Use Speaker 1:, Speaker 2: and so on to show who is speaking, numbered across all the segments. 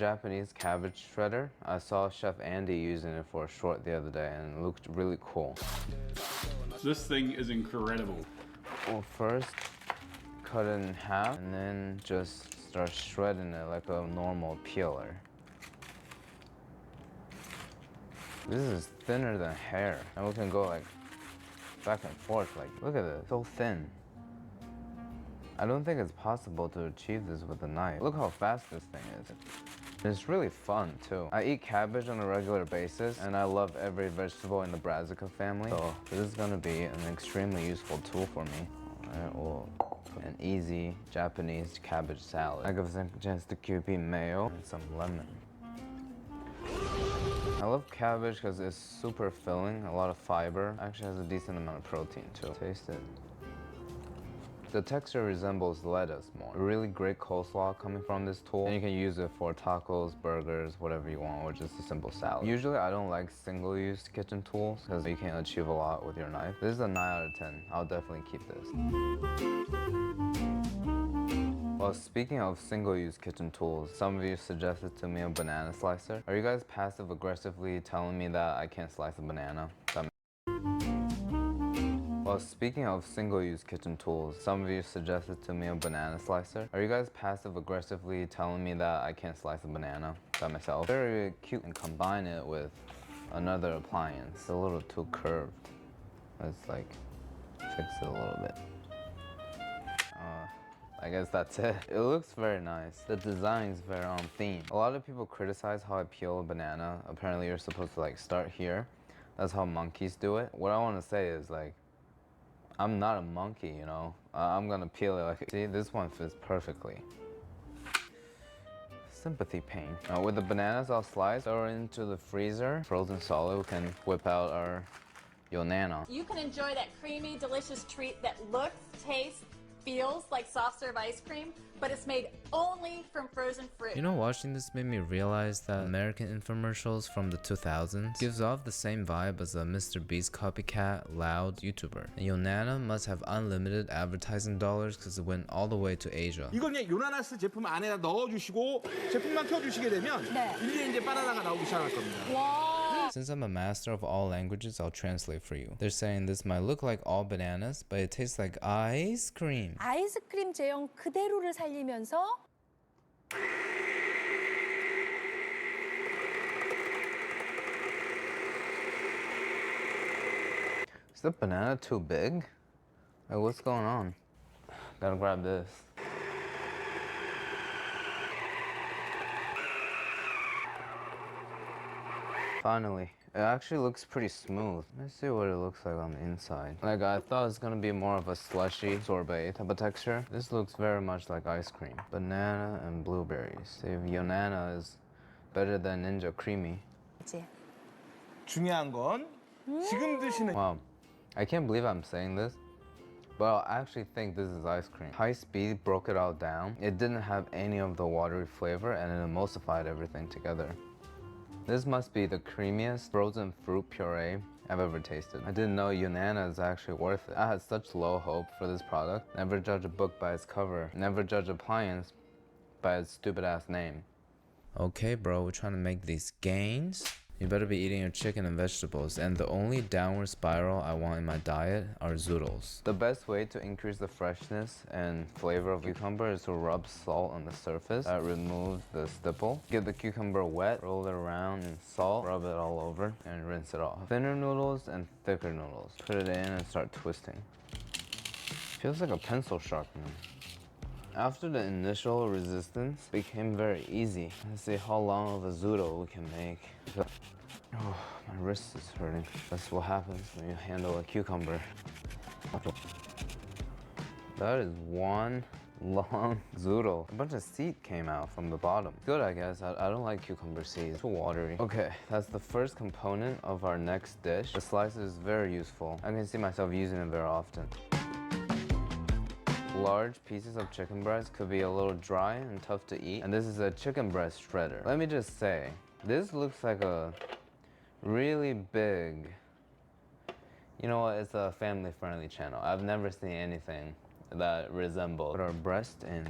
Speaker 1: Japanese cabbage shredder. I saw Chef Andy using it for a short the other day and it looked really cool.
Speaker 2: This thing is incredible.
Speaker 1: Well, first cut it in half and then just start shredding it like a normal peeler. This is thinner than hair, and we can go like back and forth. Like, look at this, so thin. I don't think it's possible to achieve this with a knife. Look how fast this thing is. It's really fun too. I eat cabbage on a regular basis, and I love every vegetable in the Brassica family. So this is gonna be an extremely useful tool for me. Alright, we'll put an easy Japanese cabbage salad. I give some just the Kewpie mayo and some lemon. I love cabbage because it's super filling, a lot of fiber. Actually has a decent amount of protein too. Taste it. The texture resembles lettuce more. A really great coleslaw coming from this tool. And you can use it for tacos, burgers, whatever you want, or just a simple salad. Usually I don't like single-use kitchen tools because you can achieve a lot with your knife. This is a 9 out of 10. I'll definitely keep this. Well, speaking of single-use kitchen tools, some of you suggested to me a banana slicer. Are you guys passive-aggressively telling me that I can't slice a banana? Well, speaking of single-use kitchen tools, some of you suggested to me a banana slicer. Are you guys passive-aggressively telling me that I can't slice a banana by myself? Very cute, and combine it with another appliance. It's a little too curved. Let's like fix it a little bit. I guess that's it. It looks very nice. The design is very on theme. A lot of people criticize how I peel a banana. Apparently you're supposed to like start here. That's how monkeys do it. What I want to say is like, I'm not a monkey, you know? I'm gonna peel it like, see, this one fits perfectly. Sympathy pain. Now with the bananas I'll slice, throw it into the freezer. Frozen solid, we can whip out our yonana.
Speaker 3: You can enjoy that creamy, delicious treat that looks, tastes, feels like soft serve ice cream, but it's made only from frozen fruit.
Speaker 4: You know, watching this made me realize that American infomercials from the 2000s gives off the same vibe as a Mr. Beast copycat loud YouTuber. And Yonana must have unlimited advertising dollars because it went all the way to Asia.
Speaker 5: 이걸 그냥 요나나스 제품 안에다 넣어주시고 제품만 켜주시게 되면 일일이 이제 바나나가 나오기 시작할 겁니다.
Speaker 4: Since I'm a master of all languages, I'll translate for you. They're saying this might look like all bananas, but it tastes like ice cream.
Speaker 6: 아이스크림 제형 그대로를 살리면서
Speaker 1: Is the banana too big? Like, what's going on? Gotta grab this. Finally, it actually looks pretty smooth. Let's see what it looks like on the inside. Like, I thought it was gonna be more of a slushy sorbet type of texture. This looks very much like ice cream. Banana and blueberries. See, if Yonana is better than Ninja Creamy.
Speaker 5: 중요한 건 지금 드시는
Speaker 1: Wow, I can't believe I'm saying this, but I actually think this is ice cream. High speed broke it all down. It didn't have any of the watery flavor and it emulsified everything together. This must be the creamiest frozen fruit puree I've ever tasted. I didn't know Yonana is actually worth it. I had such low hope for this product. Never judge a book by its cover. Never judge appliance by its stupid ass name.
Speaker 4: Okay, bro, we're trying to make these gains. You better be eating your chicken and vegetables, and the only downward spiral I want in my diet are zoodles.
Speaker 1: The best way to increase the freshness and flavor of cucumber is to rub salt on the surface. That removes the stipple. Get the cucumber wet, roll it around in salt, rub it all over, and rinse it off. Thinner noodles and thicker noodles. Put it in and start twisting. Feels like a pencil sharpener. After the initial resistance, it became very easy. Let's see how long of a zoodle we can make. Oh, my wrist is hurting. That's what happens when you handle a cucumber. That is one long zoodle. A bunch of seed came out from the bottom. Good, I guess. I don't like cucumber seeds. Too watery. Okay, that's the first component of our next dish. The slicer is very useful. I can see myself using it very often. Large pieces of chicken breast could be a little dry and tough to eat, and this is a chicken breast shredder. Let me just say, this looks like a really big, you know what, it's a family-friendly channel. I've never seen anything that resembles. Put our breast in.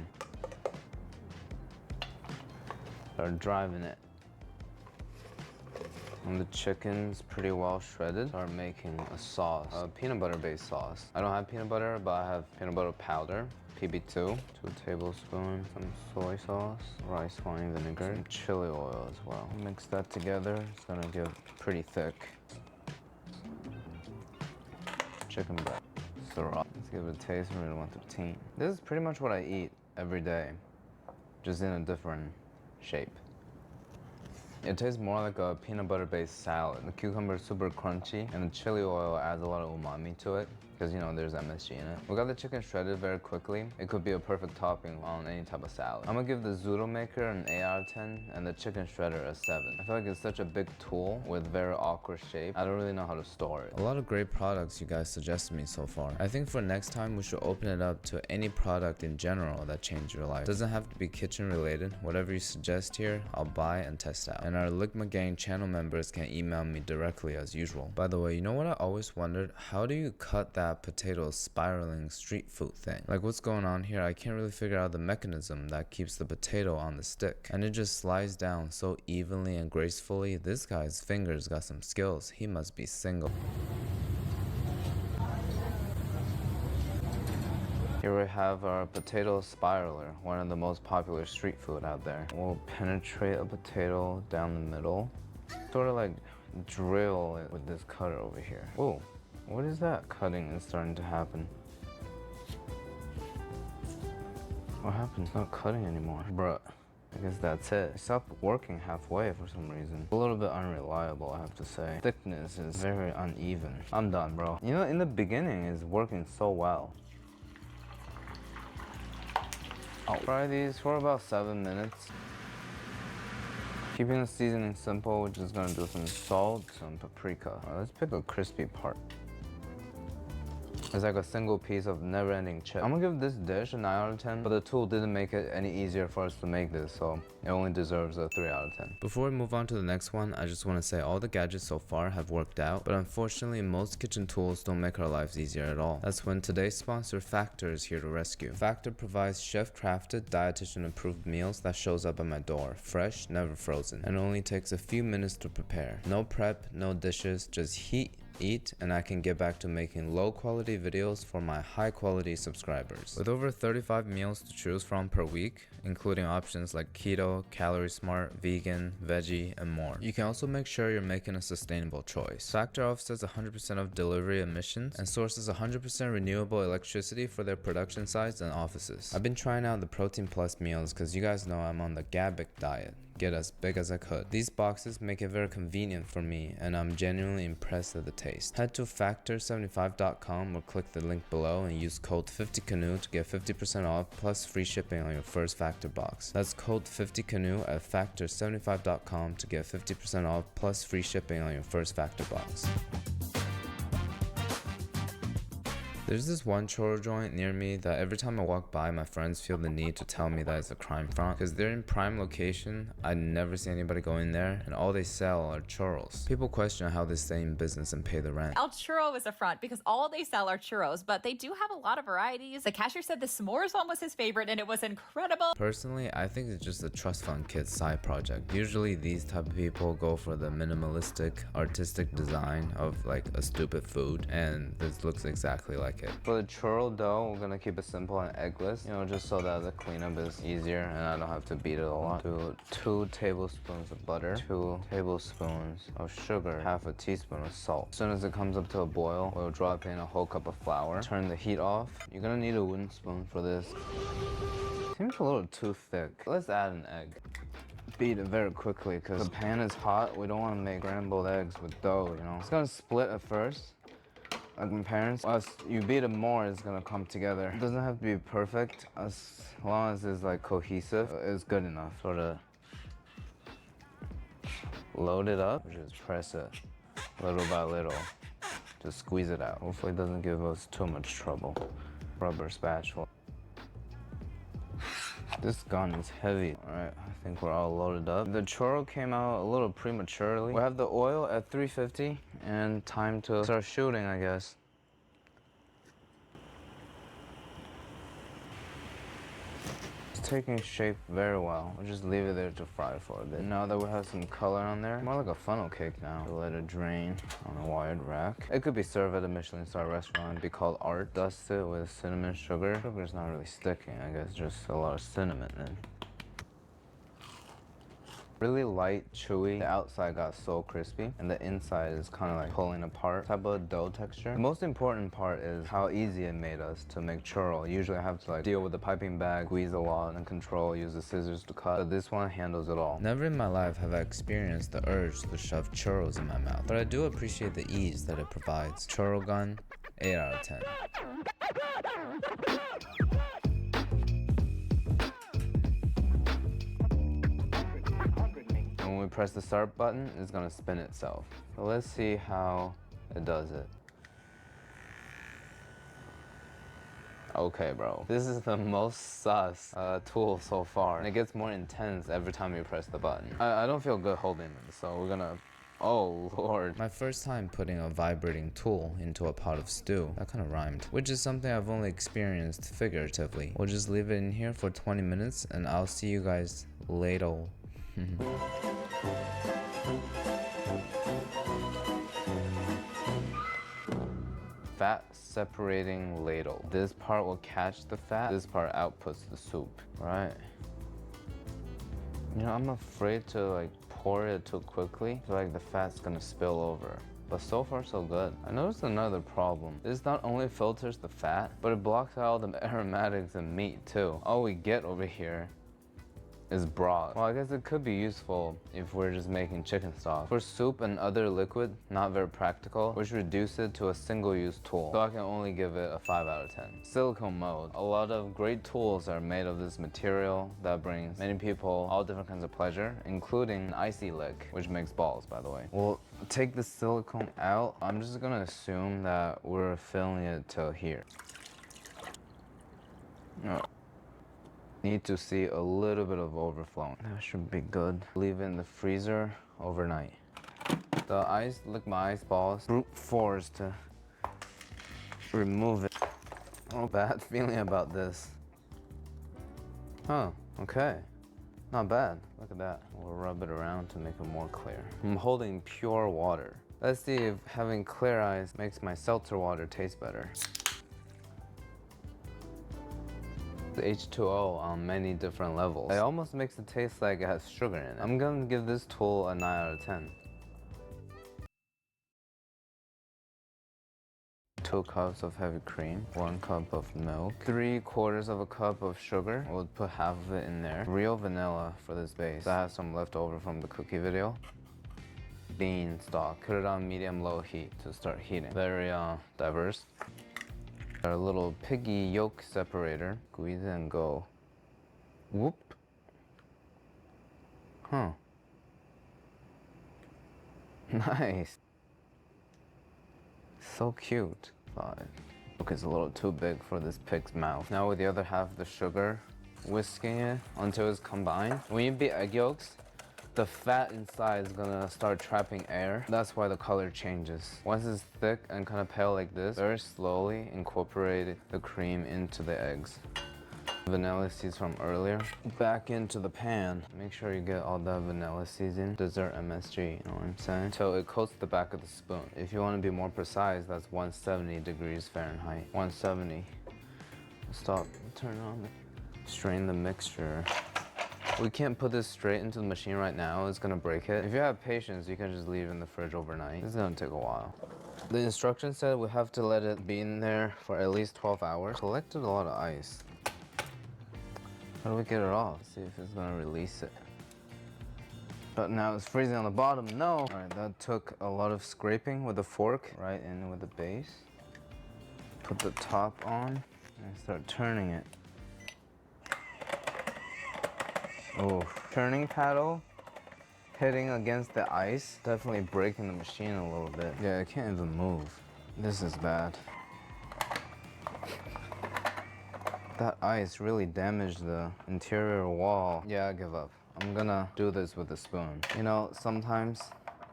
Speaker 1: Start driving it. When the chicken's pretty well shredded, start making a sauce, a peanut butter based sauce. I don't have peanut butter, but I have peanut butter powder, PB2, 2 tablespoons, some soy sauce, rice wine vinegar, some chili oil as well. Mix that together, it's gonna get pretty thick. Chicken breast, syrup. Let's give it a taste, I'm rated 1 to 10. This is pretty much what I eat every day, just in a different shape. It tastes more like a peanut butter based salad. The cucumber is super crunchy and the chili oil adds a lot of umami to it because, you know, there's MSG in it. We got the chicken shredded very quickly. It could be a perfect topping on any type of salad. I'm gonna give the zoodle maker an 8 out of 10 and the chicken shredder a 7. I feel like it's such a big tool with very awkward shape. I don't really know how to store it.
Speaker 4: A lot of great products you guys suggested me so far. I think for next time we should open it up to any product in general that changed your life. Doesn't have to be kitchen related. Whatever you suggest here, I'll buy and test out. And our Ligma Gang channel members can email me directly as usual. By the way, you know what I always wondered? How do you cut that potato spiraling street food thing? Like, what's going on here? I can't really figure out the mechanism that keeps the potato on the stick. And it just slides down so evenly and gracefully. This guy's fingers got some skills. He must be single.
Speaker 1: Here we have our potato spiraler, one of the most popular street food out there. We'll penetrate a potato down the middle, sort of like drill it with this cutter over here. Whoa, what is that? Cutting is starting to happen. What happened? It's not cutting anymore. Bruh, I guess that's it. It stopped working halfway for some reason. A little bit unreliable, I have to say. Thickness is very uneven. I'm done, bro. You know, in the beginning, it's working so well. I'll fry these for about 7 minutes. Keeping the seasoning simple, we're just gonna do some salt, some paprika. All right, let's pick a crispy part. It's like a single piece of never-ending chip. I'm gonna give this dish a 9 out of 10, but the tool didn't make it any easier for us to make this, so it only deserves a 3 out of 10.
Speaker 4: Before we move on to the next one, I just want to say all the gadgets so far have worked out, but unfortunately most kitchen tools don't make our lives easier at all. That's when today's sponsor Factor is here to rescue. Factor provides chef-crafted, dietitian-approved meals that shows up at my door, fresh, never frozen, and only takes a few minutes to prepare. No prep, no dishes, just heat, eat, and I can get back to making low quality videos for my high quality subscribers. With over 35 meals to choose from per week, including options like keto, calorie smart, vegan, veggie, and more. You can also make sure you're making a sustainable choice. Factor offsets 100% of delivery emissions and sources 100% renewable electricity for their production sites and offices. I've been trying out the Protein Plus meals because you guys know I'm on the Gabic diet. Get as big as I could. These boxes make it very convenient for me and I'm genuinely impressed at the taste. Head to factor75.com or click the link below and use code 50canoe to get 50% off plus free shipping on your first Factor box. That's code 50canoe at factor75.com to get 50% off plus free shipping on your first Factor box. There's this one churro joint near me that every time I walk by, my friends feel the need to tell me that it's a crime front because they're in prime location. I never see anybody go in there and all they sell are churros. People question how they stay in business and pay the rent.
Speaker 7: El Churro is a front because all they sell are churros, but they do have a lot of varieties. The cashier said the s'mores one was his favorite and it was incredible.
Speaker 4: Personally, I think it's just a trust fund kid's side project. Usually these type of people go for the minimalistic, artistic design of like a stupid food, and this looks exactly like it.
Speaker 1: For the churro dough, we're gonna keep it simple and eggless, you know, just so that the cleanup is easier and I don't have to beat it a lot. Do 2 tablespoons of butter, 2 tablespoons of sugar, half a teaspoon of salt. As soon as it comes up to a boil, we'll drop in a whole cup of flour. Turn the heat off. You're gonna need a wooden spoon for this. Seems a little too thick. Let's add an egg. Beat it very quickly because the pan is hot. We don't want to make scrambled eggs with dough, you know. It's gonna split at first. Like my parents, as you beat it more, it's gonna come together. It doesn't have to be perfect, as long as it's like cohesive, it's good enough. Sort of load it up, just press it little by little, just squeeze it out. Hopefully it doesn't give us too much trouble. Rubber spatula. This gun is heavy. All right, I think we're all loaded up. The churro came out a little prematurely. We have the oil at 350 and time to start shooting, I guess. taking shape very well. We'll just leave it there to fry for a bit. Now that we have some color on there, more like a funnel cake now. We'll let it drain on a wired rack. It could be served at a Michelin star restaurant and be called art. Dust it with cinnamon sugar. Sugar's not really sticking, I guess just a lot of cinnamon then. Really light, chewy. The outside got so crispy, and the inside is kind of like pulling apart. Type of dough texture. The most important part is how easy it made us to make churro. Usually I have to like deal with the piping bag, squeeze a lot, and control, use the scissors to cut. But this one handles it all.
Speaker 4: Never in my life have I experienced the urge to shove churros in my mouth, but I do appreciate the ease that it provides. Churro gun, 8 out of 10.
Speaker 1: When we press the start button, it's gonna spin itself. So let's see how it does it. Okay, bro. This is the most sus tool so far. And it gets more intense every time you press the button. I don't feel good holding it, so we're gonna... Oh, Lord.
Speaker 4: My first time putting a vibrating tool into a pot of stew. That kind of rhymed. Which is something I've only experienced figuratively. We'll just leave it in here for 20 minutes and I'll see you guys later.
Speaker 1: Fat separating ladle. This part will catch the fat. This part outputs the soup, right? You know, I'm afraid to like pour it too quickly. I feel like the fat's gonna spill over. But so far so good. I noticed another problem. This not only filters the fat, but it blocks out all the aromatics and meat too. All we get over here is broth. Well, I guess it could be useful if we're just making chicken stock. For soup and other liquid, not very practical, which reduce it to a single-use tool. So I can only give it a 5 out of 10. Silicone mode. A lot of great tools are made of this material that brings many people all different kinds of pleasure, including an icy lick, which makes balls, by the way. We'll take the silicone out. I'm just gonna assume that we're filling it till here. No. Need to see a little bit of overflowing. That should be good. Leave it in the freezer overnight. The ice, lick my ice balls. Brute force to remove it. Oh, bad feeling about this. Huh, okay. Not bad. Look at that. We'll rub it around to make it more clear. I'm holding pure water. Let's see if having clear ice makes my seltzer water taste better. The H2O on many different levels. It almost makes it taste like it has sugar in it. I'm gonna give this tool a 9 out of 10. 2 cups of heavy cream, 1 cup of milk, 3/4 of a cup of sugar. We'll put half of it in there. Real vanilla for this base. I have some left over from the cookie video. Bean stock. Put it on medium-low heat to start heating. Very diverse. Our little piggy yolk separator. Squeeze it and go. Whoop. Huh. Nice. So cute. 5. Okay, it's a little too big for this pig's mouth. Now with the other half of the sugar, whisking it until it's combined. When you beat egg yolks, the fat inside is gonna start trapping air. That's why the color changes. Once it's thick and kind of pale like this, very slowly incorporate the cream into the eggs. Vanilla seeds from earlier, back into the pan. Make sure you get all that vanilla season, dessert MSG, you know what I'm saying? Until it coats the back of the spoon. If you want to be more precise, that's 170 degrees Fahrenheit. 170. Stop, turn it on. Strain the mixture. We can't put this straight into the machine right now. It's gonna break it. If you have patience, you can just leave it in the fridge overnight. This is gonna take a while. The instructions said we have to let it be in there for at least 12 hours. Collected a lot of ice. How do we get it off? See if it's gonna release it. But now it's freezing on the bottom. No! All right, that took a lot of scraping with a fork right in with the base. Put the top on and start turning it. Oh, turning paddle hitting against the ice, definitely breaking the machine a little bit. Yeah, it can't even move. This is bad. That ice really damaged the interior wall. Yeah, I give up. I'm gonna do this with a spoon. You know, sometimes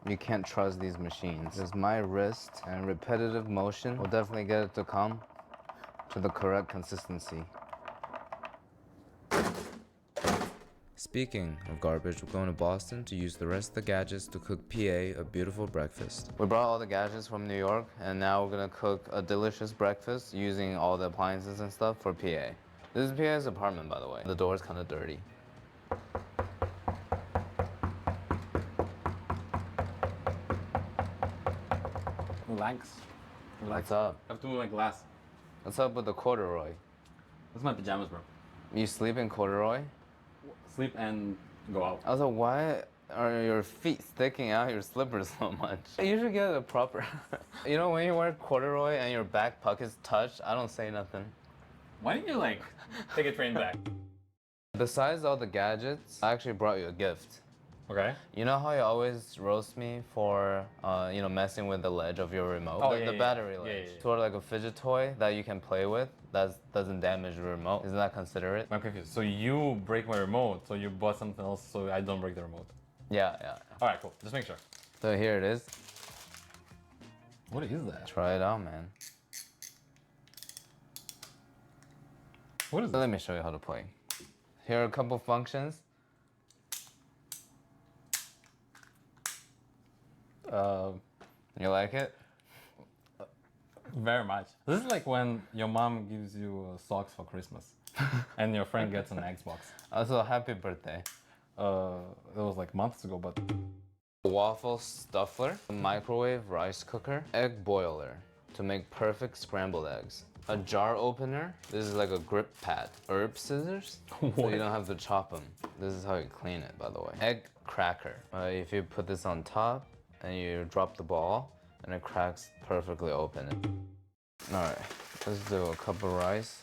Speaker 1: you can't trust these machines. Just my wrist and repetitive motion will definitely get it to come to the correct consistency.
Speaker 4: Speaking of garbage, we're going to Boston to use the rest of the gadgets to cook PA a beautiful breakfast.
Speaker 1: We brought all the gadgets from New York, and now we're gonna cook a delicious breakfast using all the appliances and stuff for PA. This is PA's apartment, by the way. The door's kind of dirty.
Speaker 8: Relax.
Speaker 1: What's up?
Speaker 8: I have to move my glass.
Speaker 1: What's up with the corduroy?
Speaker 8: This is my pajamas, bro.
Speaker 1: You sleep in corduroy?
Speaker 8: Sleep and go out.
Speaker 1: I was like, why are your feet sticking out your slippers so much? You should get a proper... You know, when you wear corduroy and your back pockets touch, I don't say nothing.
Speaker 8: Why didn't you, like, take a train back?
Speaker 1: Besides all the gadgets, I actually brought you a gift.
Speaker 8: Okay.
Speaker 1: You know how you always roast me for, you know, messing with the ledge of your remote?
Speaker 8: Oh,
Speaker 1: the battery ledge.
Speaker 8: Yeah.
Speaker 1: Sort of like a fidget toy that you can play with that doesn't damage the remote. Isn't that considerate?
Speaker 8: I'm confused. So you break my remote, so you bought something else so I don't break the remote.
Speaker 1: Yeah.
Speaker 8: Alright, cool. Just make sure.
Speaker 1: So here it is.
Speaker 8: What is that?
Speaker 1: Try it out, man.
Speaker 8: What is
Speaker 1: So
Speaker 8: that?
Speaker 1: let me show you how to play. Here are a couple functions. You like it?
Speaker 8: Very much. This is like when your mom gives you socks for Christmas and your friend gets an Xbox.
Speaker 1: Also, happy birthday.
Speaker 8: It was like months ago, but
Speaker 1: Waffle stuffler, a microwave rice cooker, egg boiler to make perfect scrambled eggs, a jar opener. This is like a grip pad, herb scissors, so you don't have to chop them. This is how you clean it, by the way. Egg cracker. If you put this on top and you drop the ball, and it cracks perfectly open. All right, let's do a cup of rice.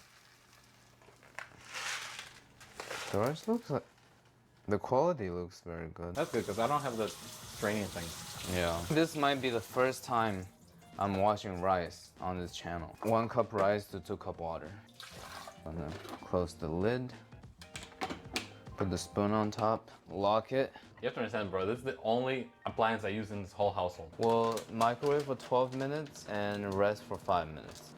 Speaker 1: The rice looks like, the quality looks very good.
Speaker 8: that's good because I don't have the straining thing.
Speaker 1: Yeah. This might be the first time I'm washing rice on this channel. 1 cup rice to 2 cup water. And then close the lid. Put the spoon on top. Lock it.
Speaker 8: You have to understand, bro, this is the only appliance I use in this whole household.
Speaker 1: We'll microwave for 12 minutes and rest for 5 minutes.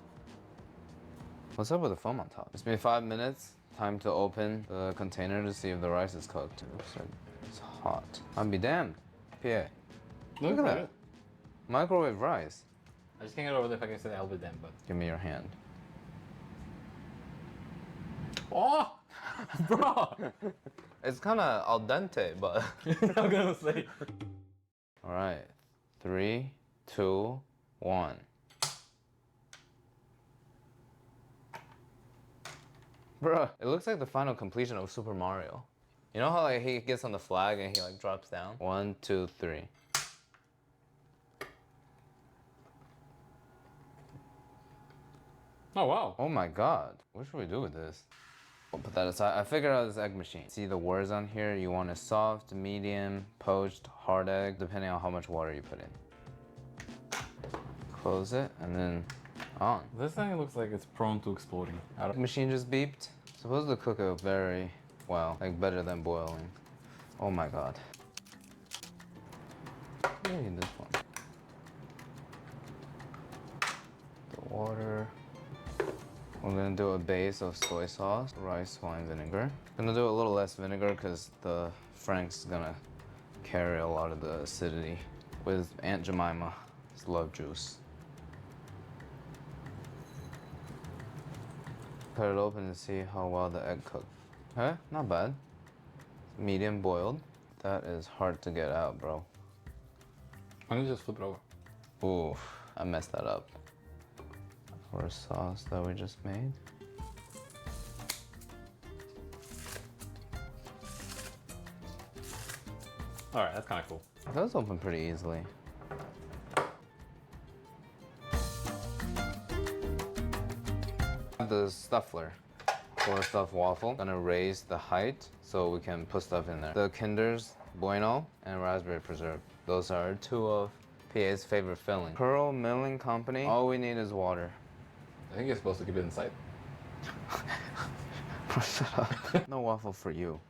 Speaker 1: What's up with the foam on top? It's been 5 minutes. Time to open the container to see if the rice is cooked. It looks like it's hot. I'll be damned. PA. Look at that. Microwave rice.
Speaker 8: I just can't get over the fact I said I'll be damned, but...
Speaker 1: Give me your hand.
Speaker 8: Oh! Bro!
Speaker 1: It's kind of al dente, but...
Speaker 8: I'm gonna say...
Speaker 1: All right. 3, 2, 1. Bruh, it looks like the final completion of Super Mario. You know how like he gets on the flag and he like drops down? 1, 2, 3.
Speaker 8: Oh, wow.
Speaker 1: Oh my god. What should we do with this? We'll put that aside. I figured out this egg machine. See the words on here? You want a soft, medium, poached, hard egg, depending on how much water you put in. Close it and then on.
Speaker 8: This thing looks like it's prone to exploding.
Speaker 1: The machine just beeped. Supposed to cook it very well, like better than boiling. Oh my god. Maybe this one. The water. We're gonna do a base of soy sauce, rice wine vinegar. Gonna do a little less vinegar because the Frank's gonna carry a lot of the acidity with Aunt Jemima's love juice. Cut it open and see how well the egg cooked. Huh? Not bad. Medium boiled. That is hard to get out, bro.
Speaker 8: Why don't you just flip it over?
Speaker 1: Oof, I messed that up. For a sauce that we just made.
Speaker 8: Alright, that's kind of cool.
Speaker 1: It does open pretty easily. The stuffler for a stuffed waffle. Gonna raise the height so we can put stuff in there. The Kinder's Bueno and raspberry preserve. Those are 2 of PA's favorite fillings. Pearl Milling Company. All we need is water.
Speaker 8: I think you're supposed to keep it inside.
Speaker 1: Shut up. No waffle for you.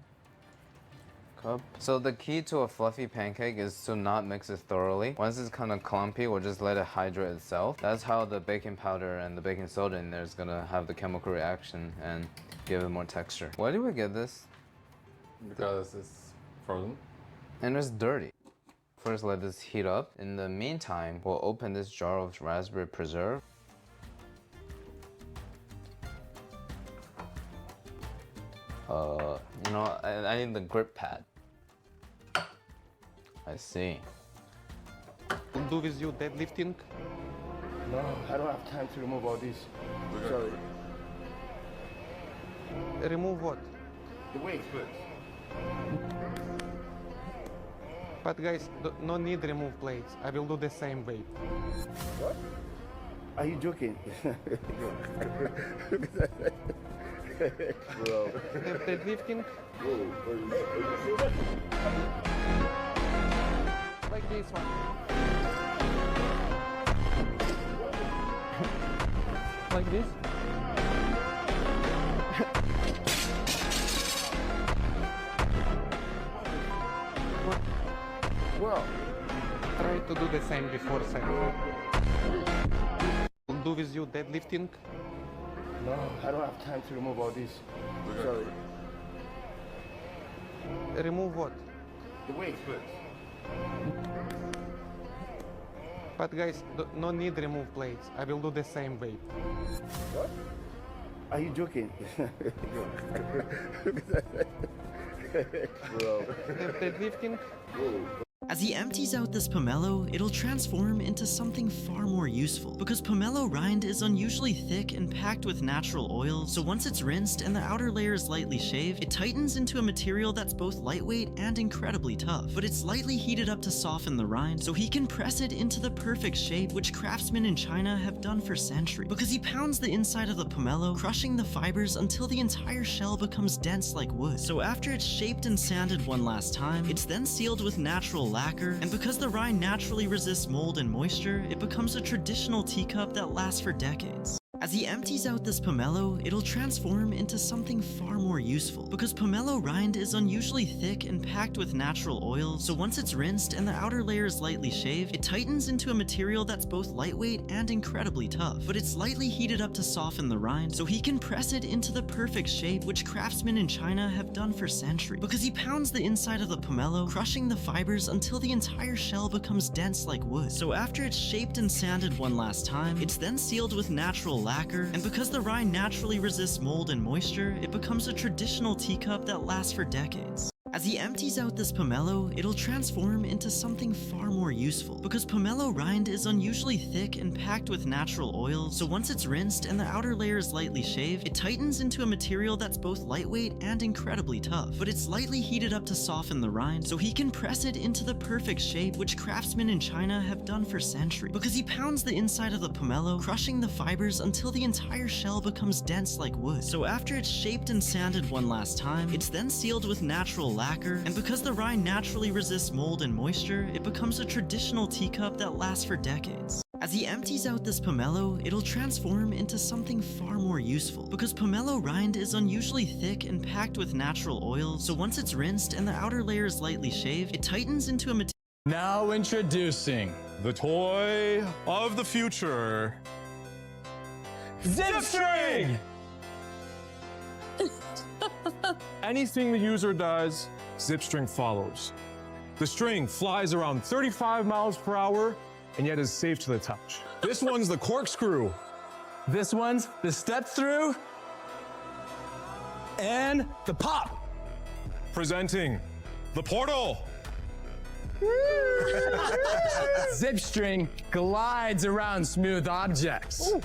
Speaker 1: Cup. So the key to a fluffy pancake is to not mix it thoroughly. Once it's kind of clumpy, we'll just let it hydrate itself. That's how the baking powder and the baking soda in there is gonna have the chemical reaction and give it more texture. Why did we get this?
Speaker 8: Because it's frozen.
Speaker 1: And it's dirty. First, let this heat up. In the meantime, we'll open this jar of raspberry preserve. I need the grip pad. I see.
Speaker 5: Do with you deadlifting?
Speaker 9: No, I don't have time to remove all these. Sorry.
Speaker 5: Remove what?
Speaker 9: The weight.
Speaker 5: But guys, no need remove plates. I will do the same weight.
Speaker 9: What? Are you joking? Bro.
Speaker 5: Deadlifting? Like this one. Like this?
Speaker 9: Well,
Speaker 5: Try to do the same before set. Do with you deadlifting?
Speaker 9: no, I don't have time to remove all these. Sorry.
Speaker 5: Remove what?
Speaker 9: The weight.
Speaker 5: But guys, no need remove plates. I will do the same weight.
Speaker 9: What? Are you joking? Bro.
Speaker 5: Deadlifting?
Speaker 10: As he empties out this pomelo, it'll transform into something far more useful. Because pomelo rind is unusually thick and packed with natural oil, so once it's rinsed and the outer layer is lightly shaved, it tightens into a material that's both lightweight and incredibly tough. But it's lightly heated up to soften the rind, so he can press it into the perfect shape, which craftsmen in China have done for centuries. Because he pounds the inside of the pomelo, crushing the fibers until the entire shell becomes dense like wood. So after it's shaped and sanded one last time, it's then sealed with natural lacquer, and because the rind naturally resists mold and moisture, it becomes a traditional teacup that lasts for decades. As he empties out this pomelo, it'll transform into something far more useful. Because pomelo rind is unusually thick and packed with natural oil, so once it's rinsed and the outer layer is lightly shaved, it tightens into a material that's both lightweight and incredibly tough. But it's lightly heated up to soften the rind, so he can press it into the perfect shape, which craftsmen in China have done for centuries. Because he pounds the inside of the pomelo, crushing the fibers until the entire shell becomes dense like wood. So after it's shaped and sanded one last time, it's then sealed with natural lacquer, and because the rind naturally resists mold and moisture, it becomes a traditional teacup that lasts for decades. As he empties out this pomelo, it'll transform into something far more useful. Because pomelo rind is unusually thick and packed with natural oil, so once it's rinsed and the outer layer is lightly shaved, it tightens into a material that's both lightweight and incredibly tough. But it's lightly heated up to soften the rind, so he can press it into the perfect shape, which craftsmen in China have done for centuries. Because he pounds the inside of the pomelo, crushing the fibers until the entire shell becomes dense like wood. So after it's shaped and sanded one last time, it's then sealed with natural lacquer, and because the rind naturally resists mold and moisture, it becomes a traditional teacup that lasts for decades. As he empties out this pomelo, it'll transform into something far more useful. Because pomelo rind is unusually thick and packed with natural oil, so once it's rinsed and the outer layer is lightly shaved, it tightens into a material.
Speaker 11: Now introducing the toy of the future, Zip String! Anything the user does, Zip String follows. The string flies around 35 miles per hour and yet is safe to the touch. This one's the corkscrew. This one's the step through and the pop. Presenting the portal. Zip String glides around smooth objects. Ooh.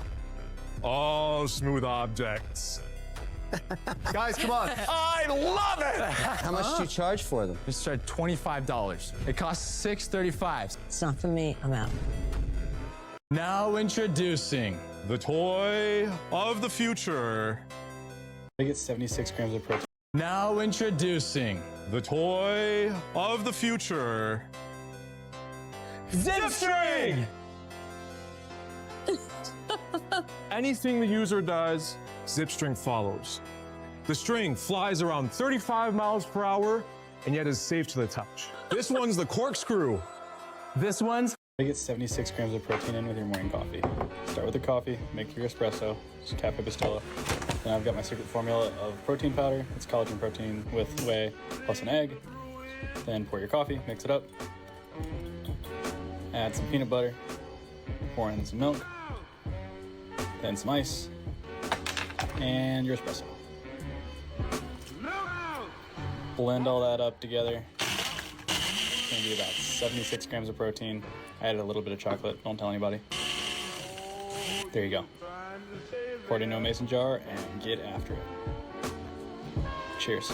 Speaker 11: All smooth objects.
Speaker 12: Guys, come on.
Speaker 11: I love it!
Speaker 12: How much do you charge for them?
Speaker 11: Just charge $25. It costs $6.35.
Speaker 13: It's not for me, I'm out.
Speaker 11: Now introducing the toy of the future.
Speaker 14: I get 76 grams of protein.
Speaker 11: Now introducing the toy of the future, Zip String! Anything the user does, Zip String follows. The string flies around 35 miles per hour and yet is safe to the touch. This one's the corkscrew. This one's...
Speaker 14: I get 76 grams of protein in with your morning coffee. Start with the coffee, make your espresso, just Cafe Bustelo. Then I've got my secret formula of protein powder. It's collagen protein with whey plus an egg. Then pour your coffee, mix it up. Add some peanut butter. Pour in some milk. Then some ice. And your espresso. Blend all that up together. It's gonna be about 76 grams of protein. I added a little bit of chocolate, don't tell anybody. There you go. Pour it into a mason jar and get after it. Cheers.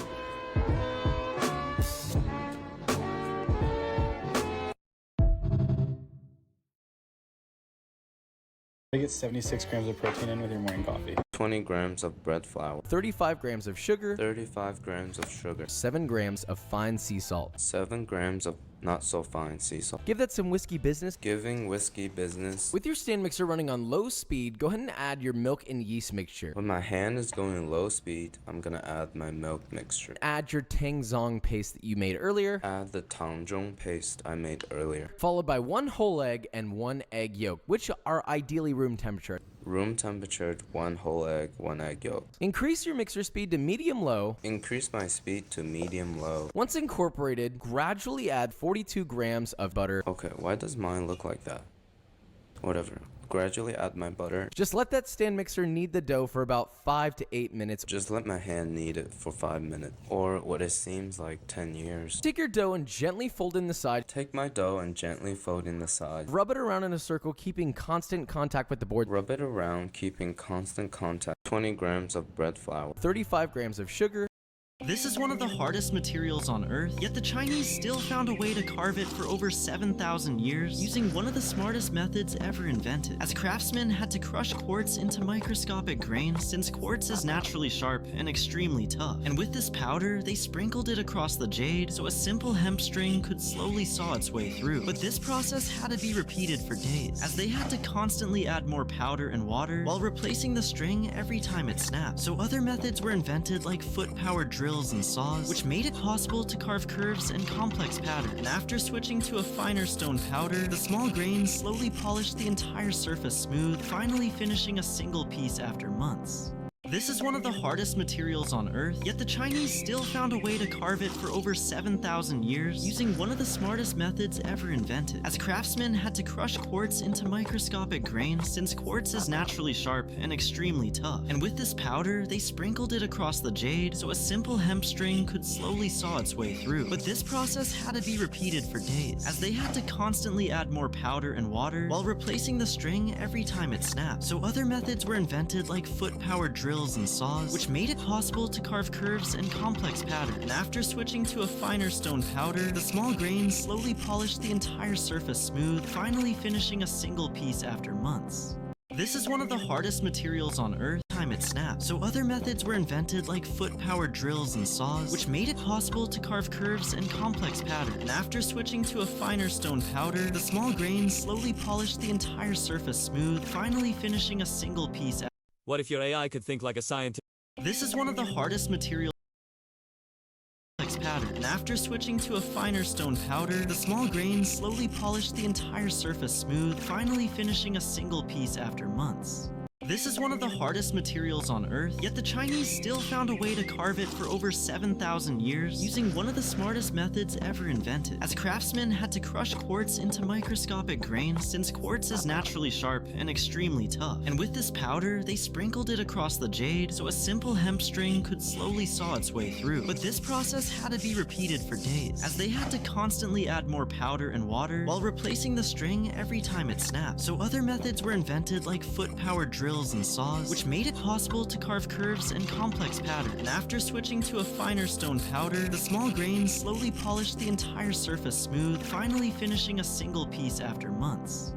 Speaker 14: I get 76 grams of protein in with your morning coffee.
Speaker 1: 20 grams of bread flour,
Speaker 13: 35 grams of sugar,
Speaker 1: 35 grams of sugar,
Speaker 13: 7 grams of fine sea salt.
Speaker 1: 7 grams of not so fine sea salt.
Speaker 13: Give that some whiskey business.
Speaker 1: Giving whiskey business.
Speaker 13: With your stand mixer running on low speed, go ahead and add your milk and yeast mixture.
Speaker 1: When my hand is going low speed, I'm gonna add my milk mixture.
Speaker 13: Add your Tangzong paste that you made earlier.
Speaker 1: Add the Tangzhong paste I made earlier.
Speaker 13: Followed by 1 whole egg and 1 egg yolk, which are ideally room temperature.
Speaker 1: Room temperatured 1 whole egg, 1 egg yolk.
Speaker 13: Increase your mixer speed to medium-low.
Speaker 1: Increase my speed to medium-low.
Speaker 13: Once incorporated, gradually add 42 grams of butter.
Speaker 1: Okay, why does mine look like that? Whatever. Gradually add my butter.
Speaker 13: Just let that stand mixer knead the dough for about 5 to 8 minutes.
Speaker 1: Just let my hand knead it for 5 minutes, or what it seems like 10 years.
Speaker 13: Take your dough and gently fold in the side.
Speaker 1: Take my dough and gently fold in the side.
Speaker 13: Rub it around in a circle, keeping constant contact with the board.
Speaker 1: Rub it around, keeping constant contact. 20 grams of bread flour.
Speaker 13: 35 grams of sugar.
Speaker 10: This is one of the hardest materials on Earth, yet the Chinese still found a way to carve it for over 7,000 years using one of the smartest methods ever invented, as craftsmen had to crush quartz into microscopic grains since quartz is naturally sharp and extremely tough. And with this powder, they sprinkled it across the jade so a simple hemp string could slowly saw its way through. But this process had to be repeated for days, as they had to constantly add more powder and water while replacing the string every time it snapped. So other methods were invented like foot-powered drills and saws, which made it possible to carve curves and complex patterns. And after switching to a finer stone powder, the small grains slowly polished the entire surface smooth, finally finishing a single piece after months. This is one of the hardest materials on Earth, yet the Chinese still found a way to carve it for over 7,000 years using one of the smartest methods ever invented, as craftsmen had to crush quartz into microscopic grains since quartz is naturally sharp and extremely tough. And with this powder, they sprinkled it across the jade so a simple hemp string could slowly saw its way through. But this process had to be repeated for days, as they had to constantly add more powder and water while replacing the string every time it snapped. So other methods were invented like foot-powered drills and saws, which made it possible to carve curves and complex patterns. And after switching to a finer stone powder, the small grains slowly polished the entire surface smooth, finally finishing a single piece after months. This is one of the hardest materials on Earth. Time it snapped. So other methods were invented like foot-powered drills and saws, which made it possible to carve curves and complex patterns. And after switching to a finer stone powder, the small grains slowly polished the entire surface smooth, finally finishing a single piece.
Speaker 15: What if your AI could think like a scientist?
Speaker 10: This is one of the hardest materials pattern. And after switching to a finer stone powder, the small grains slowly polished the entire surface smooth, finally finishing a single piece after months. This is one of the hardest materials on Earth, yet the Chinese still found a way to carve it for over 7,000 years using one of the smartest methods ever invented, as craftsmen had to crush quartz into microscopic grains since quartz is naturally sharp and extremely tough. And with this powder, they sprinkled it across the jade so a simple hemp string could slowly saw its way through. But this process had to be repeated for days, as they had to constantly add more powder and water while replacing the string every time it snapped. So other methods were invented like foot-powered drills and saws, which made it possible to carve curves and complex patterns. And after switching to a finer stone powder, the small grains slowly polished the entire surface smooth, finally finishing a single piece after months.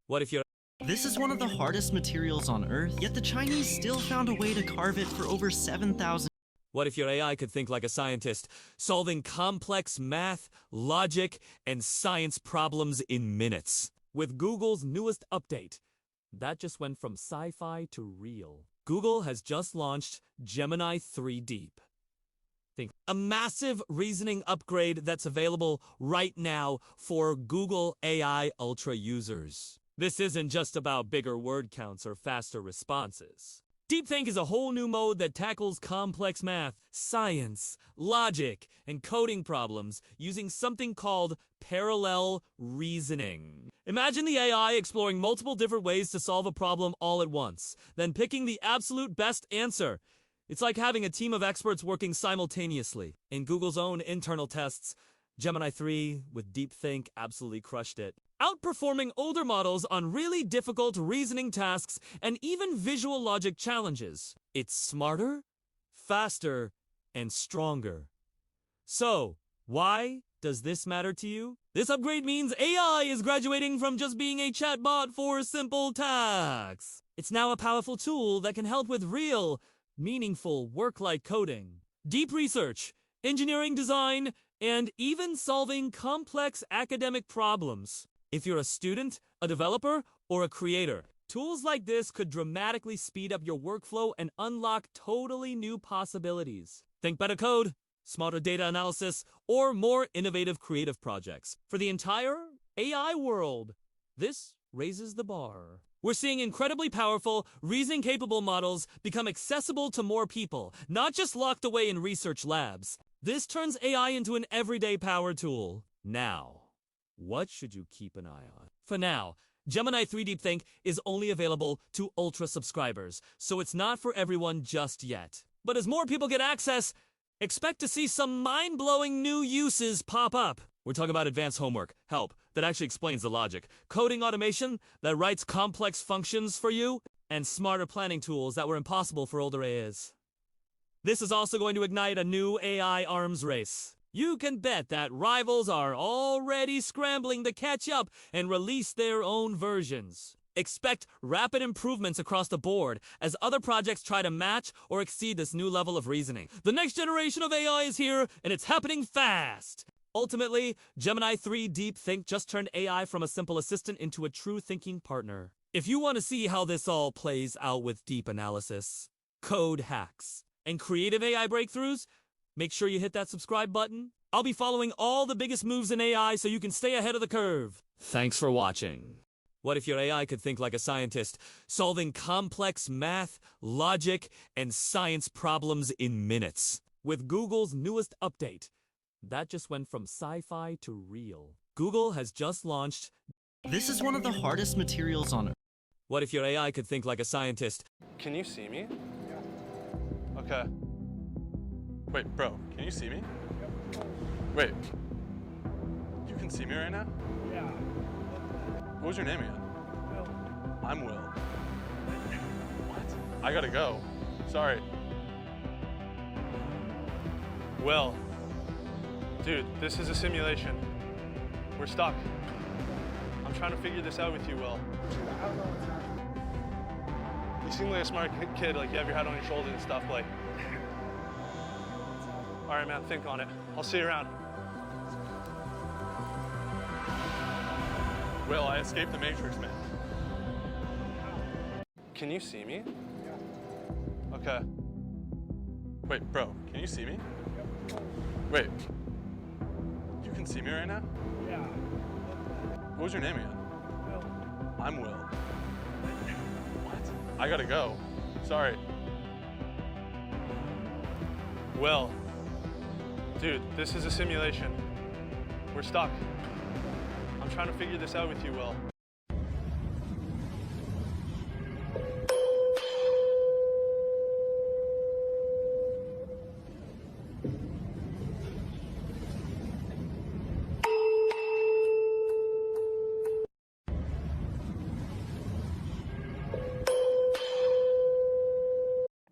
Speaker 15: What if you're
Speaker 10: This is one of the hardest materials on Earth, yet the Chinese still found a way to carve it for over 7,000.
Speaker 15: What if your AI could think like a scientist, solving complex math, logic, and science problems in minutes? With Google's newest update, that just went from sci-fi to real. Google has just launched Gemini 3 Deep. Think a massive reasoning upgrade that's available right now for Google AI Ultra users. This isn't just about bigger word counts or faster responses. DeepThink is a whole new mode that tackles complex math, science, logic, and coding problems using something called parallel reasoning. Imagine the AI exploring multiple different ways to solve a problem all at once, then picking the absolute best answer. It's like having a team of experts working simultaneously. In Google's own internal tests, Gemini 3 with DeepThink absolutely crushed it, outperforming older models on really difficult reasoning tasks and even visual logic challenges. It's smarter, faster, and stronger. So, why does this matter to you? This upgrade means AI is graduating from just being a chatbot for simple tasks. It's now a powerful tool that can help with real, meaningful work-like coding, deep research, engineering design, and even solving complex academic problems. If you're a student, a developer, or a creator, tools like this could dramatically speed up your workflow and unlock totally new possibilities. Think better code, smarter data analysis, or more innovative creative projects. For the entire AI world, this raises the bar. We're seeing incredibly powerful, reasoning-capable models become accessible to more people, not just locked away in research labs. This turns AI into an everyday power tool. Now, what should you keep an eye on? For now, Gemini 3 DeepThink is only available to Ultra subscribers, so it's not for everyone just yet. But as more people get access, expect to see some mind-blowing new uses pop up. We're talking about advanced homework, help that actually explains the logic, coding automation that writes complex functions for you, and smarter planning tools that were impossible for older AIs. This is also going to ignite a new AI arms race. You can bet that rivals are already scrambling to catch up and release their own versions. Expect rapid improvements across the board as other projects try to match or exceed this new level of reasoning. The next generation of AI is here, and it's happening fast. Ultimately, Gemini 3 DeepThink just turned AI from a simple assistant into a true thinking partner. If you want to see how this all plays out with deep analysis, code hacks, and creative AI breakthroughs, make sure you hit that subscribe button. I'll be following all the biggest moves in AI so you can stay ahead of the curve. Thanks for watching. What if your AI could think like a scientist, solving complex math, logic, and science problems in minutes? With Google's newest update, that just went from sci-fi to real. Google has just launched.
Speaker 10: This is one of the hardest materials on Earth.
Speaker 15: What if your AI could think like a scientist?
Speaker 16: Can you see me? Okay. Wait, bro, can you see me? Wait. You can see me right now?
Speaker 17: Yeah.
Speaker 16: What was your name again? Will. I'm Will. What? I gotta go. Sorry. Will. Dude, this is a simulation. We're stuck. I'm trying to figure this out with you, Will. You seem like a smart kid, like you have your head on your shoulders and stuff, like. All right, man, think on it. I'll see you around. Will, I escaped the Matrix, man. Can you see me? Yeah. Okay. Wait, bro, can you see me? Wait. You can see me right now?
Speaker 17: Yeah.
Speaker 16: What was your name again?
Speaker 17: Will.
Speaker 16: I'm Will. What? I gotta go. Sorry. Will. Dude, this is a simulation. We're stuck. I'm trying to figure this out with you, Will.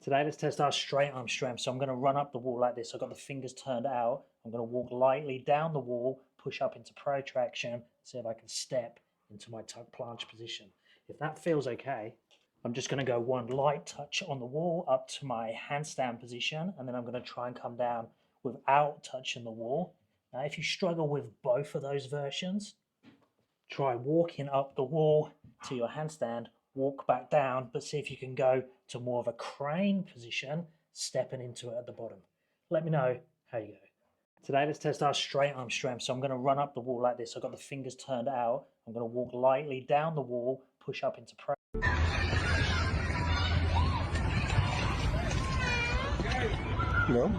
Speaker 17: Today, let's test our straight arm strength. So I'm going to run up the wall like this. I've got the fingers turned out. I'm going to walk lightly down the wall, push up into protraction, see if I can step into my tuck planche position. If that feels okay, I'm just going to go one light touch on the wall up to my handstand position, and then I'm going to try and come down without touching the wall. Now, if you struggle with both of those versions, try walking up the wall to your handstand, walk back down, but see if you can go to more of a crane position, stepping into it at the bottom. Let me know how you go. Today, let's test our straight arm strength. So I'm going to run up the wall like this. I've got the fingers turned out. I'm going to walk lightly down the wall, push up into press.
Speaker 9: No?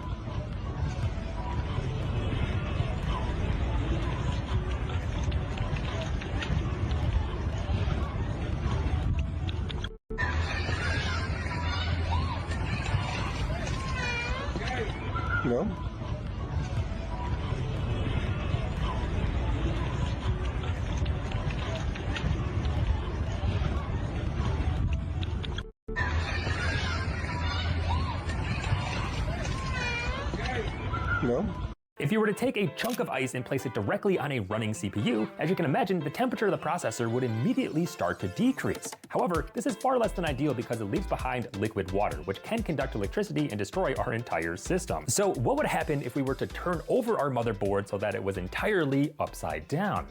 Speaker 9: No? No?
Speaker 18: If you were to take a chunk of ice and place it directly on a running CPU, as you can imagine, the temperature of the processor would immediately start to decrease. However, this is far less than ideal because it leaves behind liquid water, which can conduct electricity and destroy our entire system. So what would happen if we were to turn over our motherboard so that it was entirely upside down?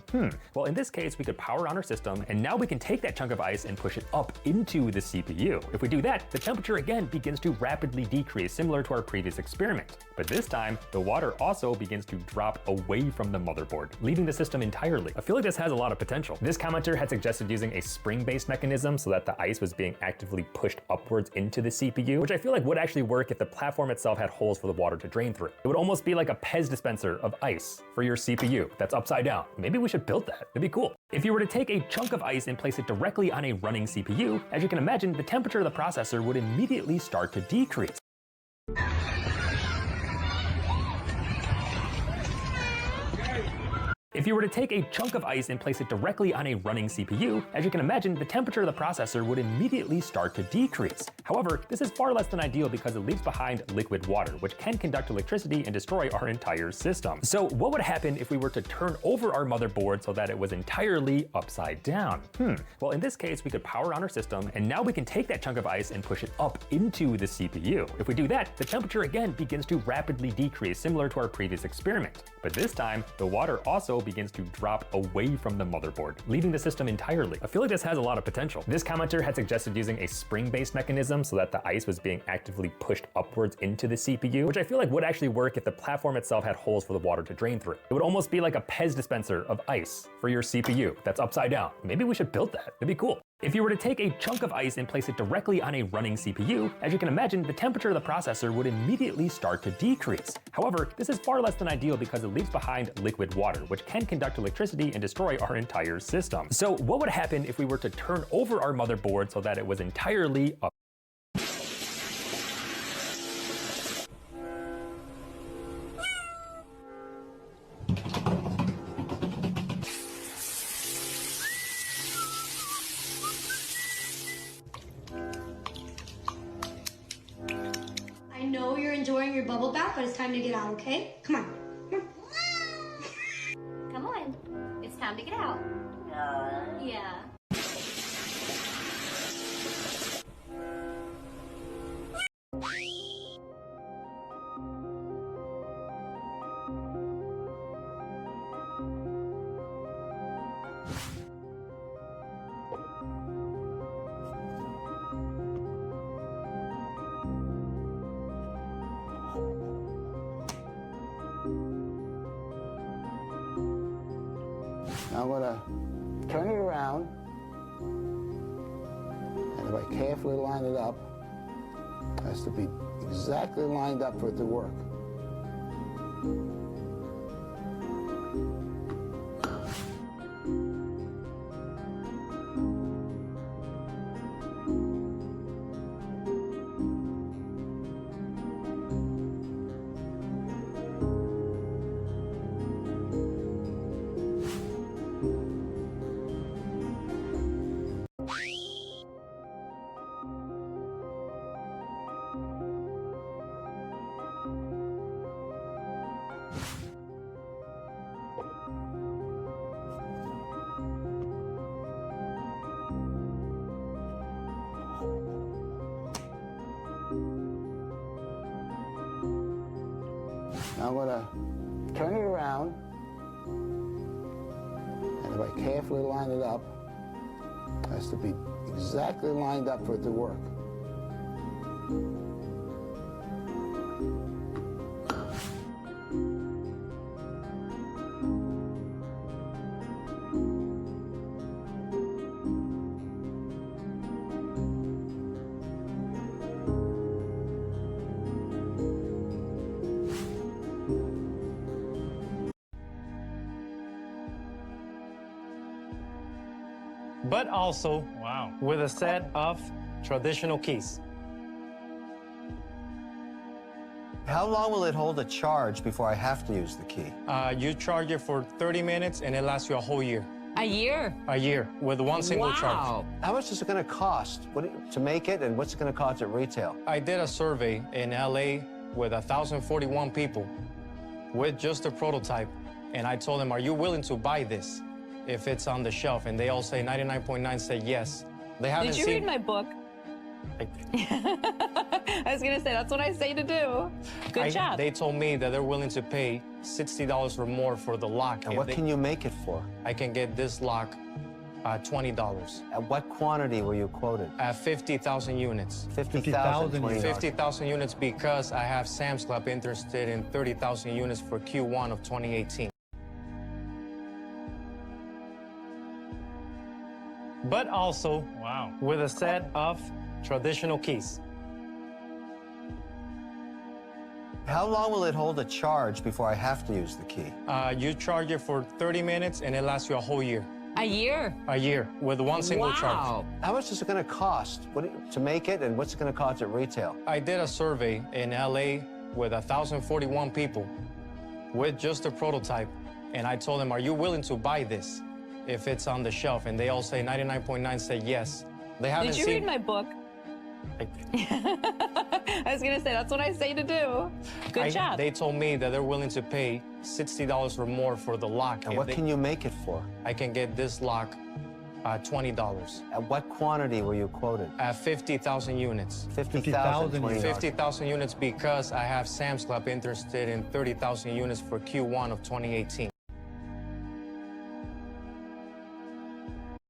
Speaker 18: Well, in this case, we could power on our system, and now we can take that chunk of ice and push it up into the CPU. If we do that, the temperature again begins to rapidly decrease, similar to our previous experiment. But this time, the water also begins to drop away from the motherboard, leaving the system entirely. I feel like this has a lot of potential. This commenter had suggested using a spring-based mechanism so that the ice was being actively pushed upwards into the CPU, which I feel like would actually work if the platform itself had holes for the water to drain through. It would almost be like a Pez dispenser of ice for your CPU that's upside down. Maybe we should build that. It'd be cool. If you were to take a chunk of ice and place it directly on a running CPU, as you can imagine, the temperature of the processor would immediately start to decrease. If you were to take a chunk of ice and place it directly on a running CPU, as you can imagine, the temperature of the processor would immediately start to decrease. However, this is far less than ideal because it leaves behind liquid water, which can conduct electricity and destroy our entire system. So what would happen if we were to turn over our motherboard so that it was entirely upside down? Well, in this case, we could power on our system, and now we can take that chunk of ice and push it up into the CPU. If we do that, the temperature again begins to rapidly decrease, similar to our previous experiment. But this time, the water also begins to drop away from the motherboard, leaving the system entirely. I feel like this has a lot of potential. This commenter had suggested using a spring-based mechanism so that the ice was being actively pushed upwards into the CPU, which I feel like would actually work if the platform itself had holes for the water to drain through. It would almost be like a Pez dispenser of ice for your CPU that's upside down. Maybe we should build that. It'd be cool. If you were to take a chunk of ice and place it directly on a running CPU, as you can imagine, the temperature of the processor would immediately start to decrease. However, this is far less than ideal because it leaves behind liquid water, which can conduct electricity and destroy our entire system. So what would happen if we were to turn over our motherboard so that it was entirely up?
Speaker 19: I know you're enjoying your bubble bath, but it's time to get out, okay? Come on.
Speaker 20: Come on. It's time to get out. Yeah.
Speaker 12: Now I'm gonna turn it around, and if I carefully line it up, it has to be exactly lined up for it to work. Now I'm going to turn it around, and if I carefully line it up, it has to be exactly lined up for it to work.
Speaker 21: But also with a set of traditional keys.
Speaker 22: How long will it hold a charge before I have to use the key?
Speaker 21: You charge it for 30 minutes and it lasts you a whole year.
Speaker 7: A year?
Speaker 21: A year with one single charge.
Speaker 22: How much is it going to cost to make it, and what's it going to cost at retail?
Speaker 21: I did a survey in LA with 1,041 people with just a prototype, and I told them, are you willing to buy this if it's on the shelf? And they all say 99.9 say yes. They haven't
Speaker 7: Did you read my book? I was gonna say, that's what I say to do. Good job.
Speaker 21: They told me that they're willing to pay $60 or more for the lock.
Speaker 22: And what can you make it for?
Speaker 21: I can get this lock $20.
Speaker 22: At what quantity were you quoted?
Speaker 21: At 50,000 units.
Speaker 22: 50,000 units.
Speaker 21: 50,000 units because I have Sam's Club interested in 30,000 units for Q1 of 2018. But also with a set of traditional keys.
Speaker 22: How long will it hold a charge before I have to use the key?
Speaker 21: You charge it for 30 minutes and it lasts you a whole year.
Speaker 7: A year?
Speaker 21: A year with one single charge.
Speaker 22: How much is it going to cost to make it, and what's it going to cost at retail?
Speaker 21: I did a survey in LA with 1,041 people with just a prototype, and I told them, are you willing to buy this if it's on the shelf? And they all say 99.9 say yes. They haven't
Speaker 7: Did you read my book? I was gonna say, that's what I say to do. Good job.
Speaker 21: They told me that they're willing to pay $60 or more for the lock.
Speaker 22: And what can you make it for?
Speaker 21: I can get this lock $20.
Speaker 22: At what quantity were you quoted?
Speaker 21: At 50,000 units.
Speaker 22: 50,000 units.
Speaker 21: 50,000 units because I have Sam's Club interested in 30,000 units for Q1 of 2018.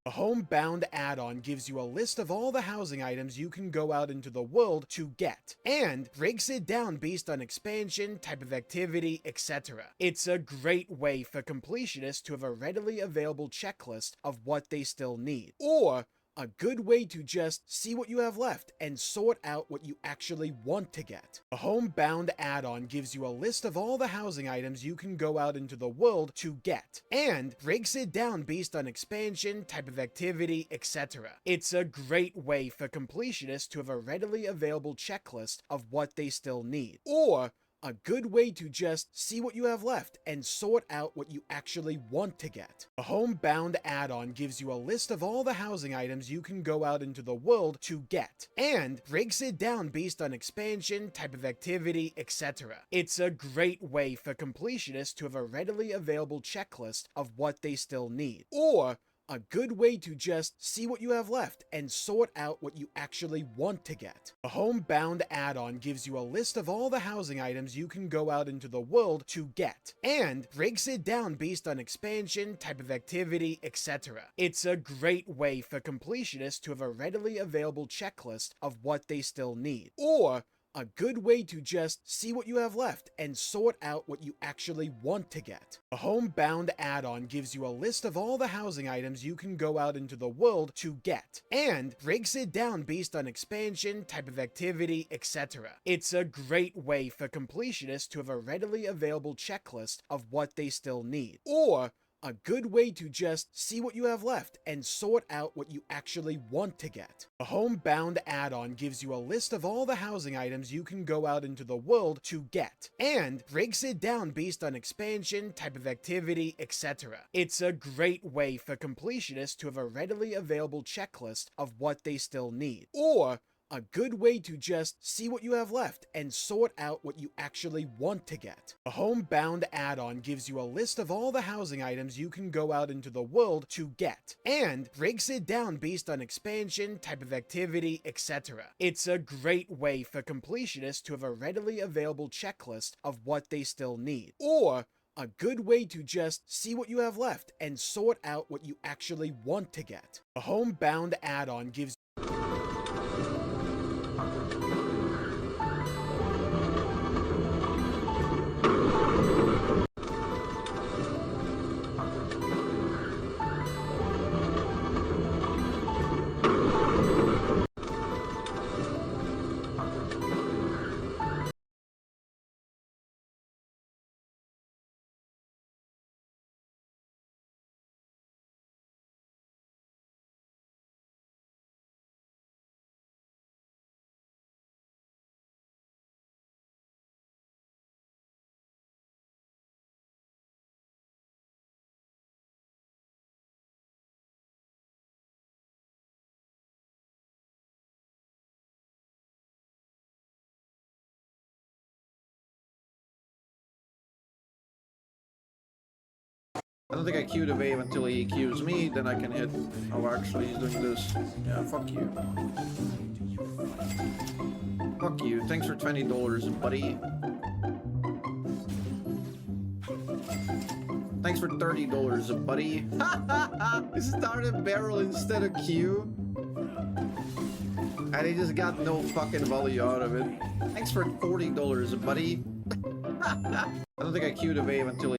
Speaker 23: A Homebound add-on gives you a list of all the housing items you can go out into the world to get, and breaks it down based on expansion, type of activity, etc. It's a great way for completionists to have a readily available checklist of what they still need, or a good way to just see what you have left and sort out what you actually want to get. A Homebound add-on gives you a list of all the housing items you can go out into the world to get, and breaks it down based on expansion, type of activity, etc. It's a great way for completionists to have a readily available checklist of what they still need, or a good way to just see what you have left and sort out what you actually want to get. A Homebound add-on gives you a list of all the housing items you can go out into the world to get, and breaks it down based on expansion, type of activity, etc. It's a great way for completionists to have a readily available checklist of what they still need, or a good way to just see what you have left and sort out what you actually want to get. A Homebound add-on gives you a list of all the housing items you can go out into the world to get, and breaks it down based on expansion, type of activity, etc. It's a great way for completionists to have a readily available checklist of what they still need, or a good way to just see what you have left and sort out what you actually want to get. A Homebound add-on gives you a list of all the housing items you can go out into the world to get, and breaks it down based on expansion, type of activity, etc. It's a great way for completionists to have a readily available checklist of what they still need, or a good way to just see what you have left and sort out what you actually want to get. A Homebound add-on gives you a list of all the housing items you can go out into the world to get, and breaks it down based on expansion, type of activity, etc. It's a great way for completionists to have a readily available checklist of what they still need, or a good way to just see what you have left and sort out what you actually want to get. A homebound add-on gives you a list of all the housing items you can go out into the world to get, and breaks it down based on expansion, type of activity, etc. It's a great way for completionists to have a readily available checklist of what they still need, or a good way to just see what you have left and sort out what you actually want to get. A homebound add-on gives
Speaker 2: I don't think I queue the wave until he queues me, then I can hit. Oh, actually, he's doing this. Yeah, fuck you. Fuck you. Thanks for $20, buddy. Thanks for $30, buddy. He started barrel instead of Q. And he just got no fucking value out of it. Thanks for $40, buddy. I don't think I queued the wave until he...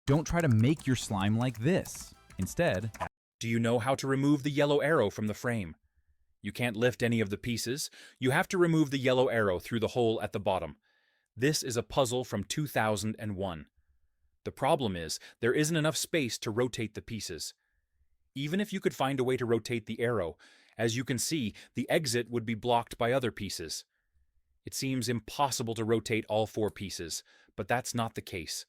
Speaker 3: Don't try to make your slime like this. Instead,
Speaker 6: do you know how to remove the yellow arrow from the frame? You can't lift any of the pieces. You have to remove the yellow arrow through the hole at the bottom. This is a puzzle from 2001. The problem is, there isn't enough space to rotate the pieces. Even if you could find a way to rotate the arrow, as you can see, the exit would be blocked by other pieces. It seems impossible to rotate all 4 pieces, but that's not the case.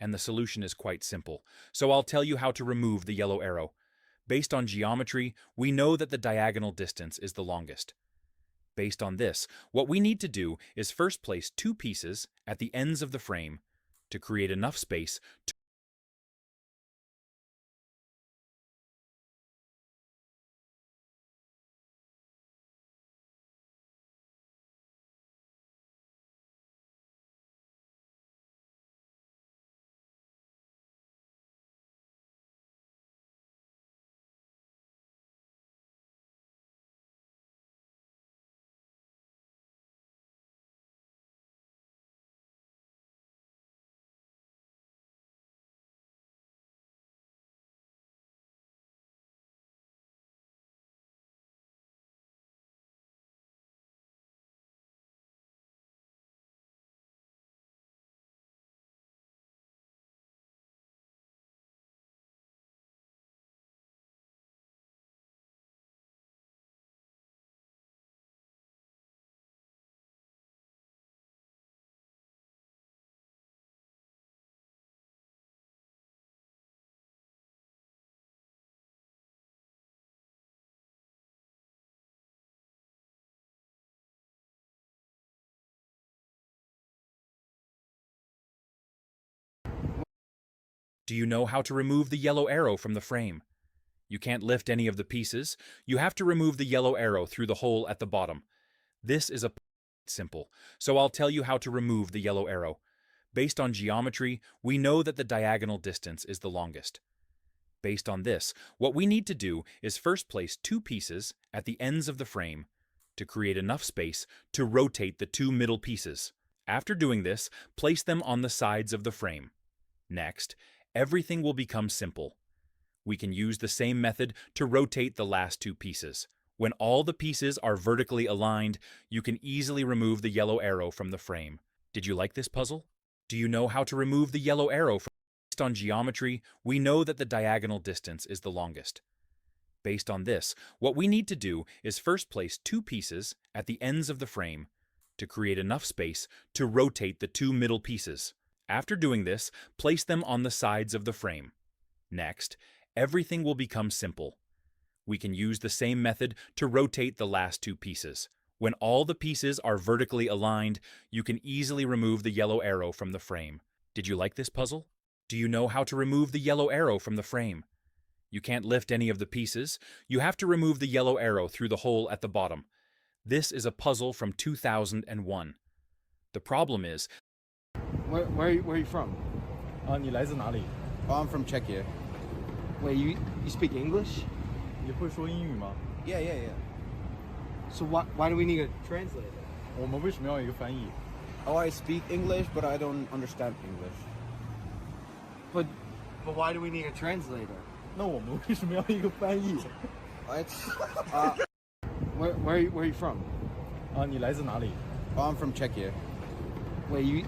Speaker 6: And the solution is quite simple. So I'll tell you how to remove the yellow arrow. Based on geometry, we know that the diagonal distance is the longest. Based on this, what we need to do is first place 2 pieces at the ends of the frame, to create enough space to Do you know how to remove the yellow arrow from the frame? You can't lift any of the pieces. You have to remove the yellow arrow through the hole at the bottom. This is simple, so I'll tell you how to remove the yellow arrow. Based on geometry, we know that the diagonal distance is the longest. Based on this, what we need to do is first place two pieces at the ends of the frame to create enough space to rotate the two middle pieces. After doing this, place them on the sides of the frame. Next, everything will become simple. We can use the same method to rotate the last two pieces. When all the pieces are vertically aligned, you can easily remove the yellow arrow from the frame. Did you like this puzzle? Do you know how to remove the yellow arrow from? Based on geometry, we know that the diagonal distance is the longest. Based on this, what we need to do is first place two pieces at the ends of the frame to create enough space to rotate the two middle pieces. After doing this, place them on the sides of the frame. Next, everything will become simple. We can use the same method to rotate the last two pieces. When all the pieces are vertically aligned, you can easily remove the yellow arrow from the frame. Did you like this puzzle? Do you know how to remove the yellow arrow from the frame? You can't lift any of the pieces. You have to remove the yellow arrow through the hole at the bottom. This is a puzzle from 2001. The problem is...
Speaker 9: Where are you from? 你来自哪里?
Speaker 22: I'm from Czechia.
Speaker 9: Wait, you speak English?
Speaker 4: 你会说英语吗?
Speaker 22: Yeah.
Speaker 9: So why do we need a translator?
Speaker 4: 我们为什么要有一个翻译?
Speaker 22: Oh, I speak English, but I don't understand English.
Speaker 9: But why do we need a translator?
Speaker 4: 那我们为什么要一个翻译?
Speaker 9: Where are you from?
Speaker 4: 你来自哪里?
Speaker 22: I'm from Czechia.
Speaker 9: Wait, you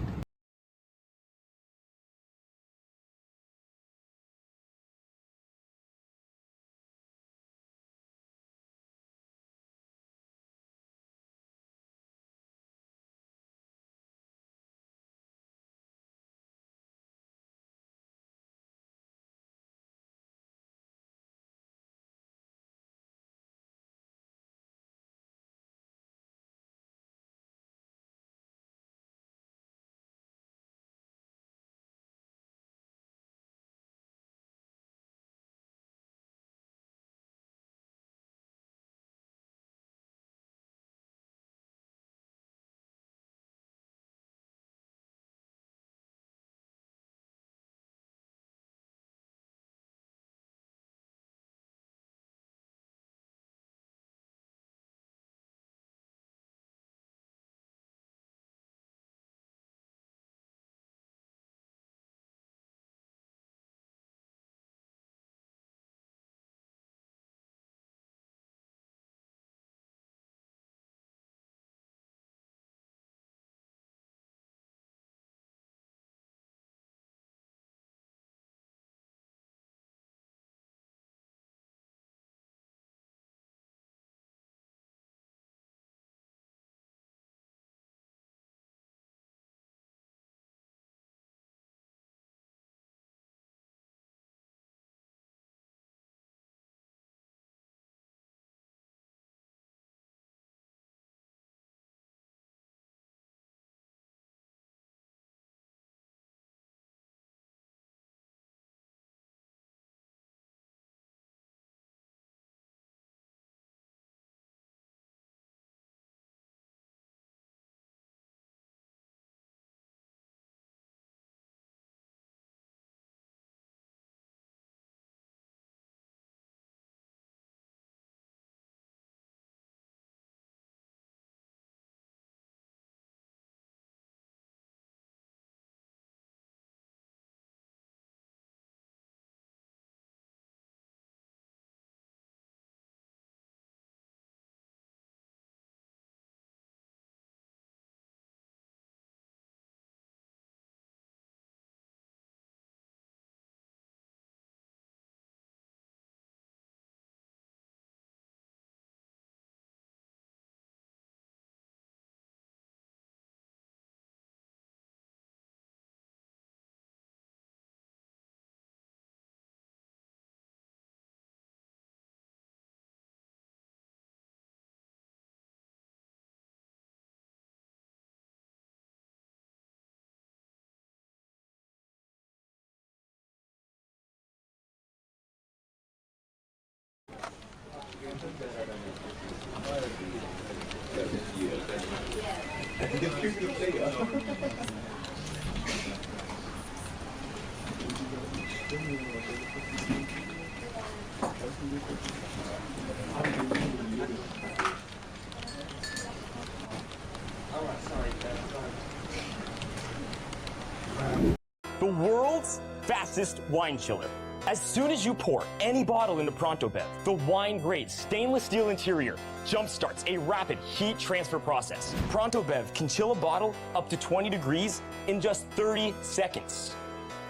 Speaker 5: The world's fastest wine chiller. As soon as you pour any bottle into ProntoBev, the wine-grade stainless steel interior jump-starts a rapid heat transfer process. ProntoBev can chill a bottle up to 20 degrees in just 30 seconds.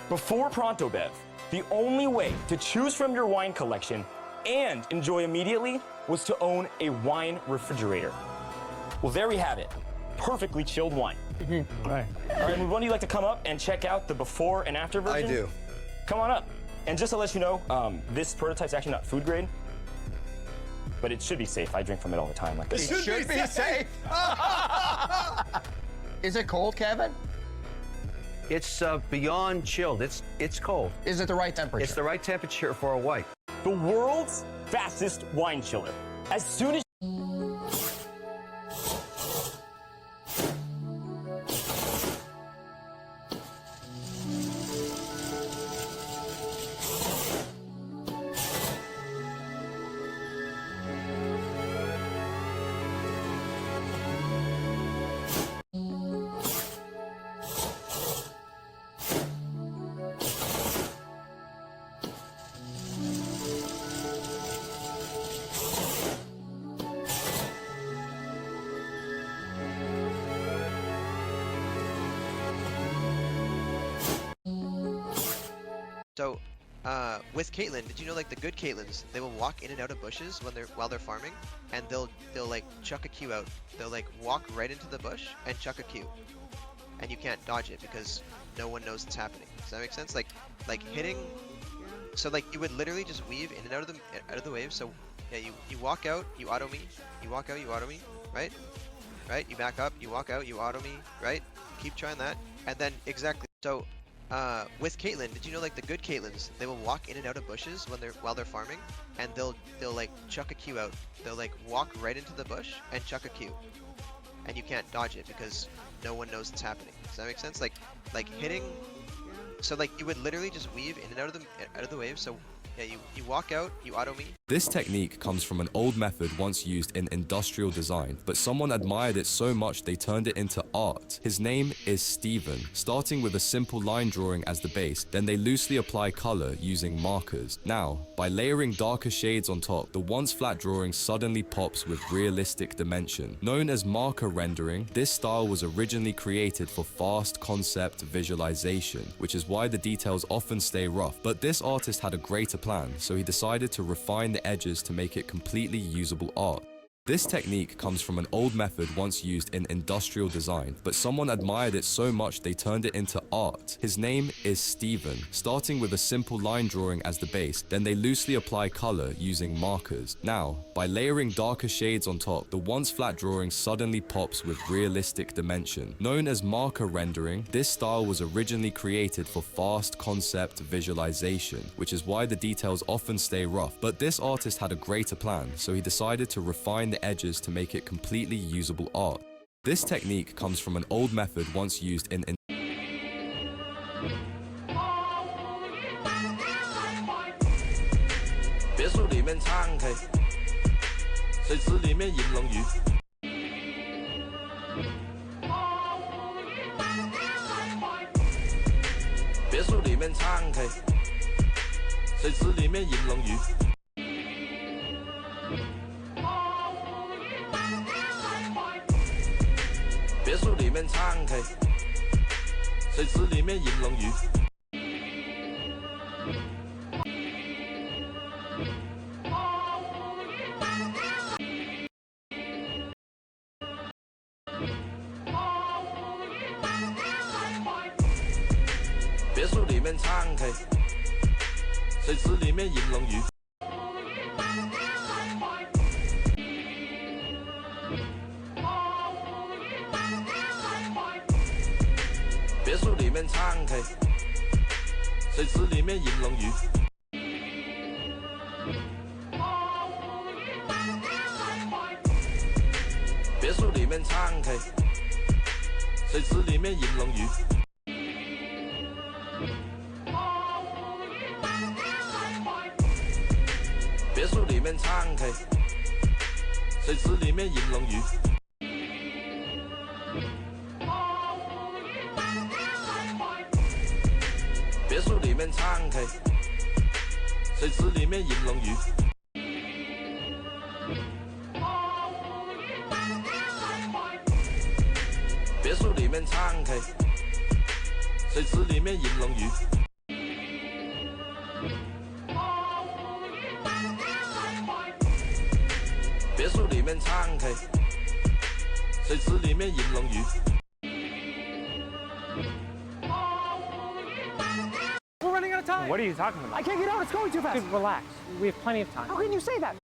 Speaker 5: Before ProntoBev, the only way to choose from your wine collection and enjoy immediately was to own a wine refrigerator. Well, there we have it. Perfectly chilled wine. All right, would one of you like to come up and check out the before and after version?
Speaker 22: I do.
Speaker 5: Come on up. And just to let you know, this prototype's actually not food grade, but it should be safe. I drink from it all the time. Like this.
Speaker 22: It should be safe. Is it cold, Kevin? It's beyond chilled. It's cold. Is it the right temperature? It's the right temperature for a white.
Speaker 5: The world's fastest wine chiller. As soon as
Speaker 8: So, with Caitlyn, did you know like the good Caitlyns, they will walk in and out of bushes while they're farming, and they'll like chuck a Q out. They'll like walk right into the bush and chuck a Q, and you can't dodge it because no one knows it's happening. Does that make sense? Like hitting. So like you would literally just weave in and out of the wave. So yeah, you walk out, you auto me. You walk out, you auto me. Right? Right? You back up, you walk out, you auto me. Right? Keep trying that, and then exactly. So. With Caitlyn, did you know like the good Caitlyns, they will walk in and out of bushes while they're farming, and they'll like chuck a Q out. They'll like walk right into the bush and chuck a Q, and you can't dodge it because no one knows it's happening. Does that make sense? Like hitting. So like you would literally just weave in and out of the wave. So yeah, you walk out, you auto me.
Speaker 11: This technique comes from an old method once used in industrial design, but someone admired it so much they turned it into art. His name is Steven. Starting with a simple line drawing as the base, then they loosely apply color using markers. Now, by layering darker shades on top, the once flat drawing suddenly pops with realistic dimension. Known as marker rendering, this style was originally created for fast concept visualization, which is why the details often stay rough. But this artist had a greater plan, so he decided to refine the edges to make it completely usable art. This technique comes from an old method once used in industrial design, but someone admired it so much they turned it into art. His name is Steven. Starting with a simple line drawing as the base, then they loosely apply color using markers. Now, by layering darker shades on top, the once flat drawing suddenly pops with realistic dimension. Known as marker rendering, this style was originally created for fast concept visualization, which is why the details often stay rough. But this artist had a greater plan, so he decided to refine the edges to make it completely usable art. This technique comes from an old method once used in
Speaker 24: 别墅里面唱 K， 水池里面饮龙鱼。别墅里面唱 K， 水池里面饮龙鱼。别墅里面唱 K， 水池里面饮龙鱼。别墅里面唱 K， 水池里面饮龙鱼。别墅里面唱 K， 水池里面饮龙鱼。别墅里面唱 K， 水池里面饮龙鱼。别别墅里面唱 K，水池里面饮龙鱼。别墅里面唱 K，水池里面饮龙鱼。别墅里面唱 K，水池里面饮龙鱼。别墅里面唱 K，水池里面饮龙鱼。
Speaker 1: We're running out of time. What are you talking about? I can't get out. It's going too fast. Dude, relax. We have plenty of time. How can you say that?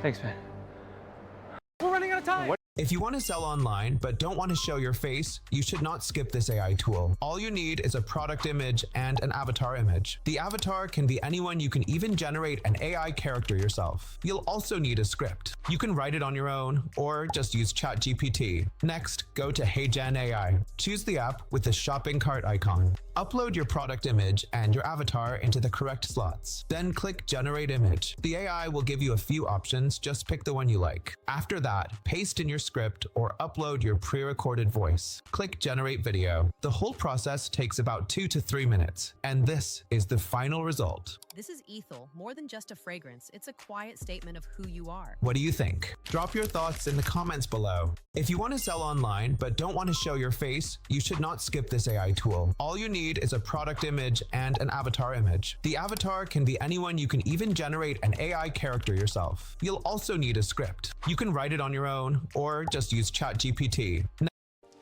Speaker 1: Thanks, man. We're running out of time.
Speaker 10: If you want to sell online but don't want to show your face, you should not skip this AI tool. All you need is a product image and an avatar image. The avatar can be anyone. You can even generate an AI character yourself. You'll also need a script. You can write it on your own or just use ChatGPT. Next, go to HeyGen AI. Choose the app with the shopping cart icon. Upload your product image and your avatar into the correct slots. Then click Generate Image. The AI will give you a few options, just pick the one you like. After that, paste in your script or upload your pre-recorded voice. Click Generate Video. The whole process takes about 2 to 3 minutes, and this is the final result.
Speaker 13: This is Ethel, more than just a fragrance. It's a quiet statement of who you are.
Speaker 10: What do you think? Drop your thoughts in the comments below. If you want to sell online but don't want to show your face, you should not skip this AI tool. All you need is a product image and an avatar image. The avatar can be anyone. You can even generate an AI character yourself. You'll also need a script. You can write it on your own or just use ChatGPT.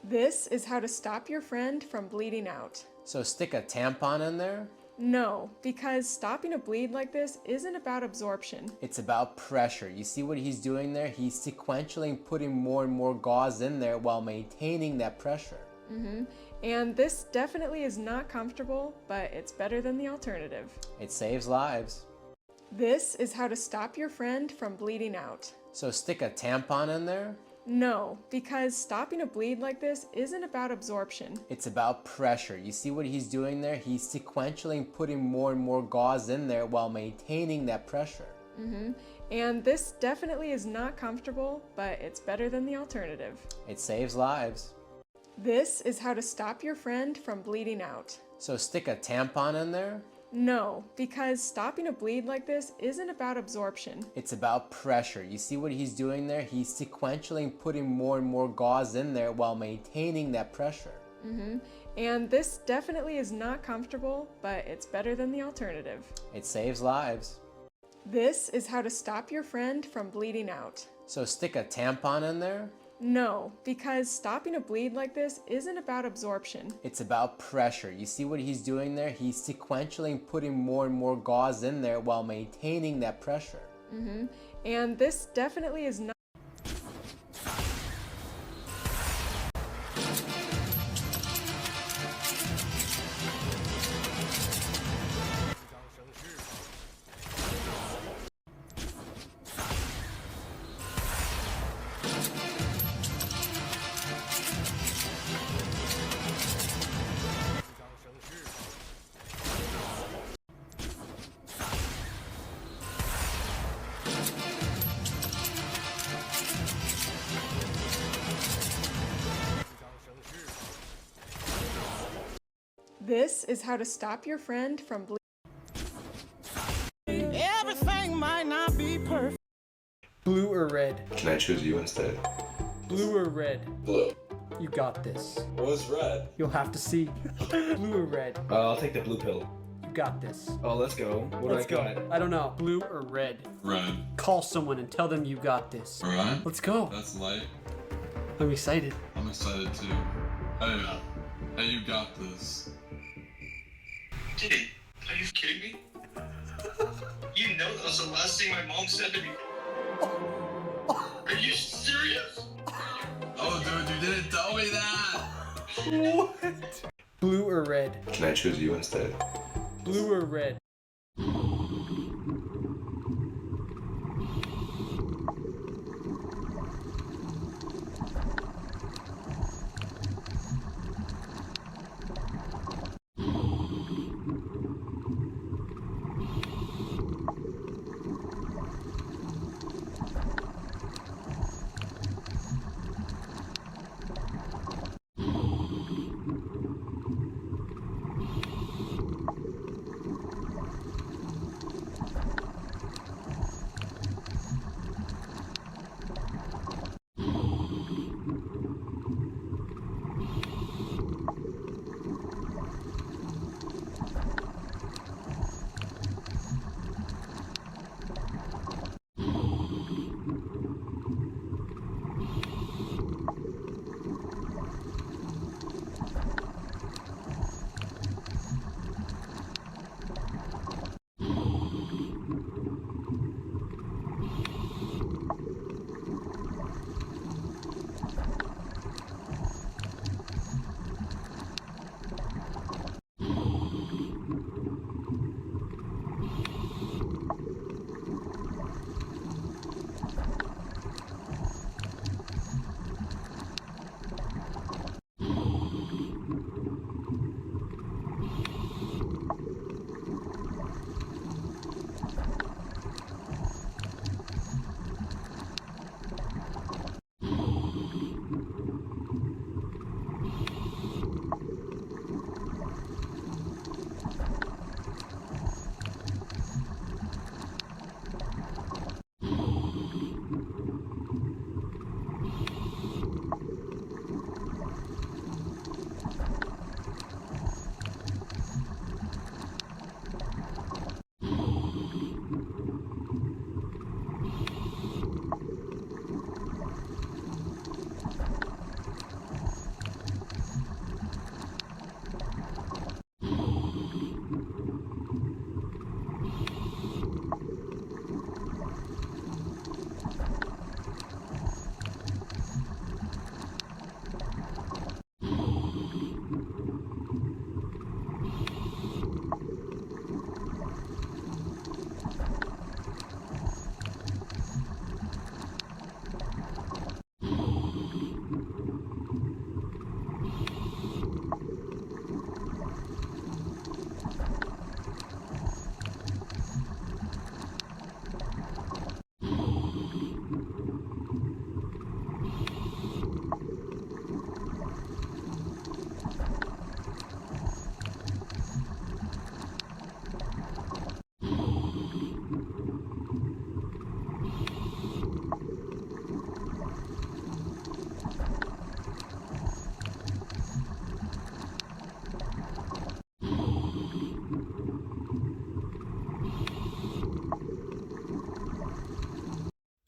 Speaker 14: This is how to stop your friend from bleeding out.
Speaker 15: So stick a tampon in there?
Speaker 14: No, because stopping a bleed like this isn't about absorption.
Speaker 15: It's about pressure. You see what he's doing there? He's sequentially putting more and more gauze in there while maintaining that pressure.
Speaker 14: And this definitely is not comfortable, but it's better than the alternative.
Speaker 15: It saves lives.
Speaker 14: This is how to stop your friend from bleeding out.
Speaker 15: So stick a tampon in there?
Speaker 14: No, because stopping a bleed like this isn't about absorption.
Speaker 15: It's about pressure. You see what he's doing there? He's sequentially putting more and more gauze in there while maintaining that pressure.
Speaker 14: And this definitely is not comfortable, but it's better than the alternative.
Speaker 15: It saves lives.
Speaker 14: This is how to stop your friend from bleeding out.
Speaker 15: So stick a tampon in there?
Speaker 14: No, because stopping a bleed like this isn't about absorption.
Speaker 15: It's about pressure. You see what he's doing there? He's sequentially putting more and more gauze in there while maintaining that pressure.
Speaker 14: And this definitely is not comfortable, but it's better than the alternative.
Speaker 15: It saves lives.
Speaker 14: This is how to stop your friend from bleeding out.
Speaker 15: So stick a tampon in there?
Speaker 14: No, because stopping a bleed like this isn't about absorption.
Speaker 15: It's about pressure. You see what he's doing there? He's sequentially putting more and more gauze in there while maintaining that pressure.
Speaker 14: And this definitely is not. This is how to stop your friend from bleeding.
Speaker 25: Everything might not be perfect.
Speaker 26: Blue or red?
Speaker 27: Can I choose you instead?
Speaker 26: Blue or red?
Speaker 27: Blue.
Speaker 26: You got this.
Speaker 27: What's red?
Speaker 26: You'll have to see. Blue or red?
Speaker 27: I'll take the blue pill.
Speaker 26: You got this.
Speaker 27: Oh, let's go. What do I got?
Speaker 26: I don't know. Blue or red?
Speaker 27: Red.
Speaker 26: Call someone and tell them you got this.
Speaker 27: Alright.
Speaker 26: Let's go.
Speaker 27: That's light.
Speaker 26: I'm excited.
Speaker 27: I'm excited too. Hey, you got this.
Speaker 28: Dude, are you kidding me? You know that was the last thing my mom said to me. Are you serious?
Speaker 27: Oh, dude, you didn't tell me that!
Speaker 26: What? Blue or red?
Speaker 27: Can I choose you instead?
Speaker 26: Blue or red?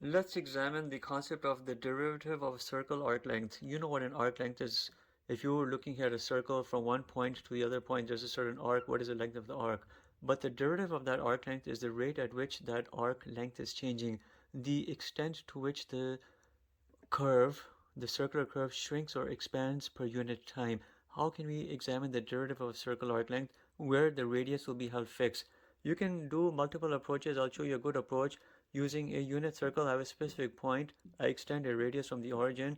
Speaker 7: Let's examine the concept of the derivative of circle arc length. You know what an arc length is. If you were looking at a circle from one point to the other point, there's a certain arc. What is the length of the arc? But the derivative of that arc length is the rate at which that arc length is changing. The extent to which the curve, the circular curve, shrinks or expands per unit time. How can we examine the derivative of circle arc length where the radius will be held fixed? You can do multiple approaches. I'll show you a good approach. Using a unit circle, I have a specific point. I extend a radius from the origin.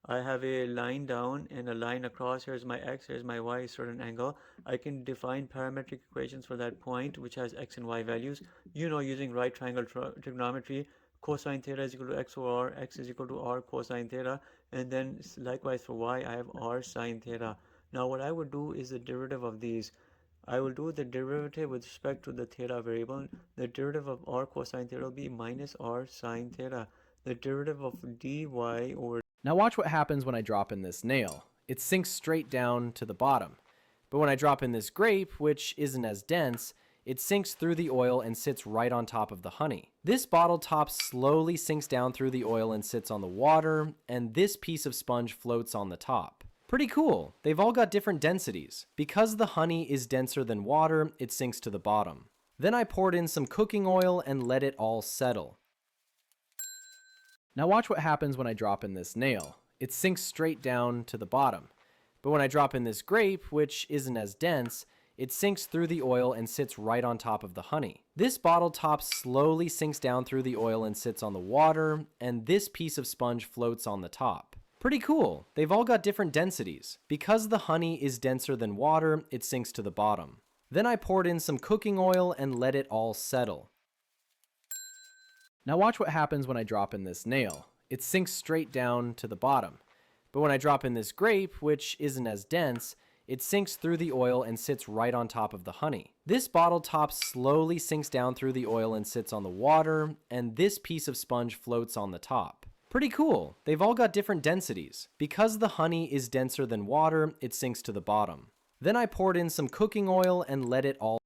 Speaker 7: I have a line down and a line across. Here's my x, here's my y, certain angle. I can define parametric equations for that point, which has x and y values. You know, using right triangle trigonometry, cosine theta is equal to x over r, x is equal to r cosine theta, and then likewise for y, I have r sine theta. Now what I would do is the derivative of these. I will do the derivative with respect to the theta variable. The derivative of r cosine theta will be minus r sine theta. The derivative of dy over...
Speaker 1: Now watch what happens when I drop in this nail. It sinks straight down to the bottom. But when I drop in this grape, which isn't as dense, it sinks through the oil and sits right on top of the honey. This bottle top slowly sinks down through the oil and sits on the water, and this piece of sponge floats on the top. Pretty cool. They've all got different densities. Because the honey is denser than water, it sinks to the bottom. Then I poured in some cooking oil and let it all settle. Now watch what happens when I drop in this nail. It sinks straight down to the bottom. But when I drop in this grape, which isn't as dense, it sinks through the oil and sits right on top of the honey. This bottle top slowly sinks down through the oil and sits on the water, and this piece of sponge floats on the top. Pretty cool. They've all got different densities. Because the honey is denser than water, it sinks to the bottom. Then I poured in some cooking oil and let it all settle. Now watch what happens when I drop in this nail. It sinks straight down to the bottom. But when I drop in this grape, which isn't as dense, it sinks through the oil and sits right on top of the honey. This bottle top slowly sinks down through the oil and sits on the water, and this piece of sponge floats on the top. Pretty cool. They've all got different densities. Because the honey is denser than water, it sinks to the bottom. Then I poured in some cooking oil and let it all...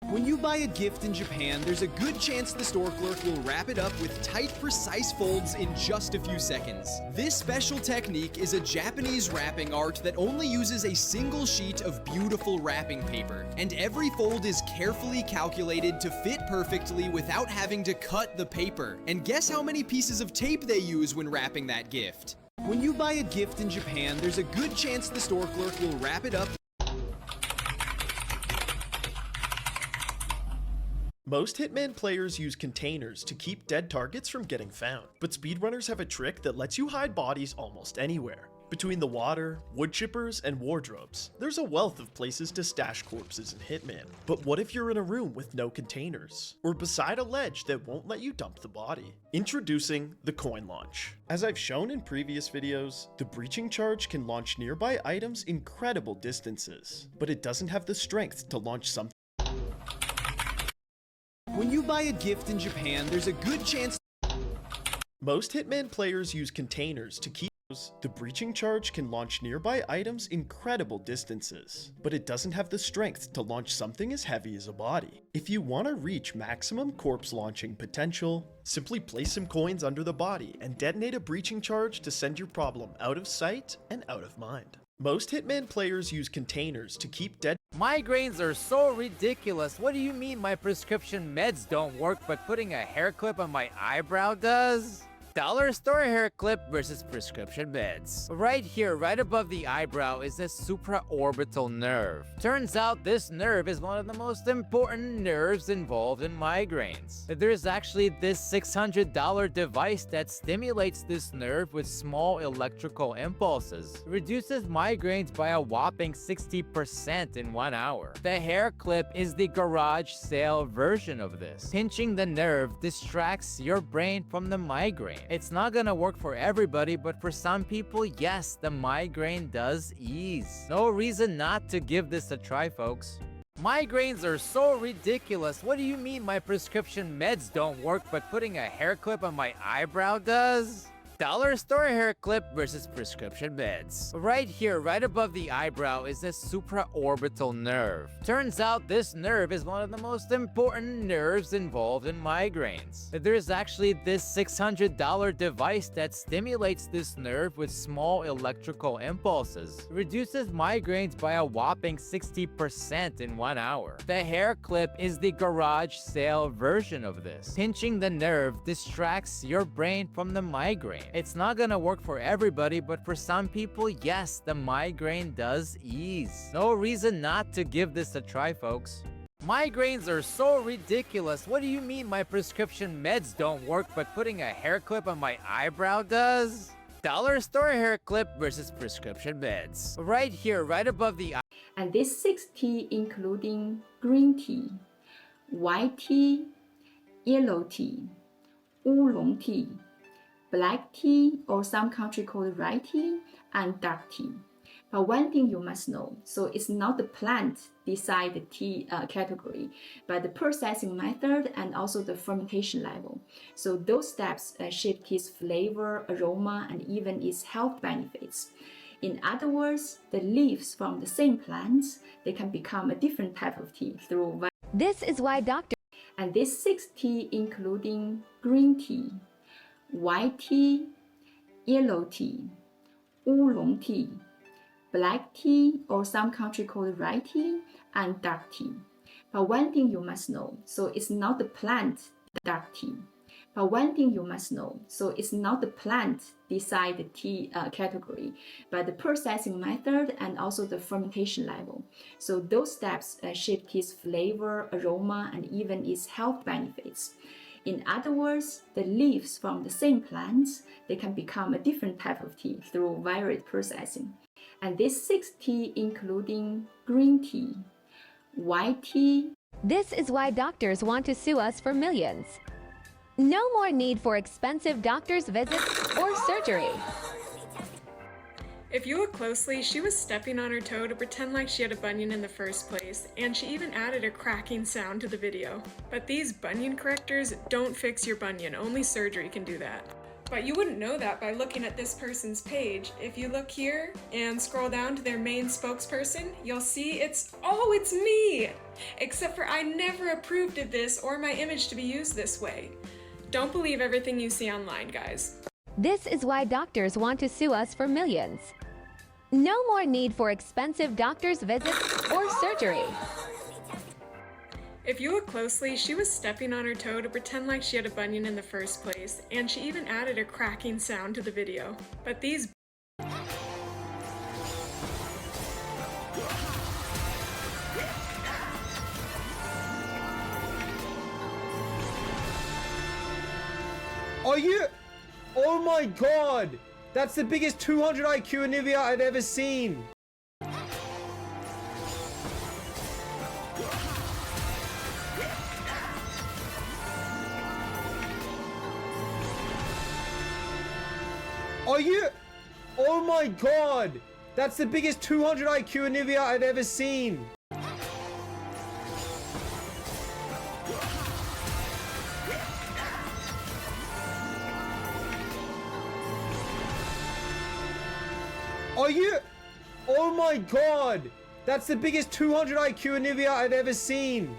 Speaker 12: When you buy a gift in Japan, there's a good chance the store clerk will wrap it up with tight, precise folds in just a few seconds. This special technique is a Japanese wrapping art that only uses a single sheet of beautiful wrapping paper, and every fold is carefully calculated to fit perfectly without having to cut the paper. And guess how many pieces of tape they use when wrapping that gift? When you buy a gift in Japan, there's a good chance the store clerk will wrap it up.
Speaker 16: Most Hitman players use containers to keep dead targets from getting found, but speedrunners have a trick that lets you hide bodies almost anywhere. Between the water, wood chippers, and wardrobes, there's a wealth of places to stash corpses in Hitman. But what if you're in a room with no containers? Or beside a ledge that won't let you dump the body? Introducing the coin launch. As I've shown in previous videos, the breaching charge can launch nearby items incredible distances, but it doesn't have the strength to launch something.
Speaker 12: When you buy a gift in Japan, there's a good chance...
Speaker 16: Most Hitman players use containers to keep... The breaching charge can launch nearby items incredible distances, but it doesn't have the strength to launch something as heavy as a body. If you want to reach maximum corpse launching potential, simply place some coins under the body and detonate a breaching charge to send your problem out of sight and out of mind. Most Hitman players use containers to keep dead...
Speaker 17: Migraines are so ridiculous. What do you mean my prescription meds don't work, but putting a hair clip on my eyebrow does? Dollar store hair clip versus prescription meds. Right here, right above the eyebrow, is a supraorbital nerve. Turns out this nerve is one of the most important nerves involved in migraines. There's actually this $600 device that stimulates this nerve with small electrical impulses. Reduces migraines by a whopping 60% in 1 hour. The hair clip is the garage sale version of this. Pinching the nerve distracts your brain from the migraine. It's not gonna work for everybody, but for some people, yes, the migraine does ease. No reason not to give this a try, folks. Migraines are so ridiculous. What do you mean my prescription meds don't work, but putting a hair clip on my eyebrow does? Dollar store hair clip versus prescription meds. Right here, right above the eyebrow, is the supraorbital nerve. Turns out this nerve is one of the most important nerves involved in migraines. There's actually this $600 device that stimulates this nerve with small electrical impulses. Reduces migraines by a whopping 60% in 1 hour. The hair clip is the garage sale version of this. Pinching the nerve distracts your brain from the migraine. It's not gonna work for everybody, but for some people, yes, the migraine does ease. No reason not to give this a try, folks. Migraines are so ridiculous. What do you mean my prescription meds don't work, but putting a hair clip on my eyebrow does? Dollar store hair clip versus prescription meds. Right here, right above the eye.
Speaker 2: And this 6 tea including green tea, white tea, yellow tea, oolong tea, black tea, or some country call it rye tea, and dark tea. But one thing you must know, so it's not the plant decide the tea category, but the processing method and also the fermentation level. So those steps shape tea's flavor, aroma, and even its health benefits. In other words, the leaves from the same plants, they can become a different type of tea through.
Speaker 3: This is why Dr.
Speaker 2: And this 6 tea including green tea, white tea, yellow tea, oolong tea, black tea, or some country call it rye tea, and dark tea. But one thing you must know, so it's not the plant, dark tea. But one thing you must know, so it's not the plant decide the tea category, but the processing method and also the fermentation level. So those steps shape tea's flavor, aroma, and even its health benefits. In other words, the leaves from the same plants, they can become a different type of tea through varied processing. And this 6 tea including green tea, white tea.
Speaker 3: This is why doctors want to sue us for millions. No more need for expensive doctor's visits or surgery.
Speaker 14: If you look closely, she was stepping on her toe to pretend like she had a bunion in the first place, and she even added a cracking sound to the video. But these bunion correctors don't fix your bunion, only surgery can do that. But you wouldn't know that by looking at this person's page. If you look here and scroll down to their main spokesperson, you'll see it's me! Except for I never approved of this or my image to be used this way. Don't believe everything you see online, guys.
Speaker 3: This is why doctors want to sue us for millions. No more need for expensive doctor's visits or surgery.
Speaker 14: If you look closely, she was stepping on her toe to pretend like she had a bunion in the first place, and she even added a cracking sound to the video. But these
Speaker 6: Are you? Oh my god! That's the biggest 200 IQ Anivia I've ever seen! Are you? Oh my god! That's the biggest 200 IQ Anivia I've ever seen! Are you? Oh my god! That's the biggest 200 IQ Anivia I've ever seen!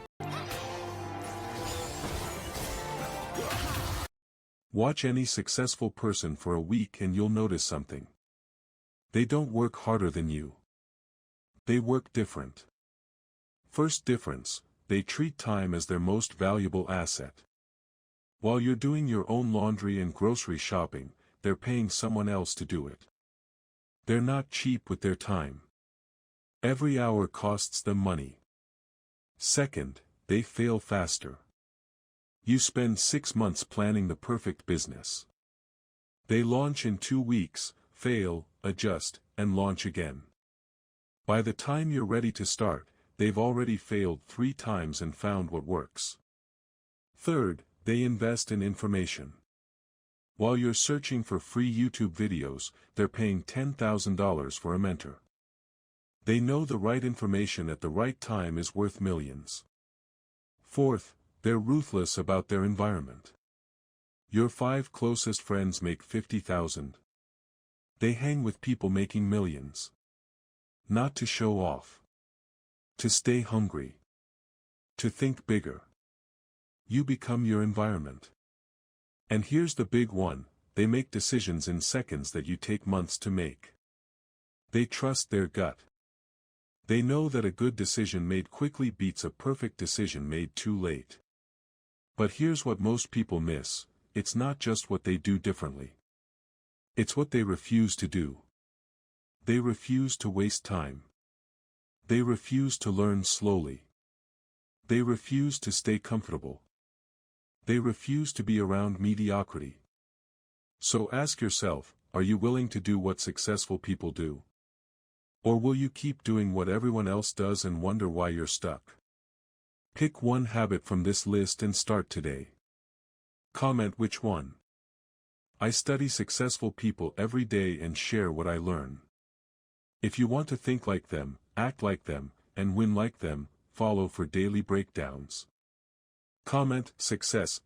Speaker 18: Watch any successful person for a week and you'll notice something. They don't work harder than you. They work different. First difference, they treat time as their most valuable asset. While you're doing your own laundry and grocery shopping, they're paying someone else to do it. They're not cheap with their time. Every hour costs them money. Second, they fail faster. You spend 6 months planning the perfect business. They launch in 2 weeks, fail, adjust, and launch again. By the time you're ready to start, they've already failed 3 times and found what works. Third, they invest in information. While you're searching for free YouTube videos, they're paying $10,000 for a mentor. They know the right information at the right time is worth millions. Fourth, they're ruthless about their environment. Your 5 closest friends make 50,000. They hang with people making millions. Not to show off. To stay hungry. To think bigger. You become your environment. And here's the big one, they make decisions in seconds that you take months to make. They trust their gut. They know that a good decision made quickly beats a perfect decision made too late. But here's what most people miss, it's not just what they do differently. It's what they refuse to do. They refuse to waste time. They refuse to learn slowly. They refuse to stay comfortable. They refuse to be around mediocrity. So ask yourself, are you willing to do what successful people do? Or will you keep doing what everyone else does and wonder why you're stuck? Pick one habit from this list and start today. Comment which one. I study successful people every day and share what I learn. If you want to think like them, act like them, and win like them, follow for daily breakdowns. Comment success.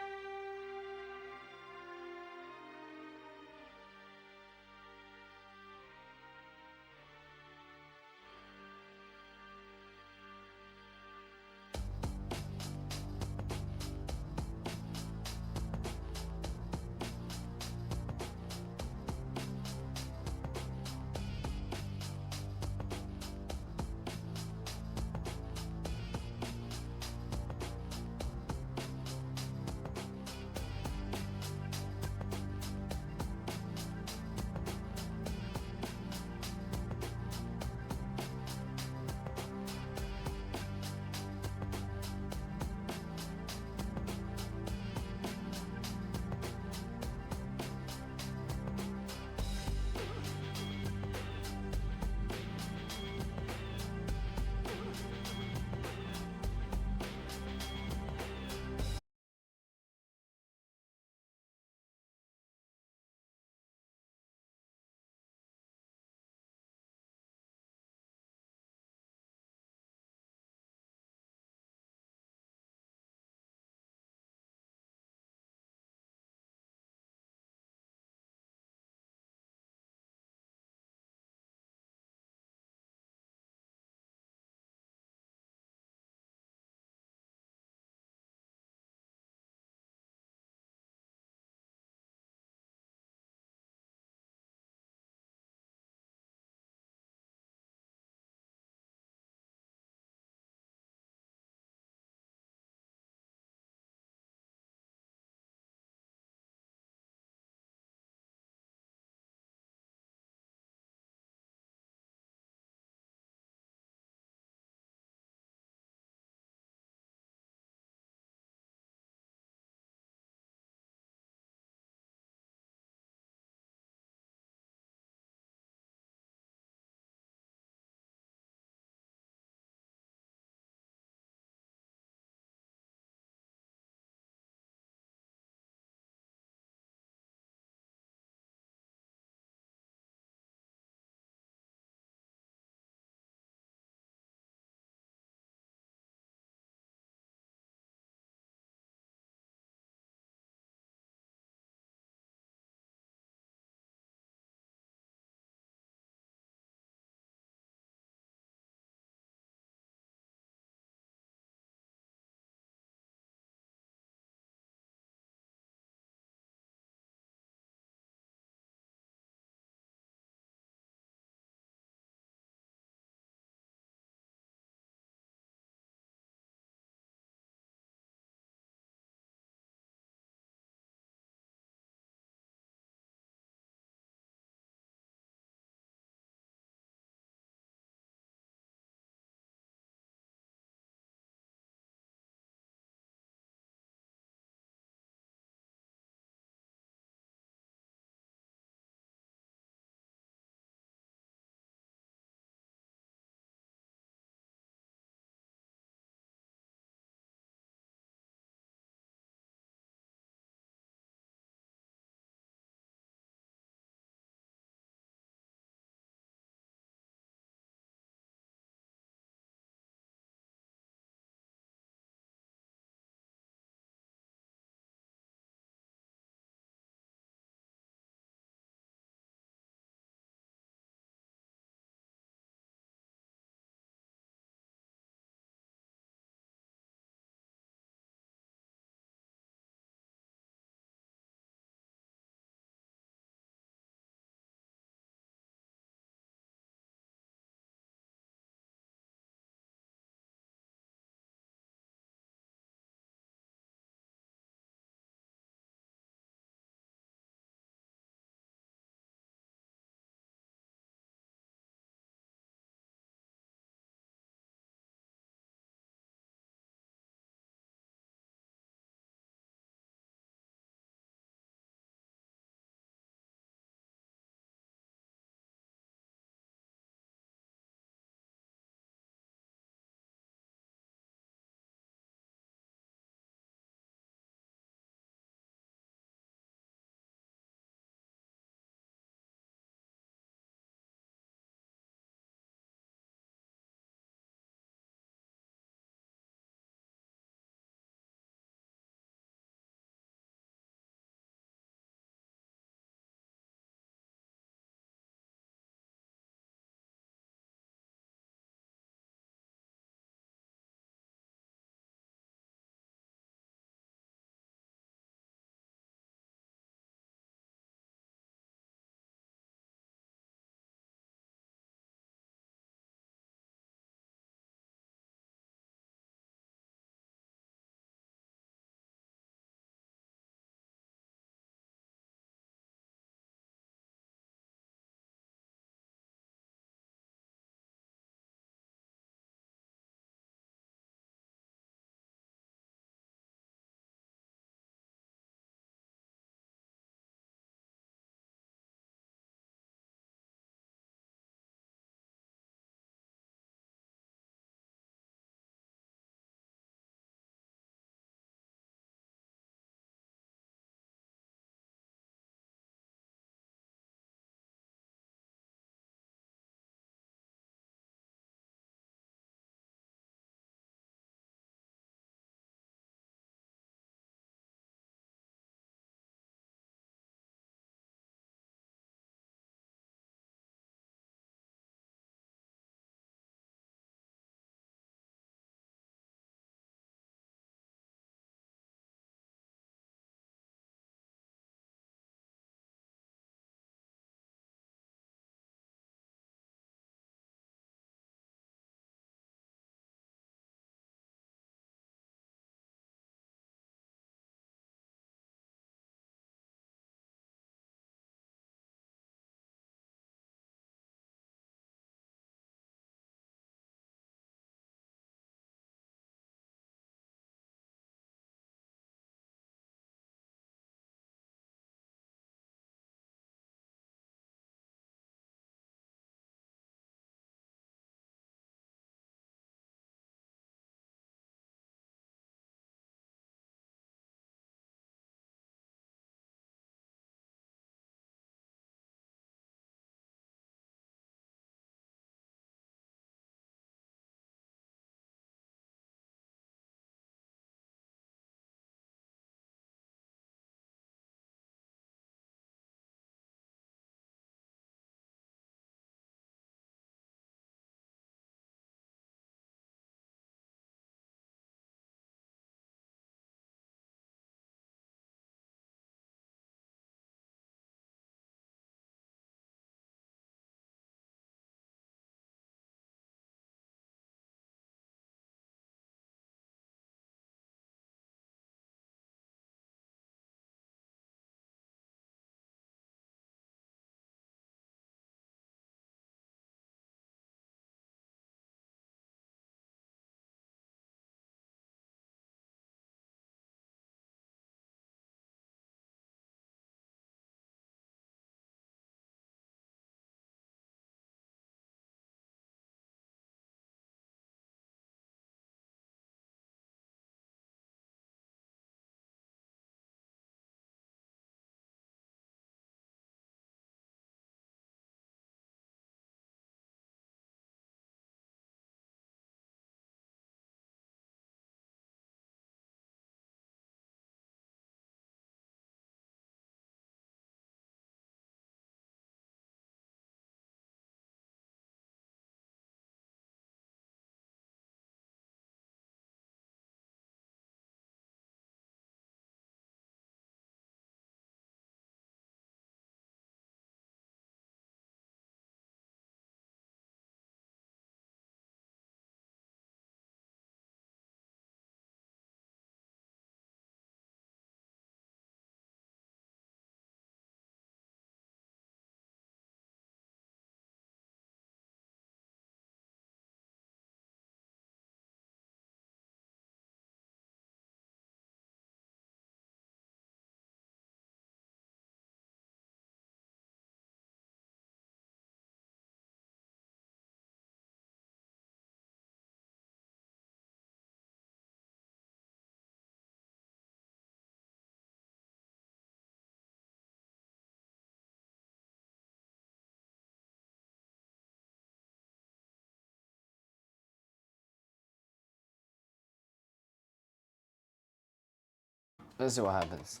Speaker 4: Let's see what happens.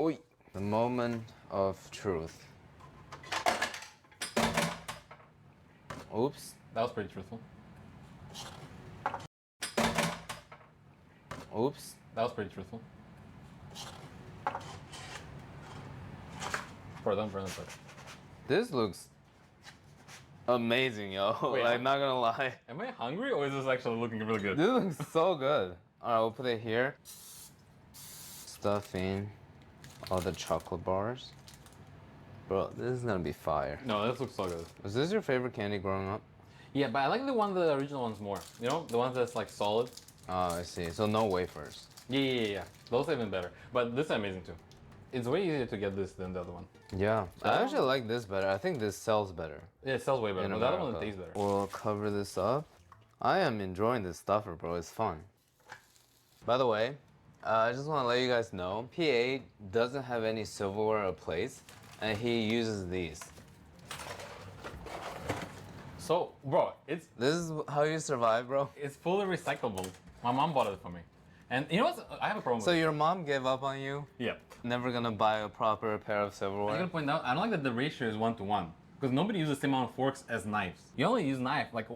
Speaker 4: Oi. The moment of truth. Oops.
Speaker 5: That was pretty truthful.
Speaker 4: Oops.
Speaker 5: That was pretty truthful. Pardon.
Speaker 4: This looks amazing, yo.
Speaker 5: Wait,
Speaker 4: like, not gonna lie.
Speaker 5: Am I hungry or is this actually looking really good?
Speaker 4: This looks so good. Alright, we'll put it here. Stuffing all the chocolate bars. Bro, this is gonna be fire.
Speaker 5: No, this looks so good.
Speaker 4: Was this your favorite candy growing up?
Speaker 5: Yeah, but I like the original ones more. You know, the ones that's like solid.
Speaker 4: Oh, I see. So no wafers.
Speaker 5: Yeah. Those are even better. But this is amazing too. It's way easier to get this than the other one.
Speaker 4: Yeah, I actually like this better. I think this sells better.
Speaker 5: Yeah, it sells way better.
Speaker 4: in
Speaker 5: The other one
Speaker 4: America.
Speaker 5: tastes better.
Speaker 4: We'll cover this up. I am enjoying this stuffer, bro. It's fun. By the way, I just want to let you guys know, PA doesn't have any silverware or plates, and he uses these.
Speaker 5: So, bro,
Speaker 4: This is how you survive, bro?
Speaker 5: it's fully recyclable. My mom bought it for me. And you know what? I have a problem
Speaker 4: So
Speaker 5: with it.
Speaker 4: your mom gave up on you?
Speaker 5: Yeah.
Speaker 4: Never gonna buy a proper pair of
Speaker 5: I
Speaker 4: silverware?
Speaker 5: gotta point out, I don't like that the ratio is 1-to-1. Because nobody uses the same amount of forks as knives. You only use knife like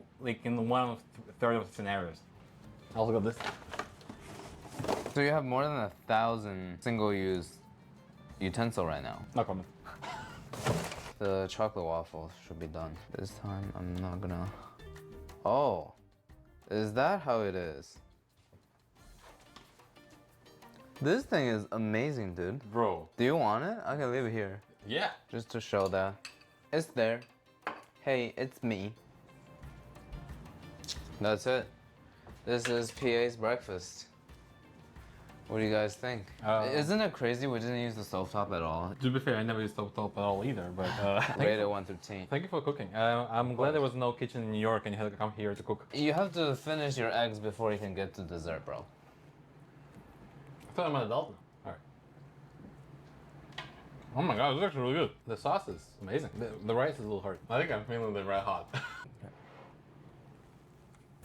Speaker 5: in one of third of scenarios. I'll look at this.
Speaker 4: So you have more than 1,000 single-use utensil right now.
Speaker 5: No comment.
Speaker 4: The chocolate waffles should be done. This time I'm not gonna... Oh, is that how it is? This thing is amazing, dude.
Speaker 5: Bro.
Speaker 4: Do you want it? I can leave it here.
Speaker 5: Yeah.
Speaker 4: Just to show that. It's there. Hey, it's me. That's it. This is PA's breakfast. What do you guys think? Isn't it crazy we didn't use the stovetop at all?
Speaker 5: To be fair, I never used stovetop at all either, but...
Speaker 4: Rated 1 through 10.
Speaker 5: Thank you for cooking. I'm glad there was no kitchen in New York and you had to come here to cook.
Speaker 4: You have to finish your eggs before you can get to dessert, bro.
Speaker 5: I thought I'm an adult now. Alright. Oh my god, this is actually really good. The sauce is amazing. The rice is a little hard. I think I'm feeling it red hot.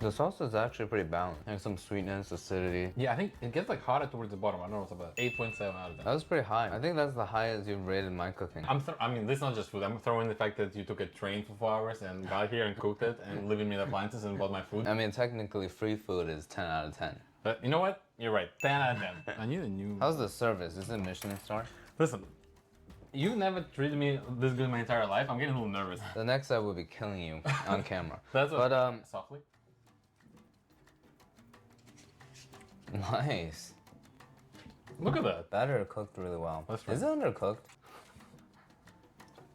Speaker 4: The sauce is actually pretty balanced. Like some sweetness, acidity.
Speaker 5: Yeah, I think it gets like hotter towards the bottom. I don't know what's about. 8.7 out of 10.
Speaker 4: That was pretty high. I think that's the highest you've rated my cooking.
Speaker 5: I mean, this is not just food. I'm throwing the fact that you took a train for 4 hours and got here and cooked it and leaving me the appliances and bought my food.
Speaker 4: I mean, technically free food is 10 out of 10.
Speaker 5: But you know what? You're right. 10 out of 10. I need a new...
Speaker 4: How's the service? Is it Michelin star?
Speaker 5: Listen, you never treated me this good my entire life. I'm getting a little nervous.
Speaker 4: The next step will be killing you on camera.
Speaker 5: That's what...
Speaker 4: But,
Speaker 5: softly.
Speaker 4: Nice.
Speaker 5: Look at that.
Speaker 4: Batter cooked really well.
Speaker 5: That's right.
Speaker 4: Is it undercooked?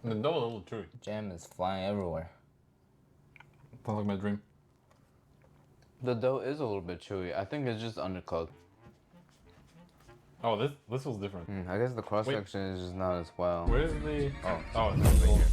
Speaker 5: The dough is a little chewy.
Speaker 4: Jam is flying everywhere.
Speaker 5: Sounds like my dream.
Speaker 4: The dough is a little bit chewy. I think it's just undercooked.
Speaker 5: Oh, this was different.
Speaker 4: I guess the cross section is just not as well.
Speaker 5: Where's the...
Speaker 4: Oh,
Speaker 5: it's right here.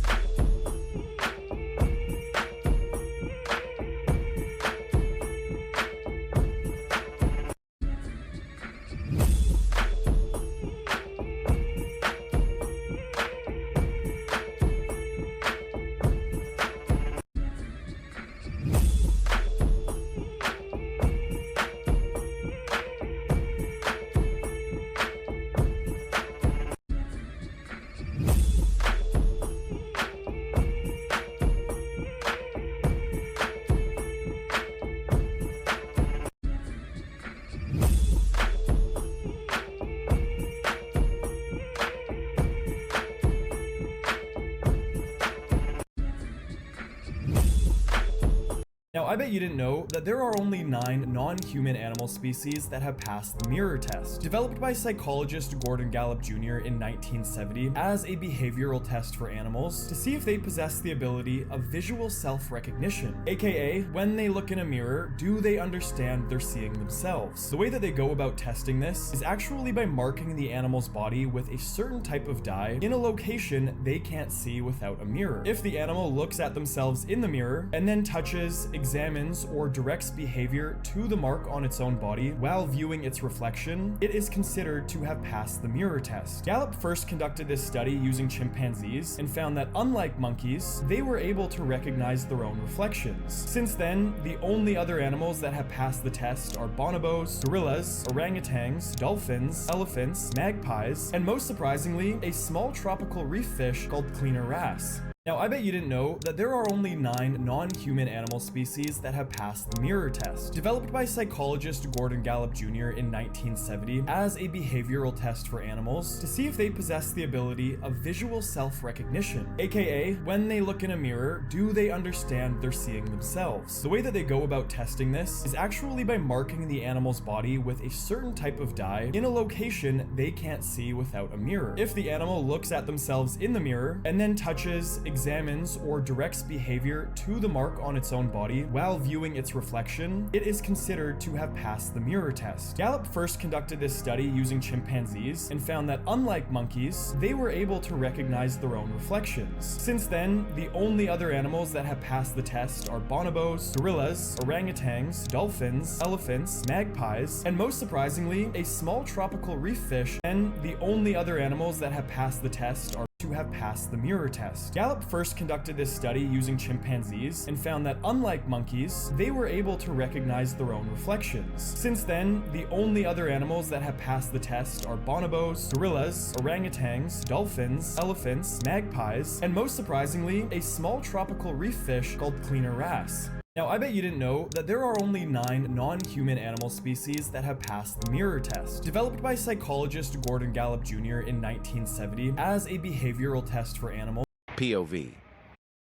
Speaker 9: Now, I bet you didn't know that there are only 9 non-human animal species that have passed the mirror test. Developed by psychologist Gordon Gallup Jr. in 1970 as a behavioral test for animals to see if they possess the ability of visual self-recognition, aka when they look in a mirror, do they understand they're seeing themselves? The way that they go about testing this is actually by marking the animal's body with a certain type of dye in a location they can't see without a mirror. If the animal looks at themselves in the mirror and then touches, examines examines or directs behavior to the mark on its own body while viewing its reflection, it is considered to have passed the mirror test. Gallup first conducted this study using chimpanzees and found that unlike monkeys, they were able to recognize their own reflections. Since then, the only other animals that have passed the test are bonobos, gorillas, orangutans, dolphins, elephants, magpies, and most surprisingly, a small tropical reef fish called cleaner wrasse. Now, I bet you didn't know that there are only 9 non-human animal species that have passed the mirror test. Developed by psychologist Gordon Gallup Jr. in 1970 as a behavioral test for animals to see if they possess the ability of visual self-recognition, aka when they look in a mirror, do they understand they're seeing themselves? The way that they go about testing this is actually by marking the animal's body with a certain type of dye in a location they can't see without a mirror. If the animal looks at themselves in the mirror and then touches, examines, or directs behavior to the mark on its own body while viewing its reflection, it is considered to have passed the mirror test. Gallup first conducted this study using chimpanzees and found that unlike monkeys, they were able to recognize their own reflections. Since then, the only other animals that have passed the test are bonobos, gorillas, orangutans, dolphins, elephants, magpies, and most surprisingly, a small tropical reef fish, and the only other animals that have passed the test are to have passed the mirror test. Gallup first conducted this study using chimpanzees and found that unlike monkeys, they were able to recognize their own reflections. Since then, the only other animals that have passed the test are bonobos, gorillas, orangutans, dolphins, elephants, magpies, and most surprisingly, a small tropical reef fish called cleaner wrasse. Now, I bet you didn't know that there are only 9 non-human animal species that have passed the mirror test. Developed by psychologist Gordon Gallup Jr. in 1970 as a behavioral test for animals.
Speaker 8: POV.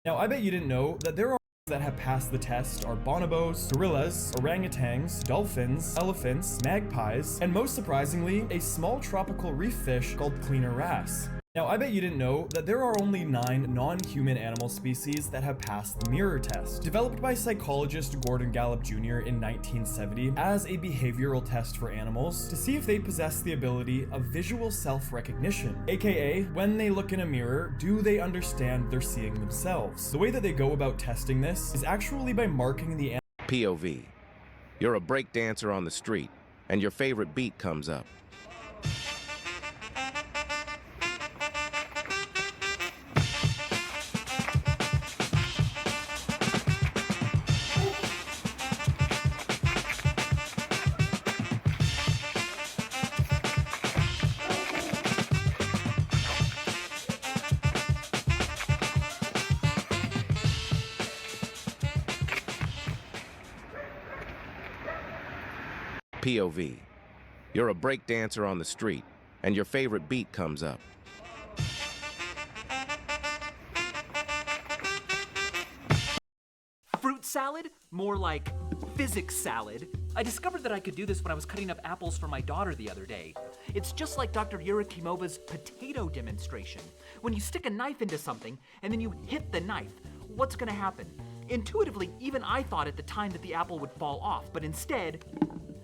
Speaker 9: Now, I bet you didn't know that there are that have passed the test are bonobos, gorillas, orangutans, dolphins, elephants, magpies, and most surprisingly, a small tropical reef fish called cleaner wrasse. Now, I bet you didn't know that there are only 9 non-human animal species that have passed the mirror test. Developed by psychologist Gordon Gallup Jr. in 1970 as a behavioral test for animals to see if they possess the ability of visual self-recognition, aka when they look in a mirror, do they understand they're seeing themselves? The way that they go about testing this is actually by marking the
Speaker 8: POV. You're a break dancer on the street, and your favorite beat comes up. POV. You're a break dancer on the street, and your favorite beat comes up.
Speaker 11: Fruit salad? More like physics salad. I discovered that I could do this when I was cutting up apples for my daughter the other day. It's just like Dr. Yurikimova's potato demonstration. When you stick a knife into something and then you hit the knife, what's gonna happen? Intuitively, even I thought at the time that the apple would fall off, but instead,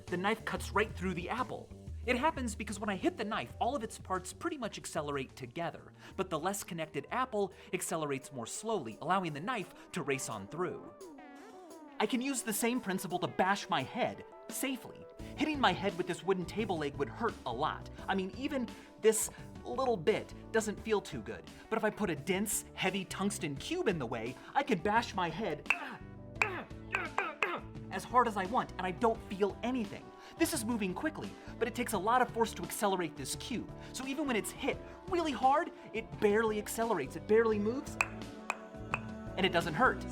Speaker 11: the knife cuts right through the apple. It happens because when I hit the knife, all of its parts pretty much accelerate together, but the less connected apple accelerates more slowly, allowing the knife to race on through. I can use the same principle to bash my head safely. Hitting my head with this wooden table leg would hurt a lot. I mean, even this little bit doesn't feel too good. But if I put a dense, heavy tungsten cube in the way, I can bash my head as hard as I want, and I don't feel anything. This is moving quickly, but it takes a lot of force to accelerate this cube. So even when it's hit really hard, it barely accelerates, it barely moves, and it doesn't hurt.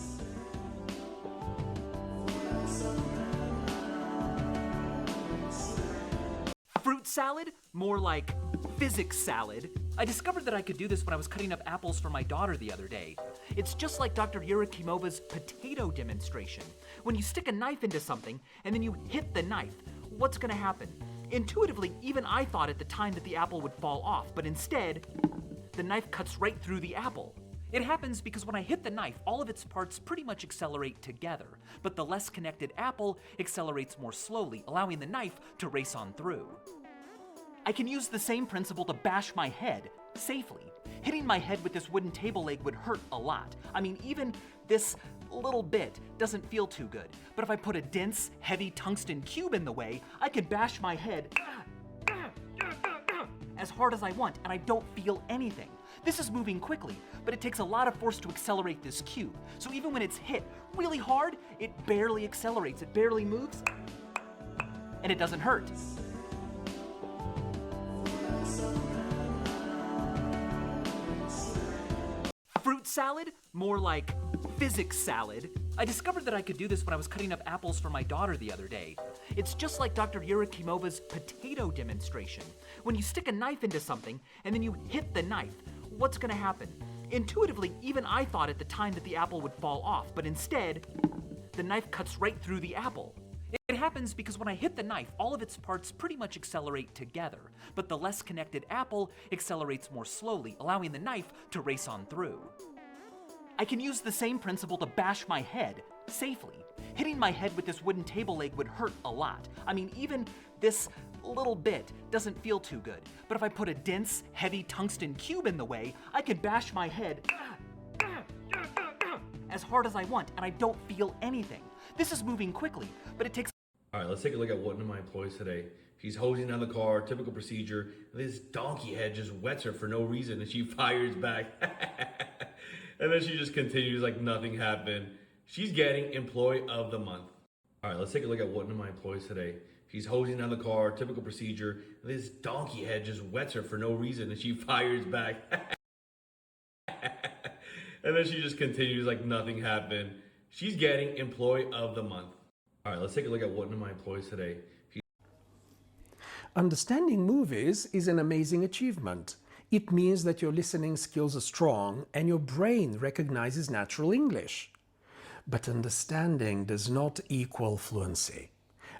Speaker 11: Fruit salad? More like physics salad. I discovered that I could do this when I was cutting up apples for my daughter the other day. It's just like Dr. Yurikimova's potato demonstration. When you stick a knife into something and then you hit the knife, what's gonna happen? Intuitively, even I thought at the time that the apple would fall off, but instead, the knife cuts right through the apple. It happens because when I hit the knife, all of its parts pretty much accelerate together, but the less connected apple accelerates more slowly, allowing the knife to race on through. I can use the same principle to bash my head safely. Hitting my head with this wooden table leg would hurt a lot. I mean, even this little bit doesn't feel too good. But if I put a dense, heavy tungsten cube in the way, I can bash my head as hard as I want, and I don't feel anything. This is moving quickly, but it takes a lot of force to accelerate this cube. So even when it's hit really hard, it barely accelerates, it barely moves, and it doesn't hurt. Fruit salad? More like physics salad. I discovered that I could do this when I was cutting up apples for my daughter the other day. It's just like Dr. Yurakimova's potato demonstration. When you stick a knife into something and then you hit the knife, what's gonna happen? Intuitively, even I thought at the time that the apple would fall off, but instead, the knife cuts right through the apple. It happens because when I hit the knife, all of its parts pretty much accelerate together, but the less connected apple accelerates more slowly, allowing the knife to race on through. I can use the same principle to bash my head safely. Hitting my head with this wooden table leg would hurt a lot. I mean, even this little bit doesn't feel too good. But if I put a dense, heavy tungsten cube in the way, I can bash my head as hard as I want, and I don't feel anything. This is moving quickly, but it takes...
Speaker 10: All right, let's take a look at one of my employees today. She's hosing down the car, typical procedure. This donkey head just wets her for no reason, and she fires back. And then she just continues like nothing happened. She's getting Employee of the Month. All right, let's take a look at one of my employees today. She's hosing down the car, typical procedure. This donkey head just wets her for no reason, and she fires back. And then she just continues like nothing happened. She's getting Employee of the Month. All right, let's take a look at one of my employees today.
Speaker 13: Understanding movies is an amazing achievement. It means that your listening skills are strong and your brain recognizes natural English. But understanding does not equal fluency.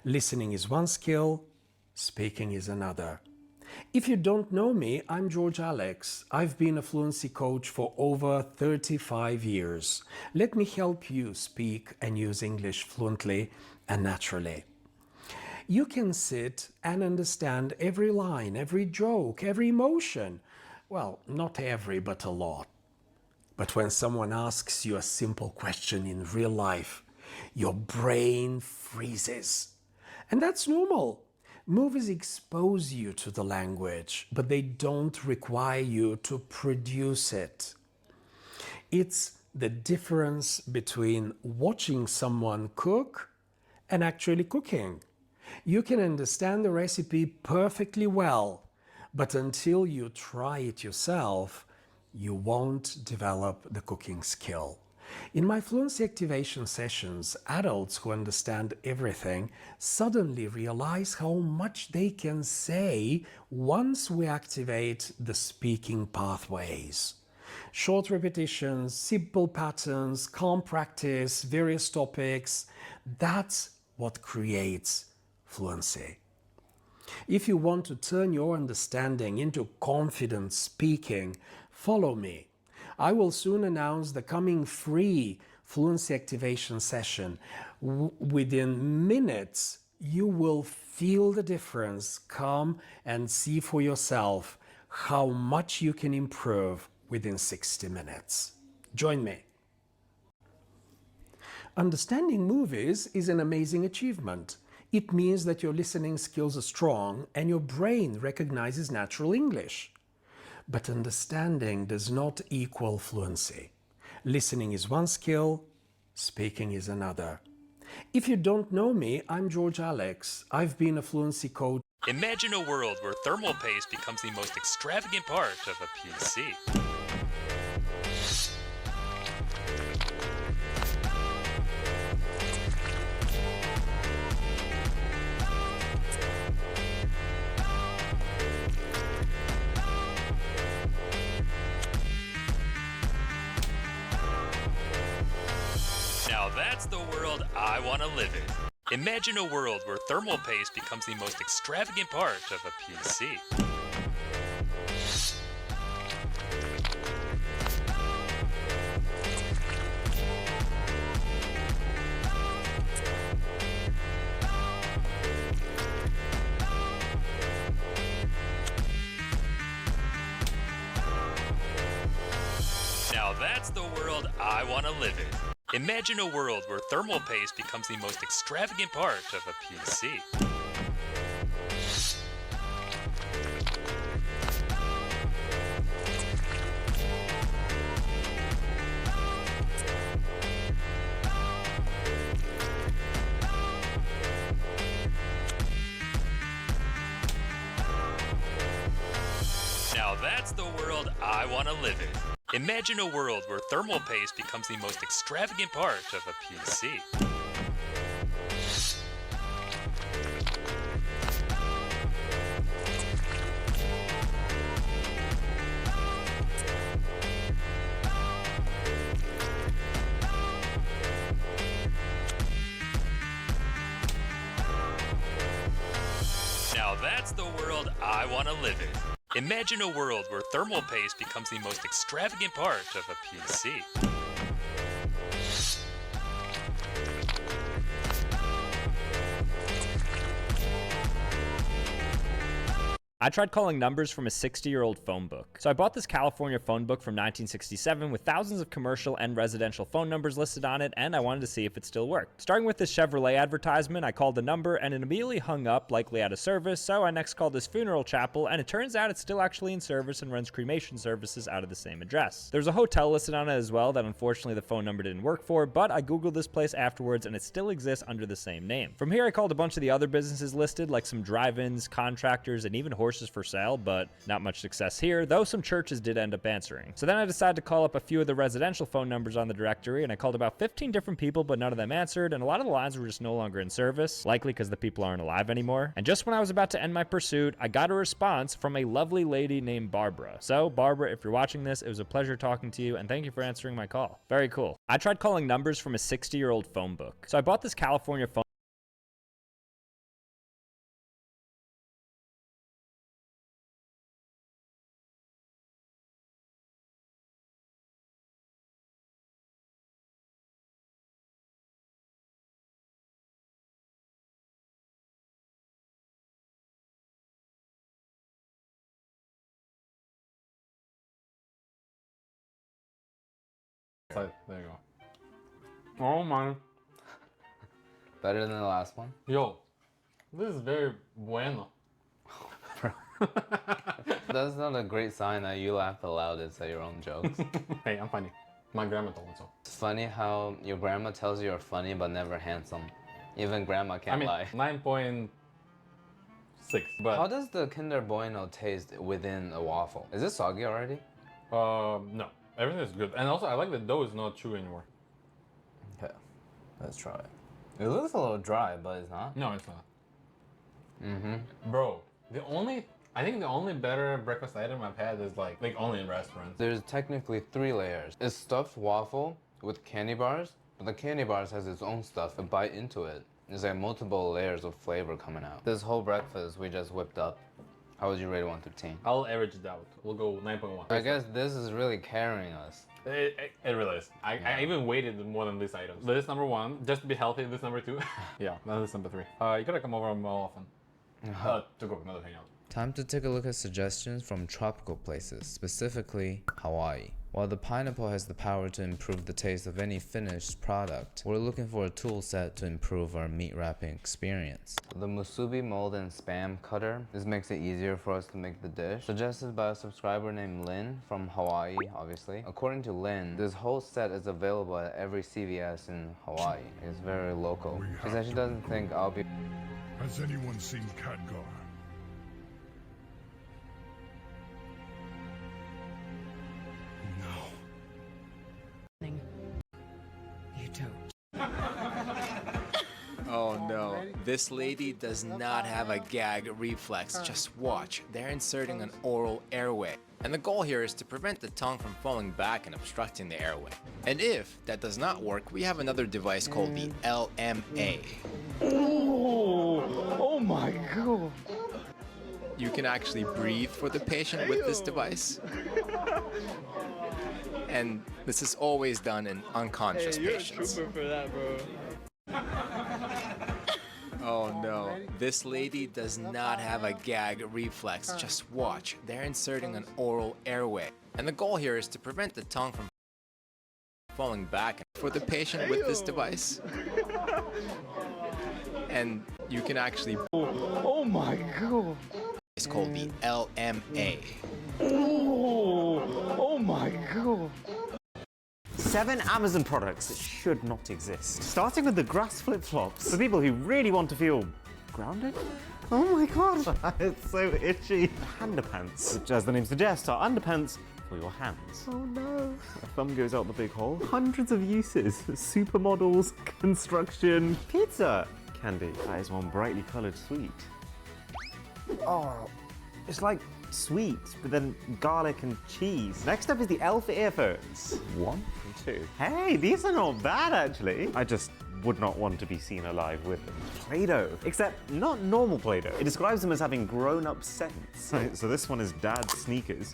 Speaker 13: Listening is one skill, speaking is another. If you don't know me, I'm George Alex. I've been a fluency coach for over 35 years. Let me help you speak and use English fluently and naturally. You can sit and understand every line, every joke, every emotion. Well, not every, but a lot. But when someone asks you a simple question in real life, your brain freezes. And that's normal. Movies expose you to the language, but they don't require you to produce it. It's the difference between watching someone cook and actually cooking. You can understand the recipe perfectly well, but until you try it yourself, you won't develop the cooking skill. In my fluency activation sessions, adults who understand everything suddenly realize how much they can say once we activate the speaking pathways. Short repetitions, simple patterns, calm practice, various topics, that's what creates fluency. If you want to turn your understanding into confident speaking, follow me. I will soon announce the coming free fluency activation session. Within minutes, you will feel the difference. Come and see for yourself how much you can improve within 60 minutes. Join me. Understanding movies is an amazing achievement. It means that your listening skills are strong and your brain recognizes natural English. But understanding does not equal fluency. Listening is one skill, speaking is another. If you don't know me, I'm George Alex. I've been a fluency coach.
Speaker 19: Imagine a world where thermal paste becomes the most extravagant part of a PC. Now that's the world I want to live in. Imagine a world where thermal paste becomes the most extravagant part of a PC. Now that's the world I want to live in. Imagine a world where thermal paste becomes the most extravagant part of a PC. Now that's the world I want to live in. Imagine a world where thermal paste becomes the most extravagant part of a PC. Now that's the world I want to live in. Imagine a world where thermal paste becomes the most extravagant part of a PC.
Speaker 15: I tried calling numbers from a 60-year-old phone book. So I bought this California phone book from 1967 with thousands of commercial and residential phone numbers listed on it, and I wanted to see if it still worked. Starting with this Chevrolet advertisement, I called the number and it immediately hung up, likely out of service, so I next called this funeral chapel, and it turns out it's still actually in service and runs cremation services out of the same address. There's a hotel listed on it as well that unfortunately the phone number didn't work for, but I googled this place afterwards and it still exists under the same name. From here I called a bunch of the other businesses listed, like some drive-ins, contractors, and even horses for sale, but not much success here, though some churches did end up answering. So then I decided to call up a few of the residential phone numbers on the directory, and I called about 15 different people, but none of them answered, and a lot of the lines were just no longer in service, likely because the people aren't alive anymore. And just when I was about to end my pursuit, I got a response from a lovely lady named Barbara. So Barbara, if you're watching this, it was a pleasure talking to you, and thank you for answering my call. Very cool. I tried calling numbers from a 60-year-old phone book. So I bought this California phone
Speaker 5: There you go. Oh my.
Speaker 4: Better than the last one?
Speaker 5: Yo, this is very bueno.
Speaker 4: That's not a great sign that you laugh the loudest at your own jokes.
Speaker 5: Hey, I'm funny. My grandma told me so.
Speaker 4: It's funny how your grandma tells you you're funny but never handsome. Even grandma can't lie.
Speaker 5: 9.6, but...
Speaker 4: How does the Kinder Bueno taste within a waffle? Is it soggy already?
Speaker 5: No. Everything is good. And also, I like the dough is not chewy anymore.
Speaker 4: Okay, let's try it. It looks a little dry, but it's not.
Speaker 5: No, it's not. Bro, I think the only better breakfast item I've had is like only in restaurants.
Speaker 4: There's technically 3 layers. It's stuffed waffle with candy bars, but the candy bars has its own stuff. A bite into it, there's like multiple layers of flavor coming out. This whole breakfast we just whipped up. How would you rate 1 through 10?
Speaker 5: I'll average it out. We'll go 9.1.
Speaker 4: I guess this is really carrying us.
Speaker 5: It really is. I even weighted more than these items. This is number 1, just to be healthy. This is number 2. Yeah, this is number 3. You gotta come over more often. To go another hangout.
Speaker 4: Time to take a look at suggestions from tropical places, specifically Hawaii. While the pineapple has the power to improve the taste of any finished product, we're looking for a tool set to improve our meat wrapping experience. The musubi mold and spam cutter. This makes it easier for us to make the dish. Suggested by a subscriber named Lynn from Hawaii, obviously. According to Lynn, this whole set is available at every CVS in Hawaii. It's very local. She said she doesn't think I'll be...
Speaker 20: Has anyone seen Khadgar?
Speaker 21: You don't.
Speaker 12: Oh no, this lady does not have a gag reflex. Just watch, they're inserting an oral airway. And the goal here is to prevent the tongue from falling back and obstructing the airway. And if that does not work, we have another device called the LMA.
Speaker 21: Oh my god.
Speaker 12: You can actually breathe for the patient with this device. And this is always done in unconscious patients.
Speaker 21: You're a trooper for that, bro.
Speaker 12: Oh no, this lady does not have a gag reflex. Just watch, they're inserting an oral airway. And the goal here is to prevent the tongue from
Speaker 7: falling back. For the patient with this device, and you can actually...
Speaker 21: Oh my god.
Speaker 7: It's called the LMA.
Speaker 21: Oh my god.
Speaker 22: 7 Amazon products that should not exist. Starting with the grass flip-flops. For people who really want to feel grounded. Oh my god, it's so itchy. Underpants, which as the name suggests are underpants for your hands. Oh no. A thumb goes out the big hole. Hundreds of uses. Supermodels, construction, pizza, candy. That is one brightly coloured sweet. Oh, it's like sweet, but then garlic and cheese. Next up is the L for earphones. 1 and 2. Hey, these are not bad actually. I just would not want to be seen alive with them. Play-Doh, except not normal Play-Doh. It describes them as having grown-up scents. So this one is Dad's sneakers.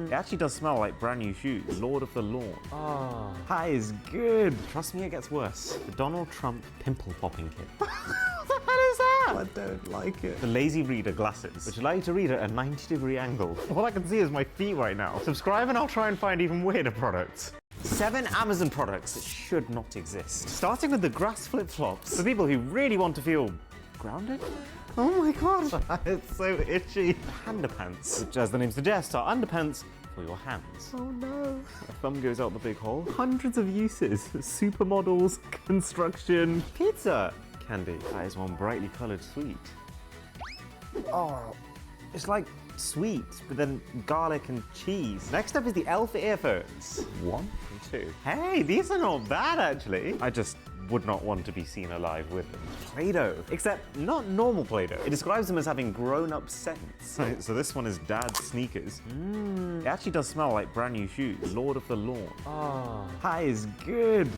Speaker 22: It actually does smell like brand new shoes. Lord of the Lawn. Oh, that is good. Trust me, it gets worse. The Donald Trump pimple popping kit. What the hell is that? I don't like it. The Lazy Reader glasses, which allow you to read at a 90-degree angle. All I can see is my feet right now. Subscribe and I'll try and find even weirder products. 7 Amazon products that should not exist. Starting with the grass flip-flops. For people who really want to feel grounded. Oh my god, it's so itchy. Underpants, which as the name suggests are underpants for your hands. Oh no. A thumb goes out the big hole. Hundreds of uses. Supermodels, construction, pizza, candy. That is one brightly coloured sweet. Oh, it's like sweet, but then garlic and cheese. Next up is the L for earphones. 1 and 2. Hey, these are not bad actually. I just would not want to be seen alive with them. Play-Doh, except not normal Play-Doh. It describes them as having grown-up scents. So this one is Dad's sneakers. It actually does smell like brand new shoes. Lord of the Lawn. Oh, that is good.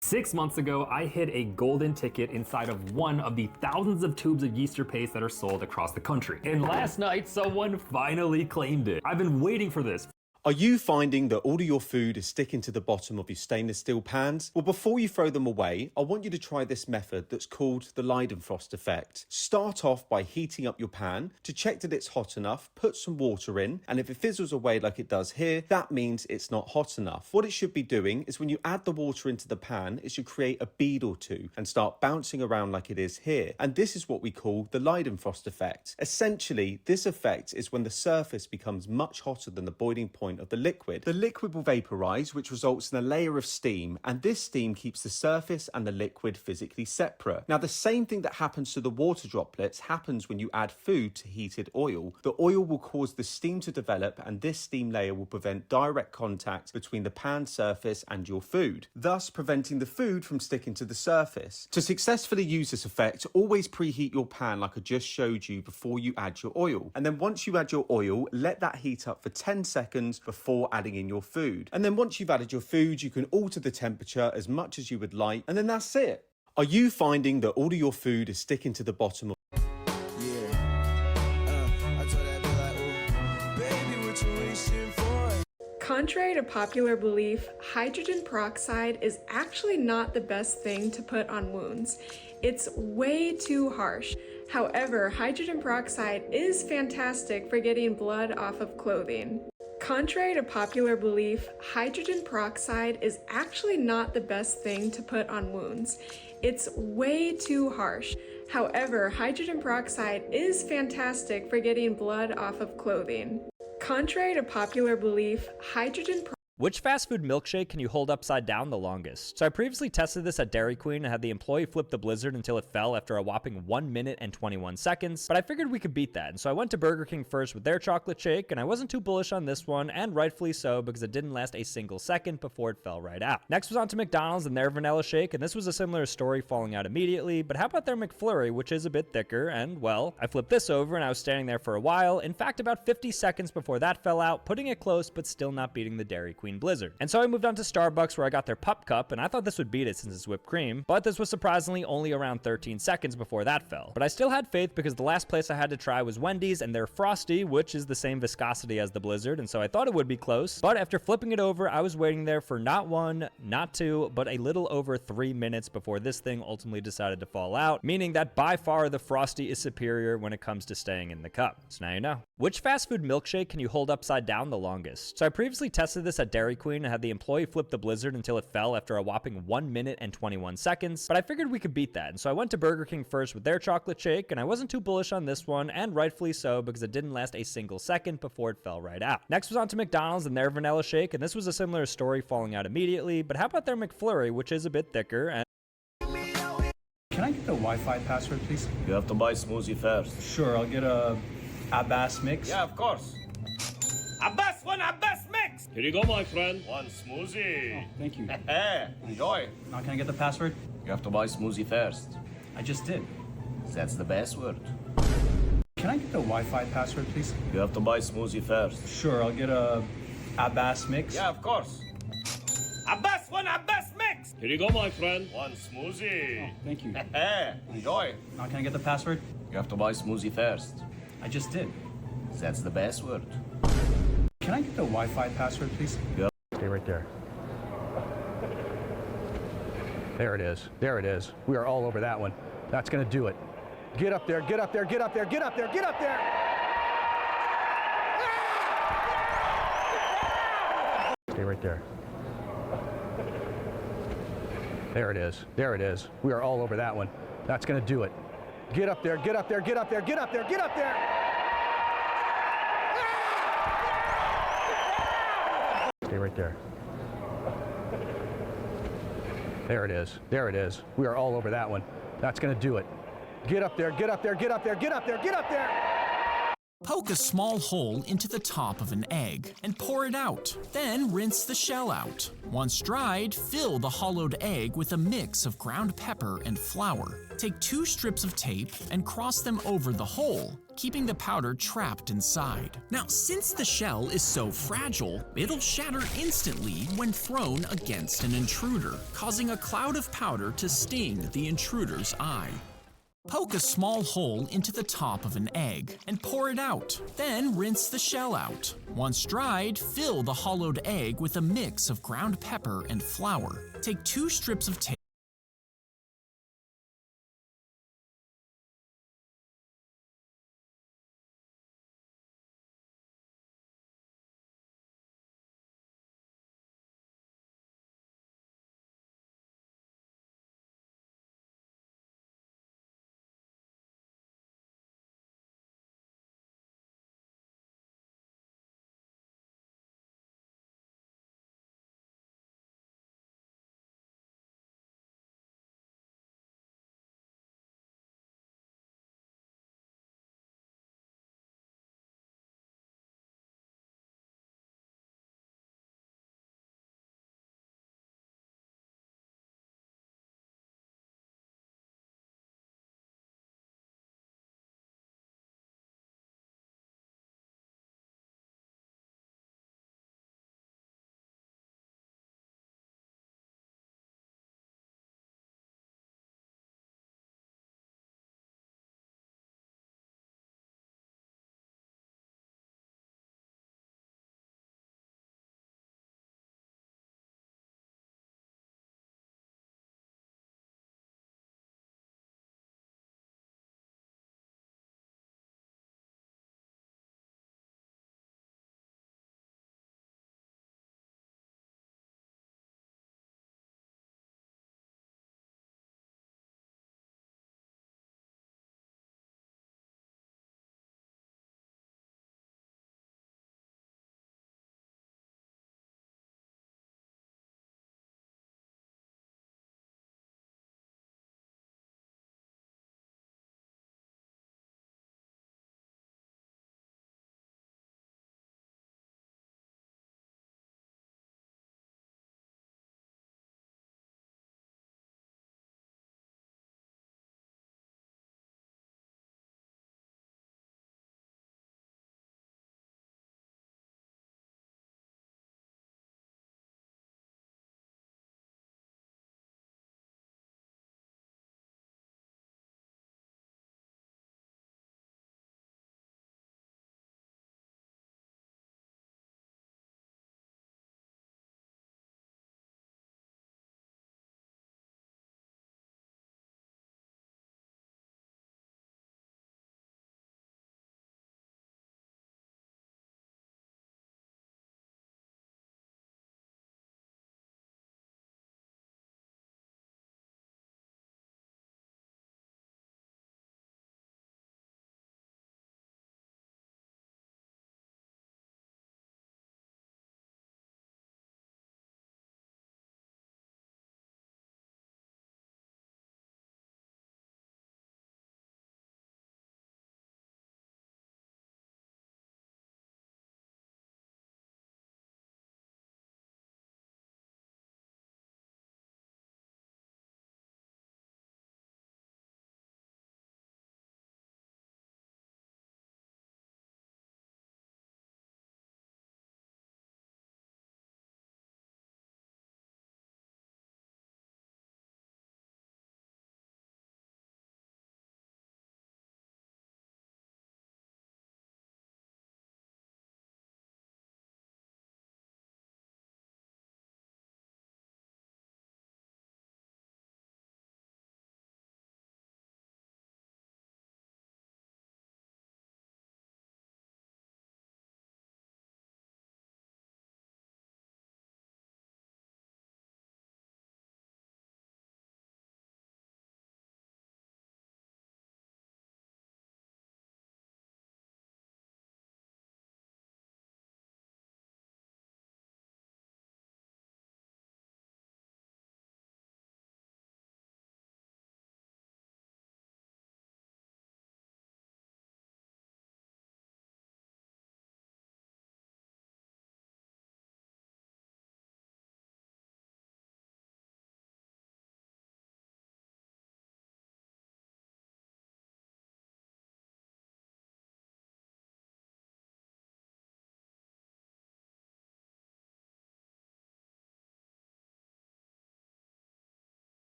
Speaker 5: Six months ago, I hid a golden ticket inside of one of the thousands of tubes of yeaster paste that are sold across the country. And last night, someone finally claimed it. I've been waiting for this.
Speaker 23: Are you finding that all of your food is sticking to the bottom of your stainless steel pans? Well, before you throw them away, I want you to try this method that's called the Leidenfrost effect. Start off by heating up your pan. To check that it's hot enough, put some water in, and if it fizzles away like it does here, that means it's not hot enough. What it should be doing is when you add the water into the pan, it should create a bead or two and start bouncing around like it is here. And this is what we call the Leidenfrost effect. Essentially, this effect is when the surface becomes much hotter than the boiling point of the liquid. The liquid will vaporize, which results in a layer of steam, and this steam keeps the surface and the liquid physically separate. Now, the same thing that happens to the water droplets happens when you add food to heated oil. The oil will cause the steam to develop, and this steam layer will prevent direct contact between the pan surface and your food, thus preventing the food from sticking to the surface. To successfully use this effect, always preheat your pan like I just showed you before you add your oil. And then once you add your oil, let that heat up for 10 seconds before adding in your food. And then once you've added your food, you can alter the temperature as much as you would like, and then that's it. Are you finding that all of your food is sticking to the bottom of...
Speaker 14: Contrary to popular belief, hydrogen peroxide is actually not the best thing to put on wounds. It's way too harsh. However, hydrogen peroxide is fantastic for getting blood off of clothing. Contrary to popular belief, hydrogen peroxide is actually not the best thing to put on wounds. It's way too harsh. However, hydrogen peroxide is fantastic for getting blood off of clothing. Contrary to popular belief, hydrogen peroxide...
Speaker 15: Which fast food milkshake can you hold upside down the longest? So I previously tested this at Dairy Queen and had the employee flip the blizzard until it fell after a whopping 1 minute and 21 seconds, but I figured we could beat that, and so I went to Burger King first with their chocolate shake, and I wasn't too bullish on this one, and rightfully so, because it didn't last a single second before it fell right out. Next was on to McDonald's and their vanilla shake, and this was a similar story, falling out immediately, but how about their McFlurry, which is a bit thicker, and well, I flipped this over and I was standing there for a while, in fact about 50 seconds before that fell out, putting it close but still not beating the Dairy Queen Queen blizzard. And so I moved on to Starbucks, where I got their Pup Cup, and I thought this would beat it since it's whipped cream, but this was surprisingly only around 13 seconds before that fell. But I still had faith because the last place I had to try was Wendy's and their Frosty, which is the same viscosity as the blizzard, and so I thought it would be close. But after flipping it over, I was waiting there for not 1, not 2, but a little over 3 minutes before this thing ultimately decided to fall out, meaning that by far the Frosty is superior when it comes to staying in the cup. So now you know. Which fast food milkshake can you hold upside down the longest? So I previously tested this at Dairy Queen and had the employee flip the blizzard until it fell after a whopping 1 minute and 21 seconds, but I figured we could beat that, and so I went to Burger King first with their chocolate shake, and I wasn't too bullish on this one, and rightfully so, because it didn't last a single second before it fell right out. Next was on to McDonald's and their vanilla shake, and this was a similar story, falling out immediately, but how about their McFlurry, which is a bit thicker, and
Speaker 1: can I get the Wi-Fi password, please?
Speaker 16: You have to buy smoothie first.
Speaker 1: Sure, I'll get a Abbas mix.
Speaker 16: Yeah, of course. Abbas, one Abbas mix! Here you go, my friend. One smoothie.
Speaker 1: Oh, thank you.
Speaker 16: Enjoy.
Speaker 1: Now can I get the password?
Speaker 16: You have to buy smoothie first.
Speaker 1: I just did.
Speaker 16: That's the password.
Speaker 1: Can I get the Wi-Fi password, please?
Speaker 16: You have to buy smoothie first.
Speaker 1: Sure, I'll get a Abbas mix.
Speaker 16: Yeah, of course. Abbas, one Abbas mix! Here you go, my friend. One smoothie.
Speaker 1: Oh, thank you.
Speaker 16: Enjoy.
Speaker 1: Now can I get the password?
Speaker 16: You have to buy smoothie first.
Speaker 1: I just did.
Speaker 16: That's the password.
Speaker 1: Can I get the Wi-Fi password, please?
Speaker 16: Yeah.
Speaker 17: Stay right there. There it is. There it is. We are all over that one. That's going to do it. Get up there, get up there, get up there, get up there, get up there! Stay right there. There it is. There it is. We are all over that one. That's going to do it. Get up there, get up there, get up there, get up there, get up there! Stay right there. There it is. There it is. We are all over that one. That's going to do it. Get up there, get up there, get up there, get up there, get up there!
Speaker 24: Poke a small hole into the top of an egg and pour it out. Then rinse the shell out. Once dried, fill the hollowed egg with a mix of ground pepper and flour. Take 2 strips of tape and cross them over the hole, keeping the powder trapped inside. Now, since the shell is so fragile, it'll shatter instantly when thrown against an intruder, causing a cloud of powder to sting the intruder's eye. Poke a small hole into the top of an egg and pour it out. Then rinse the shell out. Once dried, fill the hollowed egg with a mix of ground pepper and flour. Take 2 strips of tape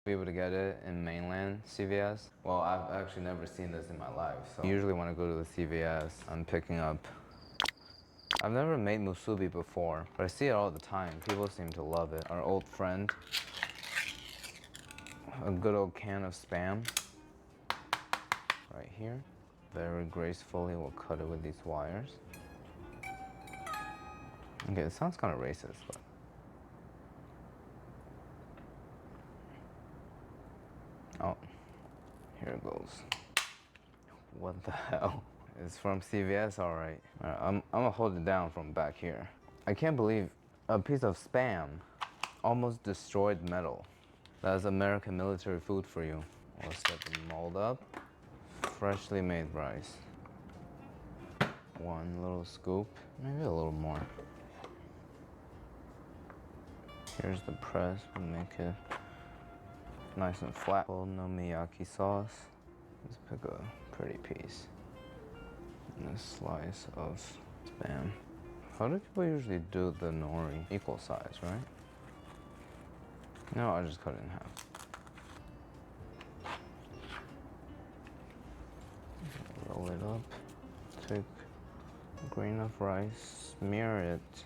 Speaker 4: Be able to get it in mainland CVS. Well, I've actually never seen this in my life. So usually when I go to the CVS, I'm picking up. I've never made musubi before, but I see it all the time. People seem to love it. Our old friend, a good old can of Spam, right here. Very gracefully, we'll cut it with these wires. Okay, it sounds kind of racist, but. Oh, here it goes. What the hell? It's from CVS, all right. I'm gonna hold it down from back here. I can't believe a piece of Spam almost destroyed metal. That's American military food for you. We'll set the mold up. Freshly made rice. One little scoop, maybe a little more. Here's the press, we'll make it nice and flat. Okonomiyaki sauce. Let's pick a pretty piece. And a slice of Spam. How do people usually do the nori? Equal size, right? No, I just cut it in half. Roll it up. Take a grain of rice, smear it.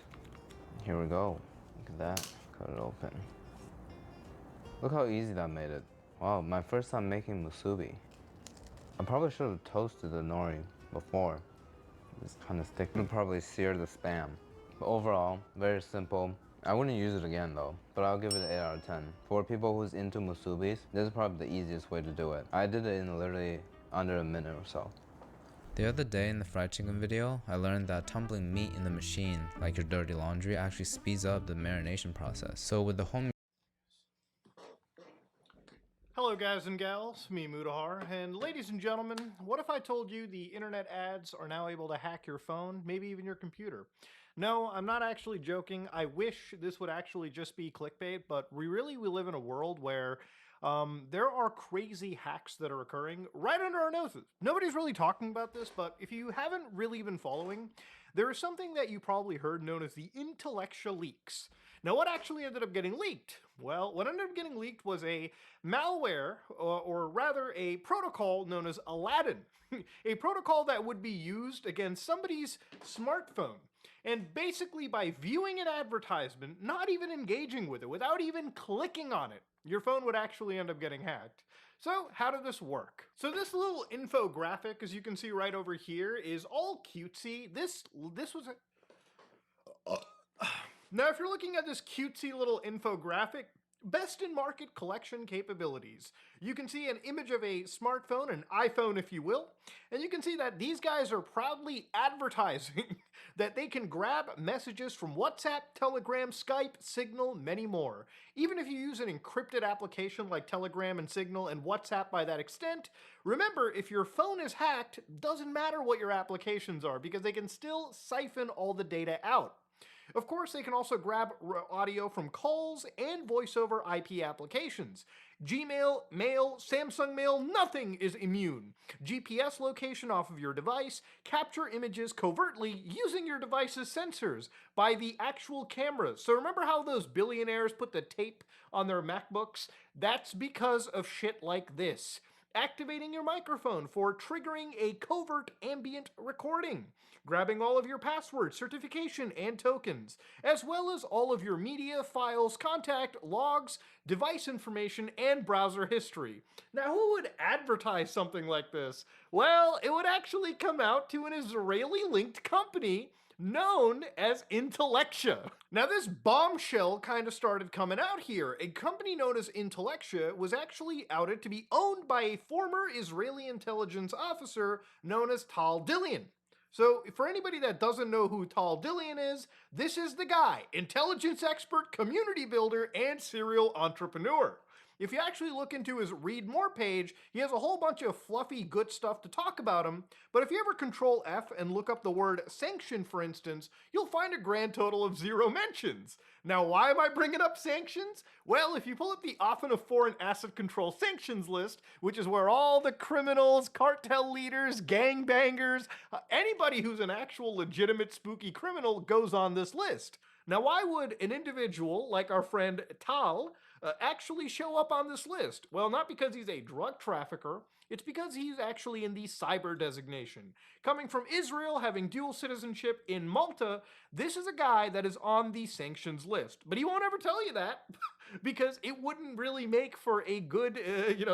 Speaker 4: Here we go. Look at that. Cut it open. Look how easy that made it. Wow, my first time making musubi. I probably should have toasted the nori before. It's kind of thick. I'd probably sear the Spam. But overall, very simple. I wouldn't use it again though, but I'll give it an 8 out of 10. For people who's into musubis, this is probably the easiest way to do it. I did it in literally under a minute or so. The other day in the fried chicken video, I learned that tumbling meat in the machine, like your dirty laundry, actually speeds up the marination process. So with the home.
Speaker 2: Hello guys and gals, me Mudahar, and ladies and gentlemen, what if I told you the internet ads are now able to hack your phone, maybe even your computer? No, I'm not actually joking. I wish this would actually just be clickbait, but we live in a world where there are crazy hacks that are occurring right under our noses. Nobody's really talking about this, but if you haven't really been following, there is something that you probably heard known as the intellectual leaks. Now, what actually ended up getting leaked? Well, what ended up getting leaked was a malware, or rather a protocol known as Aladdin. A protocol that would be used against somebody's smartphone. And basically by viewing an advertisement, not even engaging with it, without even clicking on it, your phone would actually end up getting hacked. So how did this work? So this little infographic, as you can see right over here, is all cutesy. This was a... Now, if you're looking at this cutesy little infographic, best in market collection capabilities. You can see an image of a smartphone, an iPhone if you will, and you can see that these guys are proudly advertising that they can grab messages from WhatsApp, Telegram, Skype, Signal, many more. Even if you use an encrypted application like Telegram and Signal and WhatsApp by that extent, remember, if your phone is hacked, doesn't matter what your applications are because they can still siphon all the data out. Of course, they can also grab audio from calls and voice over IP applications. Gmail, Mail, Samsung Mail, nothing is immune. GPS location off of your device, capture images covertly using your device's sensors by the actual cameras. So remember how those billionaires put the tape on their MacBooks? That's because of shit like this. Activating your microphone for triggering a covert ambient recording, grabbing all of your passwords, certification, and tokens, as well as all of your media, files, contact, logs, device information, and browser history. Now, who would advertise something like this? Well, it would actually come out to an Israeli-linked company known as Intellectia. Now this bombshell kind of started coming out here. A company known as Intellectia was actually outed to be owned by a former Israeli intelligence officer known as Tal Dillian. So for anybody that doesn't know who Tal Dillian is, this is the guy, intelligence expert, community builder, and serial entrepreneur. If you actually look into his read more page, he has a whole bunch of fluffy good stuff to talk about him, but if you ever Control F and look up the word sanction, for instance, you'll find a grand total of 0 mentions. Now, why am I bringing up sanctions? Well, if you pull up the Often of Foreign Asset Control Sanctions list, which is where all the criminals, cartel leaders, gangbangers, anybody who's an actual legitimate spooky criminal goes on this list. Now, why would an individual like our friend Tal actually show up on this list? Well, not because he's a drug trafficker, it's because he's actually in the cyber designation. Coming from Israel, having dual citizenship in Malta, this is a guy that is on the sanctions list. But he won't ever tell you that because it wouldn't really make for a good,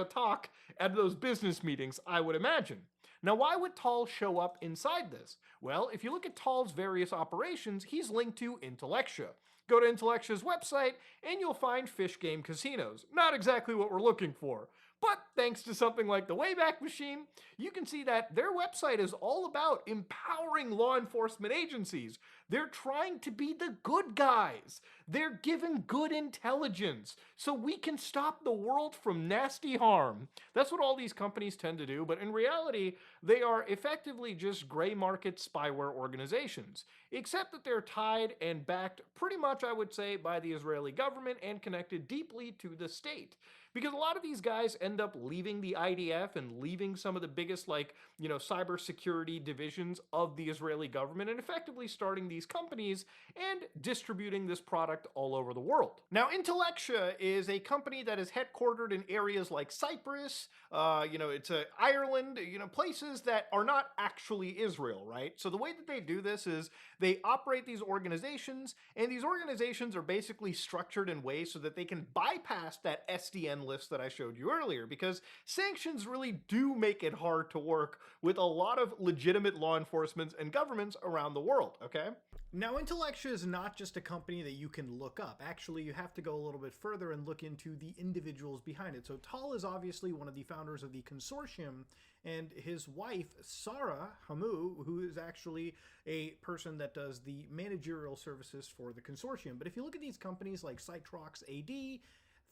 Speaker 2: talk at those business meetings, I would imagine. Now, why would Tal show up inside this? Well, if you look at Tal's various operations, he's linked to Intellectia. Go to Intellectia's website and you'll find fish game casinos. Not exactly what we're looking for. But thanks to something like the Wayback Machine, you can see that their website is all about empowering law enforcement agencies. They're trying to be the good guys. They're giving good intelligence so we can stop the world from nasty harm. That's what all these companies tend to do, but in reality, they are effectively just gray market spyware organizations, except that they're tied and backed pretty much, I would say, by the Israeli government and connected deeply to the state. Because a lot of these guys end up leaving the IDF and leaving some of the biggest, cybersecurity divisions of the Israeli government and effectively starting these companies and distributing this product all over the world. Now, Intellectia is a company that is headquartered in areas like Cyprus, it's Ireland, places that are not actually Israel, right? So the way that they do this is they operate these organizations, and these organizations are basically structured in ways so that they can bypass that SDN list that I showed you earlier, because sanctions really do make it hard to work with a lot of legitimate law enforcement and governments around the world, okay? Now, Intellectia is not just a company that you can look up. Actually, you have to go a little bit further and look into the individuals behind it. So Tal is obviously one of the founders of the consortium, and his wife, Sarah Hamu, who is actually a person that does the managerial services for the consortium. But if you look at these companies like Citrox AD,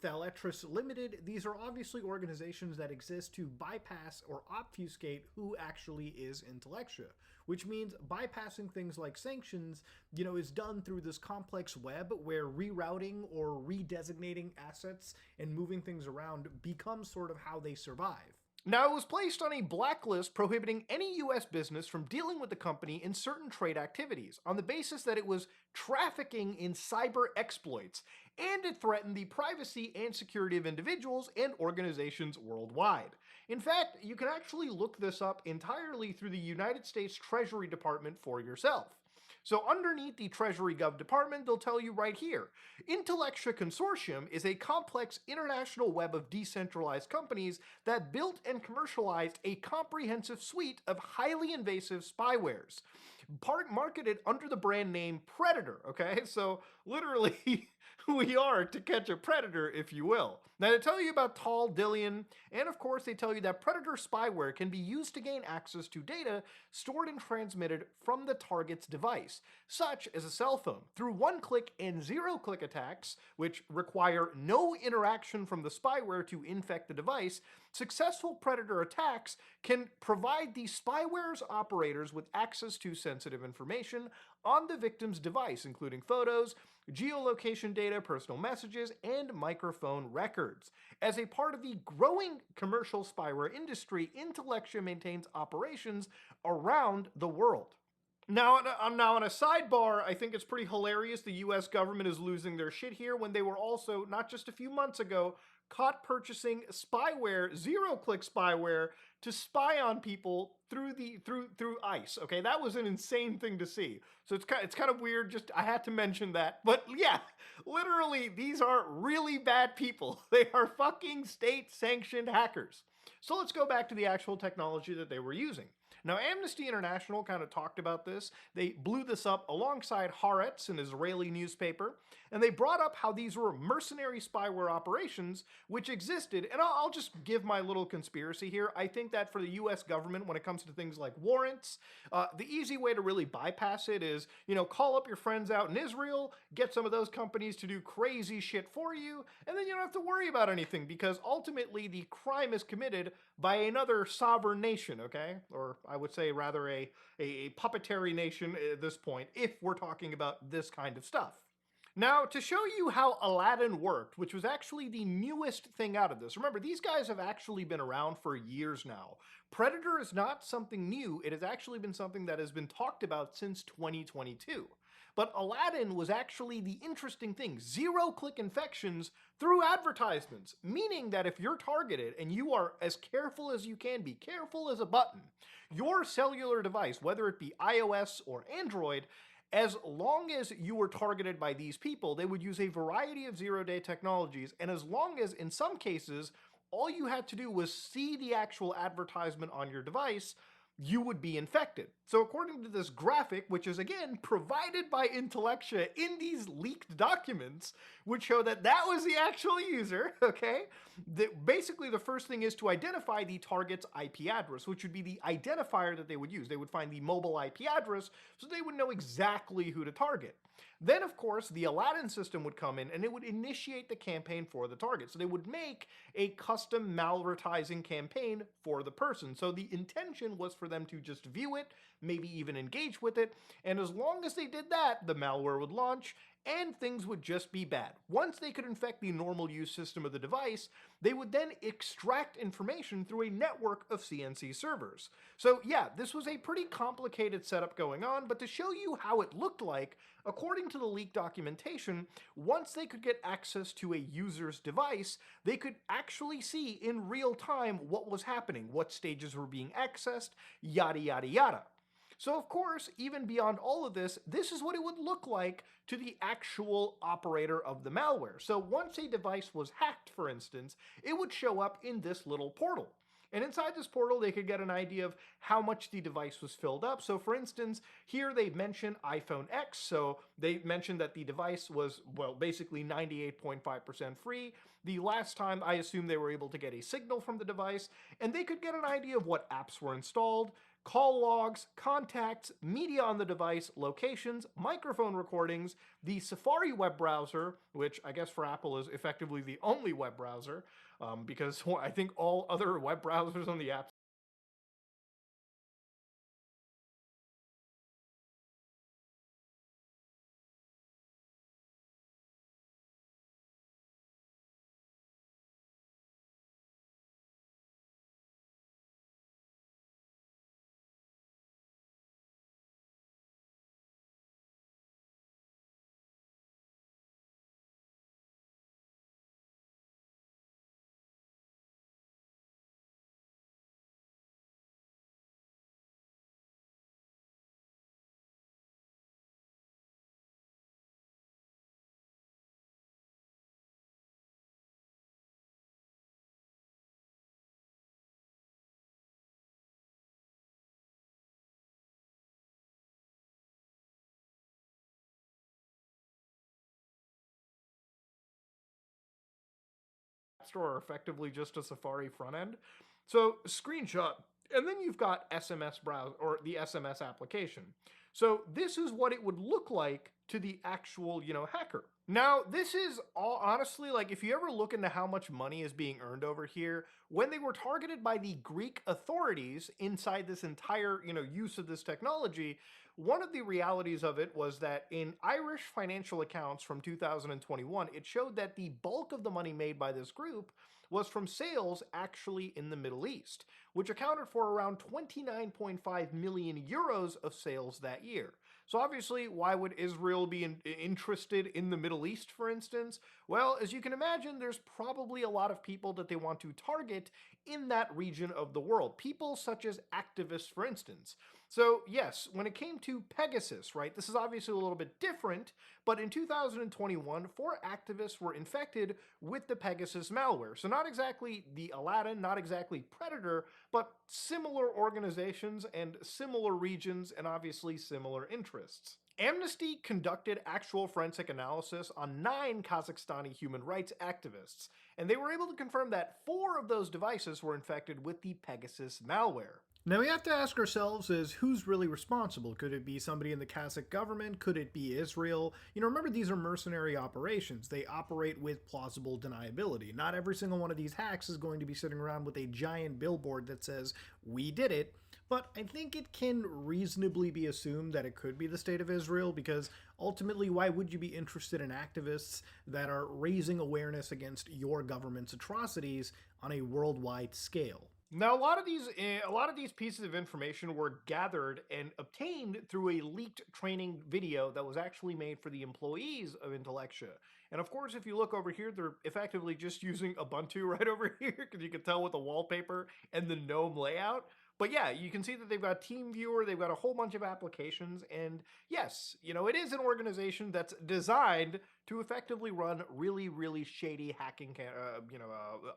Speaker 2: Thaletris Limited, these are obviously organizations that exist to bypass or obfuscate who actually is Intellectia, which means bypassing things like sanctions, is done through this complex web where rerouting or redesignating assets and moving things around becomes sort of how they survive. Now, it was placed on a blacklist prohibiting any U.S. business from dealing with the company in certain trade activities on the basis that it was trafficking in cyber exploits, and it threatened the privacy and security of individuals and organizations worldwide. In fact, you can actually look this up entirely through the United States Treasury Department for yourself. So underneath the Treasury Gov department, they'll tell you right here, Intellectia Consortium is a complex international web of decentralized companies that built and commercialized a comprehensive suite of highly invasive spywares, marketed under the brand name Predator, okay? So literally, we are to catch a predator, if you will. Now, they tell you about Tal Dillion, and of course they tell you that Predator spyware can be used to gain access to data stored and transmitted from the target's device, such as a cell phone, through one-click and zero-click attacks, which require no interaction from the spyware to infect the device. Successful Predator attacks can provide the spyware's operators with access to sensitive information on the victim's device, including photos, geolocation data, personal messages, and microphone records. As a part of the growing commercial spyware industry, Intellectia maintains operations around the world. Now, on a sidebar, I think it's pretty hilarious the US government is losing their shit here when they were also, not just a few months ago, caught purchasing spyware, zero-click spyware, to spy on people through ICE. Okay, that was an insane thing to see. So it's kind of weird. Just I had to mention that. But yeah, literally, these are really bad people. They are fucking state-sanctioned hackers. So let's go back to the actual technology that they were using. Now, Amnesty International kind of talked about this. They blew this up alongside Haaretz, an Israeli newspaper, and they brought up how these were mercenary spyware operations which existed. And I'll just give my little conspiracy here. I think that for the US government, when it comes to things like warrants, the easy way to really bypass it is, call up your friends out in Israel, get some of those companies to do crazy shit for you, and then you don't have to worry about anything because ultimately the crime is committed by another sovereign nation, okay? Or I would say rather a puppetery nation at this point, if we're talking about this kind of stuff. Now, to show you how Aladdin worked, which was actually the newest thing out of this, remember, these guys have actually been around for years now. Predator is not something new. It has actually been something that has been talked about since 2022. But Aladdin was actually the interesting thing. Zero-click infections through advertisements, meaning that if you're targeted and you are as careful as you can be, careful as a button, your cellular device, whether it be iOS or Android, as long as you were targeted by these people, they would use a variety of zero-day technologies, and as long as, in some cases, all you had to do was see the actual advertisement on your device, you would be infected. So according to this graphic, which is again provided by Intellectia in these leaked documents, would show that that was the actual user, okay? Basically, the first thing is to identify the target's IP address, which would be the identifier that they would use. They would find the mobile IP address, so they would know exactly who to target. Then, of course, the Aladdin system would come in and it would initiate the campaign for the target. So they would make a custom malvertising campaign for the person. So the intention was for them to just view it, maybe even engage with it, and as long as they did that, the malware would launch and things would just be bad. Once they could infect the normal use system of the device, they would then extract information through a network of CNC servers. So yeah, this was a pretty complicated setup going on, but to show you how it looked like, according to the leaked documentation, once they could get access to a user's device, they could actually see in real time what was happening, what stages were being accessed, yada yada yada. So of course, even beyond all of this, this is what it would look like to the actual operator of the malware. So once a device was hacked, for instance, it would show up in this little portal. And inside this portal, they could get an idea of how much the device was filled up. So for instance, here they mention iPhone X. So they mentioned that the device was, well, basically 98.5% free. The last time, I assume they were able to get a signal from the device, and they could get an idea of what apps were installed, call logs, contacts, media on the device, locations, microphone recordings, the Safari web browser, which I guess for Apple is effectively the only web browser, because I think all other web browsers on the App Store are effectively just a Safari front end. So screenshot, and then you've got SMS browser or the SMS application. So this is what it would look like to the actual, hacker. Now, this is all honestly, like, if you ever look into how much money is being earned over here, when they were targeted by the Greek authorities inside this entire, use of this technology, one of the realities of it was that in Irish financial accounts from 2021, it showed that the bulk of the money made by this group was from sales actually in the Middle East, which accounted for around 29.5 million euros of sales that year. So obviously, why would Israel be interested in the Middle East, for instance? Well, as you can imagine, there's probably a lot of people that they want to target in that region of the world. People such as activists, for instance. So yes, when it came to Pegasus, right, this is obviously a little bit different, but in 2021, 4 activists were infected with the Pegasus malware. So not exactly the Aladdin, not exactly Predator, but similar organizations and similar regions and obviously similar interests. Amnesty conducted actual forensic analysis on 9 Kazakhstani human rights activists, and they were able to confirm that 4 of those devices were infected with the Pegasus malware. Now we have to ask ourselves is who's really responsible? Could it be somebody in the Kazakh government? Could it be Israel? Remember, these are mercenary operations. They operate with plausible deniability. Not every single one of these hacks is going to be sitting around with a giant billboard that says, "We did it." But I think it can reasonably be assumed that it could be the state of Israel, because ultimately, why would you be interested in activists that are raising awareness against your government's atrocities on a worldwide scale? Now, a lot of these pieces of information were gathered and obtained through a leaked training video that was actually made for the employees of Intellectia. And of course, if you look over here, they're effectively just using Ubuntu right over here, because you can tell with the wallpaper and the GNOME layout. But yeah, you can see that they've got TeamViewer, they've got a whole bunch of applications, and yes, it is an organization that's designed to effectively run really, really shady hacking,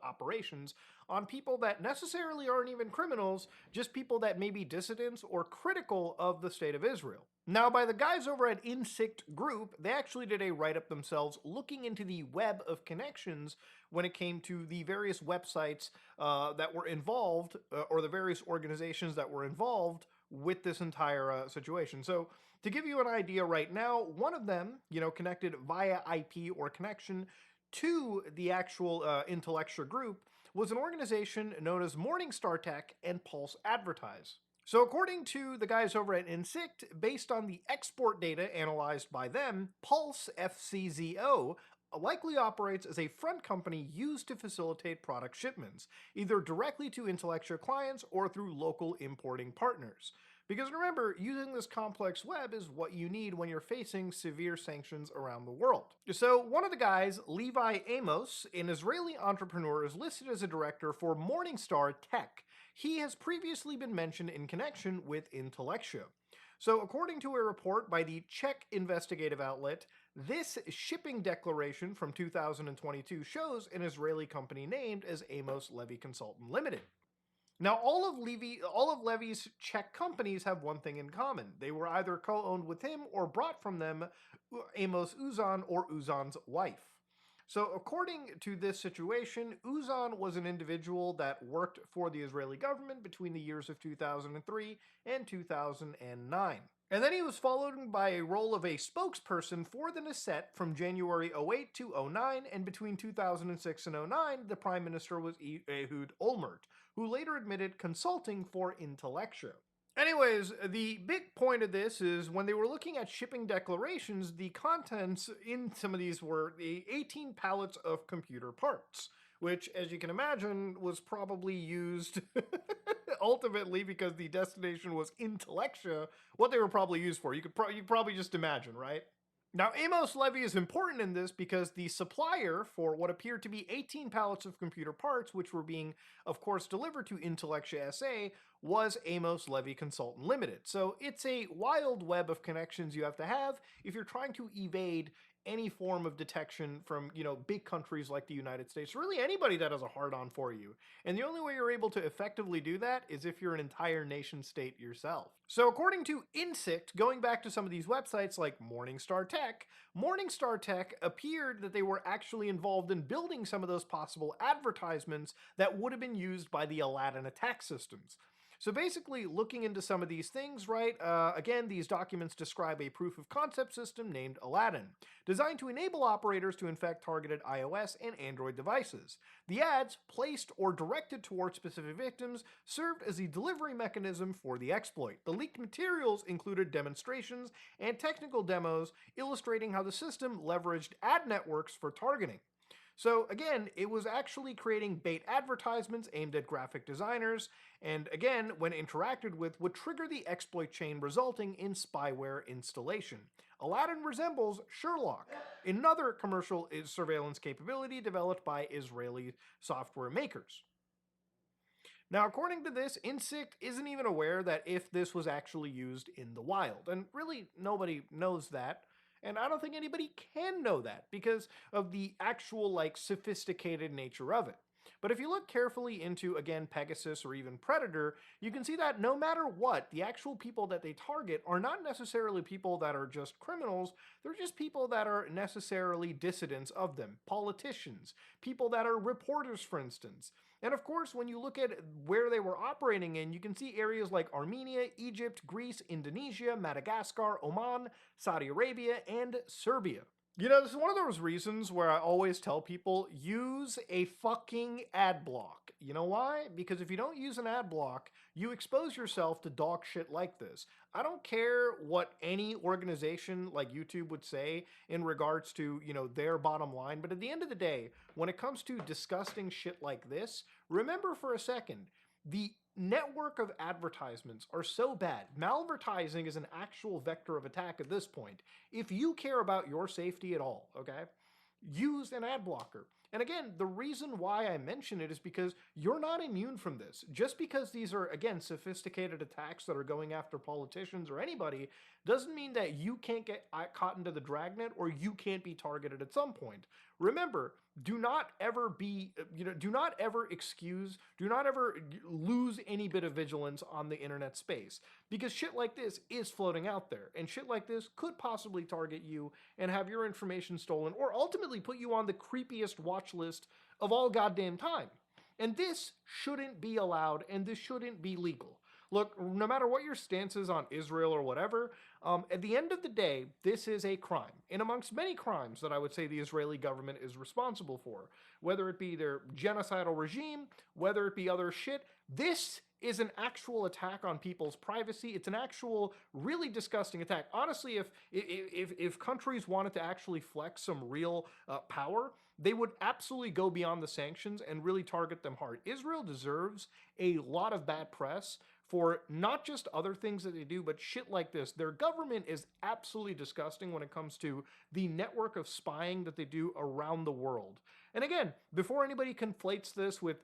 Speaker 2: operations on people that necessarily aren't even criminals, just people that may be dissidents or critical of the state of Israel. Now, by the guys over at Insect Group, they actually did a write-up themselves looking into the web of connections when it came to the various websites that were involved, or the various organizations that were involved with this entire situation. So, to give you an idea right now, one of them, connected via IP or connection to the actual Intellectia group was an organization known as Morningstar Tech and Pulse Advertise. So according to the guys over at Insect, based on the export data analyzed by them, Pulse FCZO likely operates as a front company used to facilitate product shipments, either directly to Intellectia clients or through local importing partners. Because remember, using this complex web is what you need when you're facing severe sanctions around the world. So one of the guys, Levi Amos, an Israeli entrepreneur, is listed as a director for Morningstar Tech. He has previously been mentioned in connection with Intellectia. So according to a report by the Czech investigative outlet, this shipping declaration from 2022 shows an Israeli company named as Amos Levy Consultant Limited. Now, all of Levy's Czech companies have one thing in common. They were either co-owned with him or brought from them Amos Uzan or Uzan's wife. So according to this situation, Uzan was an individual that worked for the Israeli government between the years of 2003 and 2009. And then he was followed by a role of a spokesperson for the Knesset from January 08 to 09, and between 2006 and 09, the Prime Minister was Ehud Olmert, who later admitted consulting for Intellectia. Anyways, the big point of this is when they were looking at shipping declarations, the contents in some of these were the 18 pallets of computer parts, which, as you can imagine, was probably used ultimately because the destination was Intellectia, what they were probably used for. You could probably just imagine, right? Now, Amos Levy is important in this because the supplier for what appeared to be 18 pallets of computer parts, which were being, of course, delivered to Intellectia SA, was Amos Levy Consultant Limited. So it's a wild web of connections you have to have if you're trying to evade any form of detection from, big countries like the United States, really anybody that has a hard-on for you. And the only way you're able to effectively do that is if you're an entire nation state yourself. So according to Insect, going back to some of these websites like Morningstar Tech appeared that they were actually involved in building some of those possible advertisements that would have been used by the Aladdin attack systems. So basically, looking into some of these things, right, again, these documents describe a proof of concept system named Aladdin, designed to enable operators to infect targeted iOS and Android devices. The ads, placed or directed towards specific victims, served as the delivery mechanism for the exploit. The leaked materials included demonstrations and technical demos illustrating how the system leveraged ad networks for targeting. So again, it was actually creating bait advertisements aimed at graphic designers, and again, when interacted with, would trigger the exploit chain resulting in spyware installation. Aladdin resembles Sherlock, another commercial surveillance capability developed by Israeli software makers. Now, according to this, Insect isn't even aware that if this was actually used in the wild, and really nobody knows that. And I don't think anybody can know that because of the actual, sophisticated nature of it. But if you look carefully into, again, Pegasus or even Predator, you can see that no matter what, the actual people that they target are not necessarily people that are just criminals, they're just people that are necessarily dissidents of them. Politicians, people that are reporters, for instance. And of course, when you look at where they were operating in, you can see areas like Armenia, Egypt, Greece, Indonesia, Madagascar, Oman, Saudi Arabia, and Serbia. This is one of those reasons where I always tell people, use a fucking ad block. You know why? Because if you don't use an ad block, you expose yourself to dog shit like this. I don't care what any organization like YouTube would say in regards to, their bottom line, but at the end of the day, when it comes to disgusting shit like this, remember for a second, the network of advertisements are so bad. Malvertising is an actual vector of attack at this point. If you care about your safety at all, okay, use an ad blocker. And again, the reason why I mention it is because you're not immune from this. Just because these are, again, sophisticated attacks that are going after politicians or anybody, doesn't mean that you can't get caught into the dragnet or you can't be targeted at some point. Remember, do not ever be, do not ever lose any bit of vigilance on the internet space, because shit like this is floating out there, and shit like this could possibly target you and have your information stolen, or ultimately put you on the creepiest watch list of all goddamn time. And this shouldn't be allowed, and this shouldn't be legal. Look, no matter what your stance is on Israel or whatever, at the end of the day, this is a crime. And amongst many crimes that I would say the Israeli government is responsible for, whether it be their genocidal regime, whether it be other shit, this is an actual attack on people's privacy. It's an actual really disgusting attack. Honestly, if countries wanted to actually flex some real power, they would absolutely go beyond the sanctions and really target them hard. Israel deserves a lot of bad press for not just other things that they do, but shit like this. Their government is absolutely disgusting when it comes to the network of spying that they do around the world. And again, before anybody conflates this with,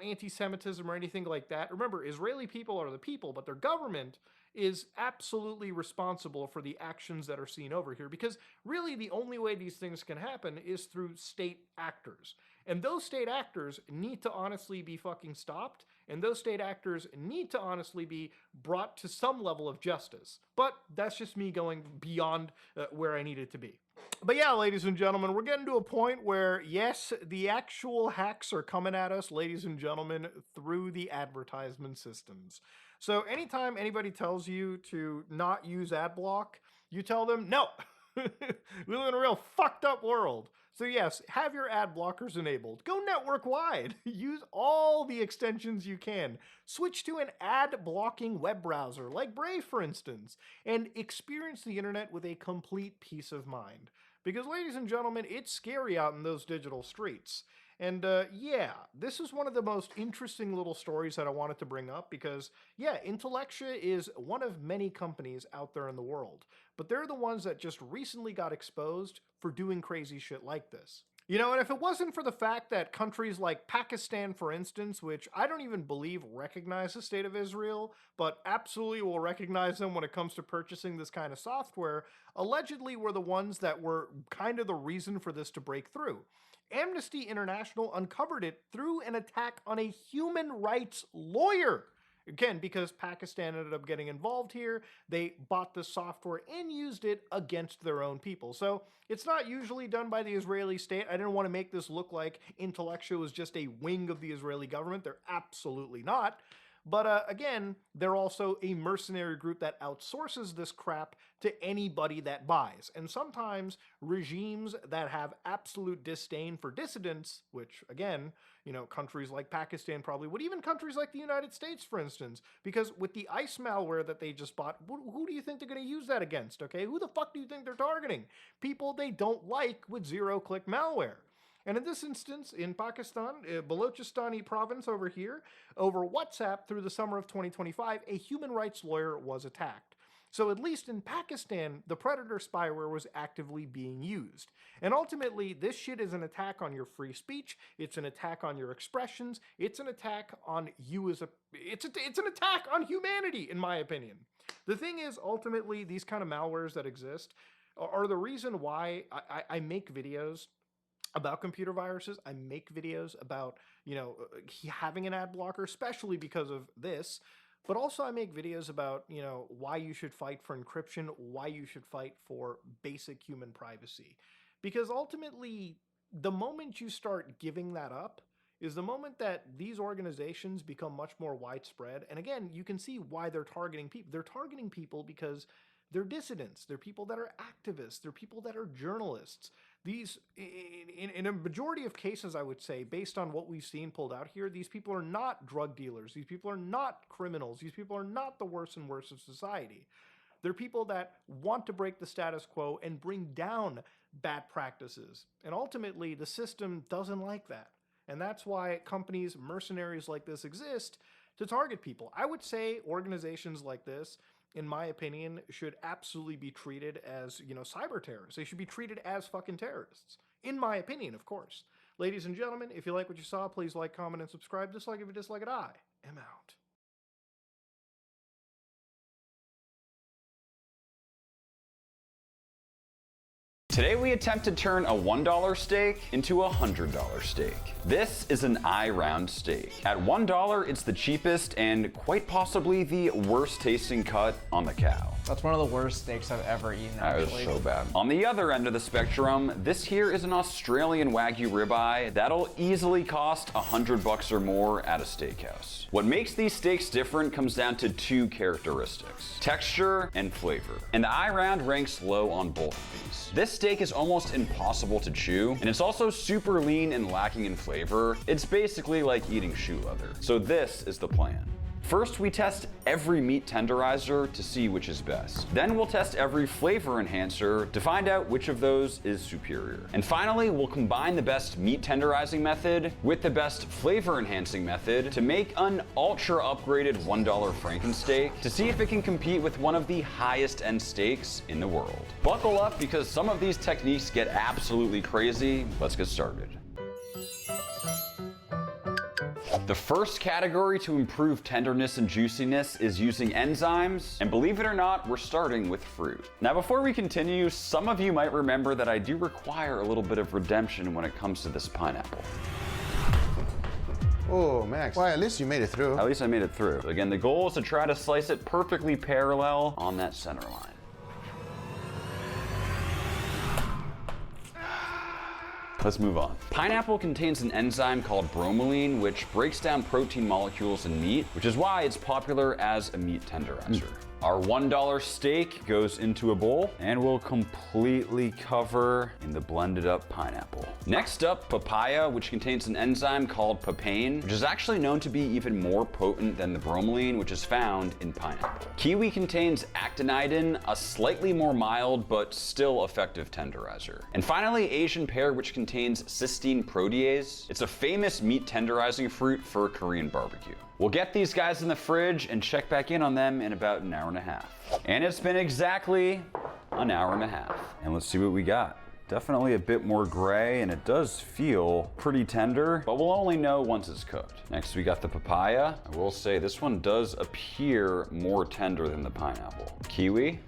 Speaker 2: anti-Semitism or anything like that, remember, Israeli people are the people, but their government is absolutely responsible for the actions that are seen over here, because really the only way these things can happen is through state actors. And those state actors need to honestly be fucking stopped, and those state actors need to honestly be brought to some level of justice. But that's just me going beyond where I needed to be. But yeah, ladies and gentlemen, we're getting to a point where, yes, the actual hacks are coming at us, ladies and gentlemen, through the advertisement systems. So anytime anybody tells you to not use ad block, you tell them, no, we live in a real fucked up world. So yes, have your ad blockers enabled. Go network wide. Use all the extensions you can. Switch to an ad blocking web browser like Brave, for instance, and experience the internet with a complete peace of mind. Because ladies and gentlemen, it's scary out in those digital streets. And yeah, this is one of the most interesting little stories that I wanted to bring up because, yeah, Intellectia is one of many companies out there in the world, but they're the ones that just recently got exposed for doing crazy shit like this. And if it wasn't for the fact that countries like Pakistan, for instance, which I don't even believe recognize the state of Israel, but absolutely will recognize them when it comes to purchasing this kind of software, allegedly were the ones that were kind of the reason for this to break through. Amnesty International uncovered it through an attack on a human rights lawyer. Again, because Pakistan ended up getting involved here, they bought the software and used it against their own people. So it's not usually done by the Israeli state. I didn't want to make this look like Intellectia was just a wing of the Israeli government. They're absolutely not. But again, they're also a mercenary group that outsources this crap to anybody that buys. And sometimes regimes that have absolute disdain for dissidents, which again, countries like Pakistan probably would, even countries like the United States, for instance, because with the ICE malware that they just bought, who do you think they're going to use that against, okay? Who the fuck do you think they're targeting? People they don't like with zero-click malware. And in this instance, in Pakistan, Balochistan province over here, over WhatsApp through the summer of 2025, a human rights lawyer was attacked. So at least in Pakistan, the predator spyware was actively being used. And ultimately, this shit is an attack on your free speech. It's an attack on your expressions. It's an attack on you as it's an attack on humanity, in my opinion. The thing is, ultimately, these kind of malwares that exist are the reason why I make videos about computer viruses. I make videos about, having an ad blocker, especially because of this. But also I make videos about, why you should fight for encryption, why you should fight for basic human privacy. Because ultimately, the moment you start giving that up is the moment that these organizations become much more widespread. And again, you can see why they're targeting people. They're targeting people because they're dissidents. They're people that are activists. They're people that are journalists. These, in a majority of cases, I would say, based on what we've seen pulled out here, these people are not drug dealers. These people are not criminals. These people are not the worst and worst of society. They're people that want to break the status quo and bring down bad practices. And ultimately, the system doesn't like that. And that's why companies, mercenaries like this exist, to target people. I would say organizations like this, in my opinion, should absolutely be treated as, cyber terrorists. They should be treated as fucking terrorists. In my opinion, of course. Ladies and gentlemen, if you like what you saw, please like, comment, and subscribe. Dislike if you dislike it. I am out.
Speaker 3: Today we attempt to turn a $1 steak into a $100 steak. This is an I-round steak. At $1, it's the cheapest and quite possibly the worst tasting cut on the cow.
Speaker 6: That's one of the worst steaks I've ever eaten, actually.
Speaker 3: That was so bad. On the other end of the spectrum, this here is an Australian Wagyu ribeye that'll easily cost $100 or more at a steakhouse. What makes these steaks different comes down to two characteristics: texture and flavor. And the I-round ranks low on both of these. This steak is almost impossible to chew, and it's also super lean and lacking in flavor. It's basically like eating shoe leather. So this is the plan. First, we test every meat tenderizer to see which is best. Then we'll test every flavor enhancer to find out which of those is superior. And finally, we'll combine the best meat tenderizing method with the best flavor enhancing method to make an ultra upgraded $1 Frankensteak to see if it can compete with one of the highest end steaks in the world. Buckle up because some of these techniques get absolutely crazy. Let's get started. The first category to improve tenderness and juiciness is using enzymes, and believe it or not, we're starting with fruit. Now before we continue, some of you might remember that I do require a little bit of redemption when it comes to this pineapple.
Speaker 9: Oh, Max. Well, at least you made it through.
Speaker 3: At least I made it through. Again, the goal is to try to slice it perfectly parallel on that center line. Let's move on. Pineapple contains an enzyme called bromelain, which breaks down protein molecules in meat, which is why it's popular as a meat tenderizer. Our $1 steak goes into a bowl and we'll completely cover in the blended up pineapple. Next up, papaya, which contains an enzyme called papain, which is actually known to be even more potent than the bromelain, which is found in pineapple. Kiwi contains actinidin, a slightly more mild but still effective tenderizer. And finally, Asian pear, which contains cysteine protease. It's a famous meat tenderizing fruit for Korean barbecue. We'll get these guys in the fridge and check back in on them in about an hour and a half. And it's been exactly an hour and a half. And let's see what we got. Definitely a bit more gray, and it does feel pretty tender, but we'll only know once it's cooked. Next, we got the papaya. I will say this one does appear more tender than the pineapple. Kiwi.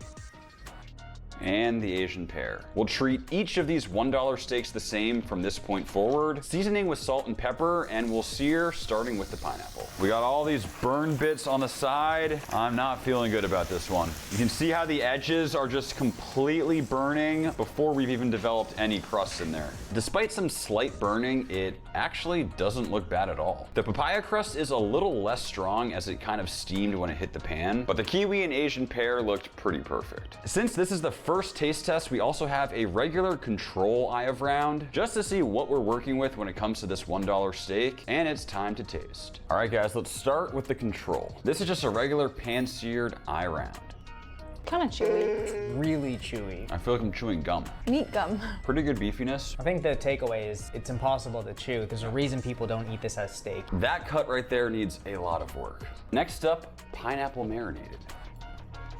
Speaker 3: And the Asian pear. We'll treat each of these $1 steaks the same from this point forward, seasoning with salt and pepper, and we'll sear starting with the pineapple. We got all these burn bits on the side. I'm not feeling good about this one. You can see how the edges are just completely burning before we've even developed any crust in there. Despite some slight burning, it actually doesn't look bad at all. The papaya crust is a little less strong as it kind of steamed when it hit the pan, but the kiwi and Asian pear looked pretty perfect. Since this is the first taste test, we also have a regular control eye of round just to see what we're working with when it comes to this $1 steak, and it's time to taste. All right guys, let's start with the control. This is just a regular pan-seared eye round.
Speaker 18: Kind of chewy.
Speaker 6: Really chewy.
Speaker 3: I feel like I'm chewing gum.
Speaker 18: Meat gum.
Speaker 3: Pretty good beefiness.
Speaker 6: I think the takeaway is it's impossible to chew. There's a reason people don't eat this as steak.
Speaker 3: That cut right there needs a lot of work. Next up, pineapple marinated.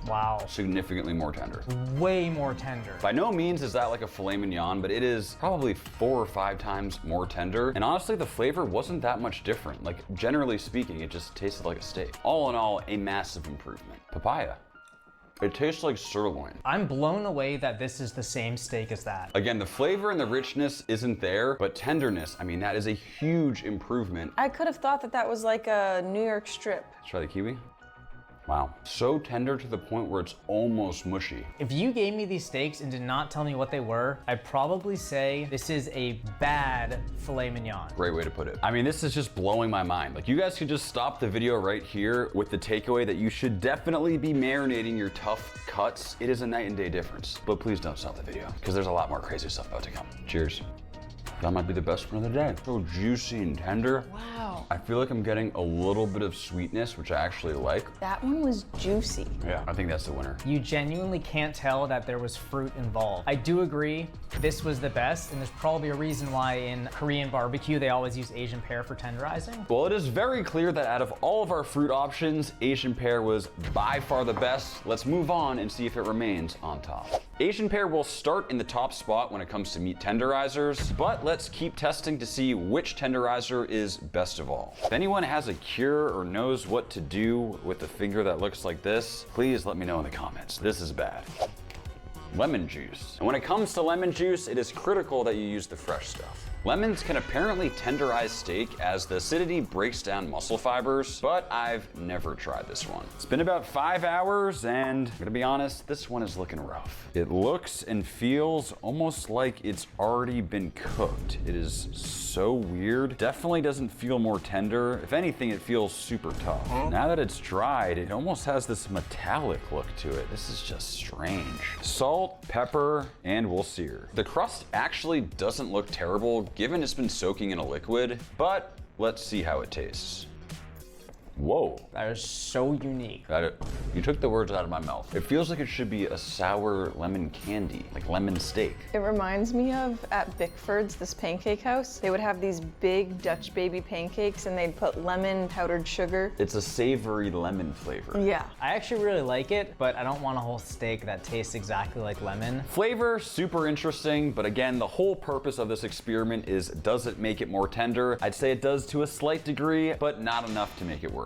Speaker 6: Wow.
Speaker 3: Significantly more tender.
Speaker 6: Way more tender.
Speaker 3: By no means is that like a filet mignon, but it is probably 4 or 5 times more tender. And honestly, the flavor wasn't that much different. Like, generally speaking, it just tasted like a steak. All in all, a massive improvement. Papaya. It tastes like sirloin.
Speaker 6: I'm blown away that this is the same steak as that.
Speaker 3: Again, the flavor and the richness isn't there, but tenderness, I mean, that is a huge improvement.
Speaker 18: I could have thought that that was like a New York strip.
Speaker 3: Let's try the kiwi. Wow, so tender to the point where it's almost mushy.
Speaker 6: If you gave me these steaks and did not tell me what they were, I'd probably say this is a bad filet mignon.
Speaker 3: Great way to put it. I mean, this is just blowing my mind. Like, you guys could just stop the video right here with the takeaway that you should definitely be marinating your tough cuts. It is a night and day difference. But please don't stop the video, because there's a lot more crazy stuff about to come. Cheers. That might be the best one of the day. So juicy and tender.
Speaker 18: Wow.
Speaker 3: I feel like I'm getting a little bit of sweetness, which I actually like.
Speaker 18: That one was juicy.
Speaker 3: Yeah, I think that's the winner.
Speaker 6: You genuinely can't tell that there was fruit involved. I do agree this was the best, and there's probably a reason why in Korean barbecue they always use Asian pear for tenderizing.
Speaker 3: Well, it is very clear that out of all of our fruit options, Asian pear was by far the best. Let's move on and see if it remains on top. Asian pear will start in the top spot when it comes to meat tenderizers, but let's keep testing to see which tenderizer is best of all. If anyone has a cure or knows what to do with a finger that looks like this, please let me know in the comments. This is bad. Lemon juice. And when it comes to lemon juice, it is critical that you use the fresh stuff. Lemons can apparently tenderize steak as the acidity breaks down muscle fibers, but I've never tried this one. It's been about 5 hours, and I'm gonna be honest, this one is looking rough. It looks and feels almost like it's already been cooked. It is so weird. Definitely doesn't feel more tender. If anything, it feels super tough. Now that it's dried, it almost has this metallic look to it. This is just strange. Salt, pepper, and we'll sear. The crust actually doesn't look terrible given it's been soaking in a liquid, but let's see how it tastes. Whoa.
Speaker 6: That is so unique.
Speaker 3: You took the words out of my mouth. It feels like it should be a sour lemon candy, like lemon steak.
Speaker 18: It reminds me of at Bickford's, this pancake house. They would have these big Dutch baby pancakes and they'd put lemon powdered sugar.
Speaker 3: It's a savory lemon flavor.
Speaker 18: Yeah.
Speaker 6: I actually really like it, but I don't want a whole steak that tastes exactly like lemon.
Speaker 3: Flavor, super interesting, but again, the whole purpose of this experiment is, does it make it more tender? I'd say it does to a slight degree, but not enough to make it worth it.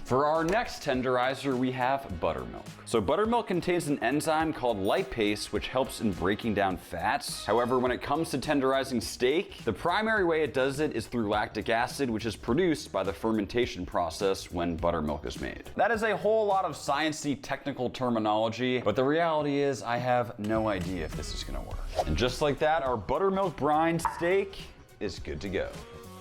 Speaker 3: For our next tenderizer, we have buttermilk. So buttermilk contains an enzyme called lipase, which helps in breaking down fats. However, when it comes to tenderizing steak, the primary way it does it is through lactic acid, which is produced by the fermentation process when buttermilk is made. That is a whole lot of sciencey technical terminology, but the reality is I have no idea if this is gonna work. And just like that, our buttermilk brine steak is good to go.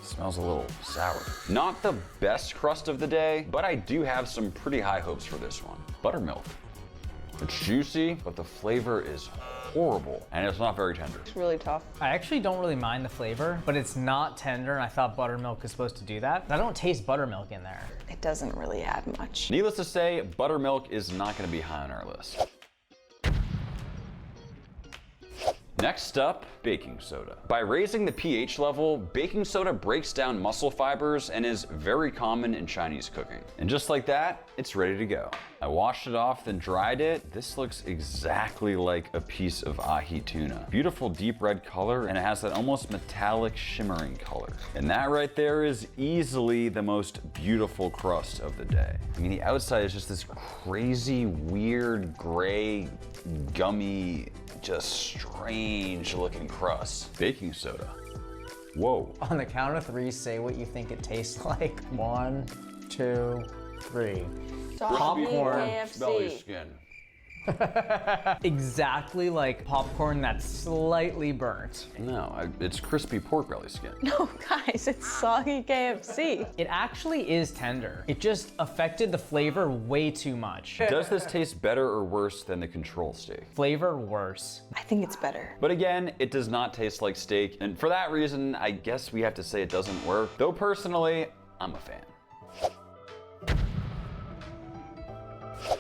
Speaker 3: Smells a little sour. Not the best crust of the day, but I do have some pretty high hopes for this one. Buttermilk. It's juicy, but the flavor is horrible, and it's not very tender.
Speaker 18: It's really tough.
Speaker 6: I actually don't really mind the flavor, but it's not tender, and I thought buttermilk is supposed to do that. I don't taste buttermilk in there.
Speaker 18: It doesn't really add much.
Speaker 3: Needless to say, buttermilk is not gonna be high on our list. Next up, baking soda. By raising the pH level, baking soda breaks down muscle fibers and is very common in Chinese cooking. And just like that, it's ready to go. I washed it off, then dried it. This looks exactly like a piece of ahi tuna. Beautiful deep red color, and it has that almost metallic shimmering color. And that right there is easily the most beautiful crust of the day. I mean, the outside is just this crazy, weird, gray, gummy, just strange looking crust. Baking soda. Whoa.
Speaker 6: On the count of 3, say what you think it tastes like. 1, 2, 3.
Speaker 18: Popcorn.
Speaker 3: Belly skin.
Speaker 6: Exactly like popcorn that's slightly burnt.
Speaker 3: No, it's crispy pork belly skin.
Speaker 18: No, guys, it's soggy KFC.
Speaker 6: It actually is tender. It just affected the flavor way too much.
Speaker 3: Does this taste better or worse than the control steak?
Speaker 6: Flavor worse.
Speaker 18: I think it's better.
Speaker 3: But again, it does not taste like steak, and for that reason, I guess we have to say it doesn't work. Though personally, I'm a fan.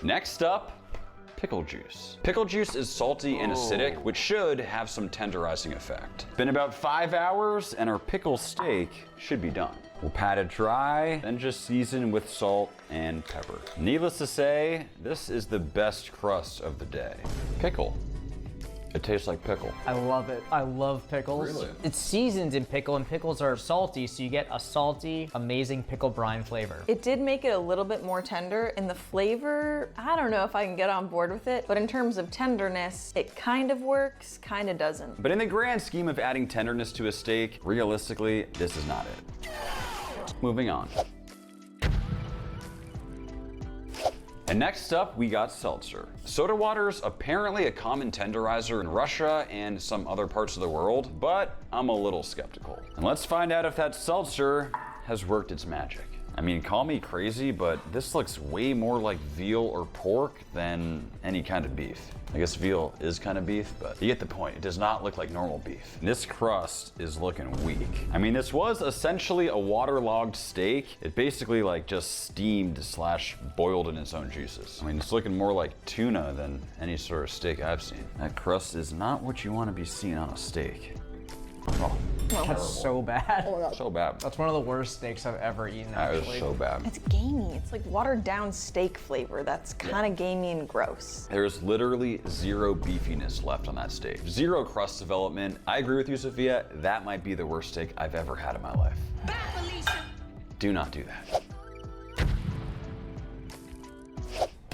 Speaker 3: Next up, pickle juice. Pickle juice is salty and acidic, which should have some tenderizing effect. Been about 5 hours, and our pickle steak should be done. We'll pat it dry, then just season with salt and pepper. Needless to say, this is the best crust of the day. Pickle. It tastes like pickle.
Speaker 6: I love it. I love pickles.
Speaker 3: Really?
Speaker 6: It's seasoned in pickle, and pickles are salty, so you get a salty, amazing pickle brine flavor.
Speaker 18: It did make it a little bit more tender, and the flavor, I don't know if I can get on board with it, but in terms of tenderness, it kind of works, kind of doesn't.
Speaker 3: But in the grand scheme of adding tenderness to a steak, realistically, this is not it. Moving on. And next up, we got seltzer. Soda water's apparently a common tenderizer in Russia and some other parts of the world, but I'm a little skeptical. And let's find out if that seltzer has worked its magic. I mean, call me crazy, but this looks way more like veal or pork than any kind of beef. I guess veal is kind of beef, but you get the point. It does not look like normal beef. This crust is looking weak. I mean, this was essentially a waterlogged steak. It basically like just steamed / boiled in its own juices. I mean, it's looking more like tuna than any sort of steak I've seen. That crust is not what you want to be seeing on a steak. Oh,
Speaker 6: that's so bad.
Speaker 3: So bad.
Speaker 6: That's one of the worst steaks I've ever eaten, actually.
Speaker 3: That is so bad.
Speaker 18: It's gamey. It's like watered down steak flavor. That's kind of gamey and gross.
Speaker 3: There's literally zero beefiness left on that steak. Zero crust development. I agree with you, Sophia. That might be the worst steak I've ever had in my life. Do not do that.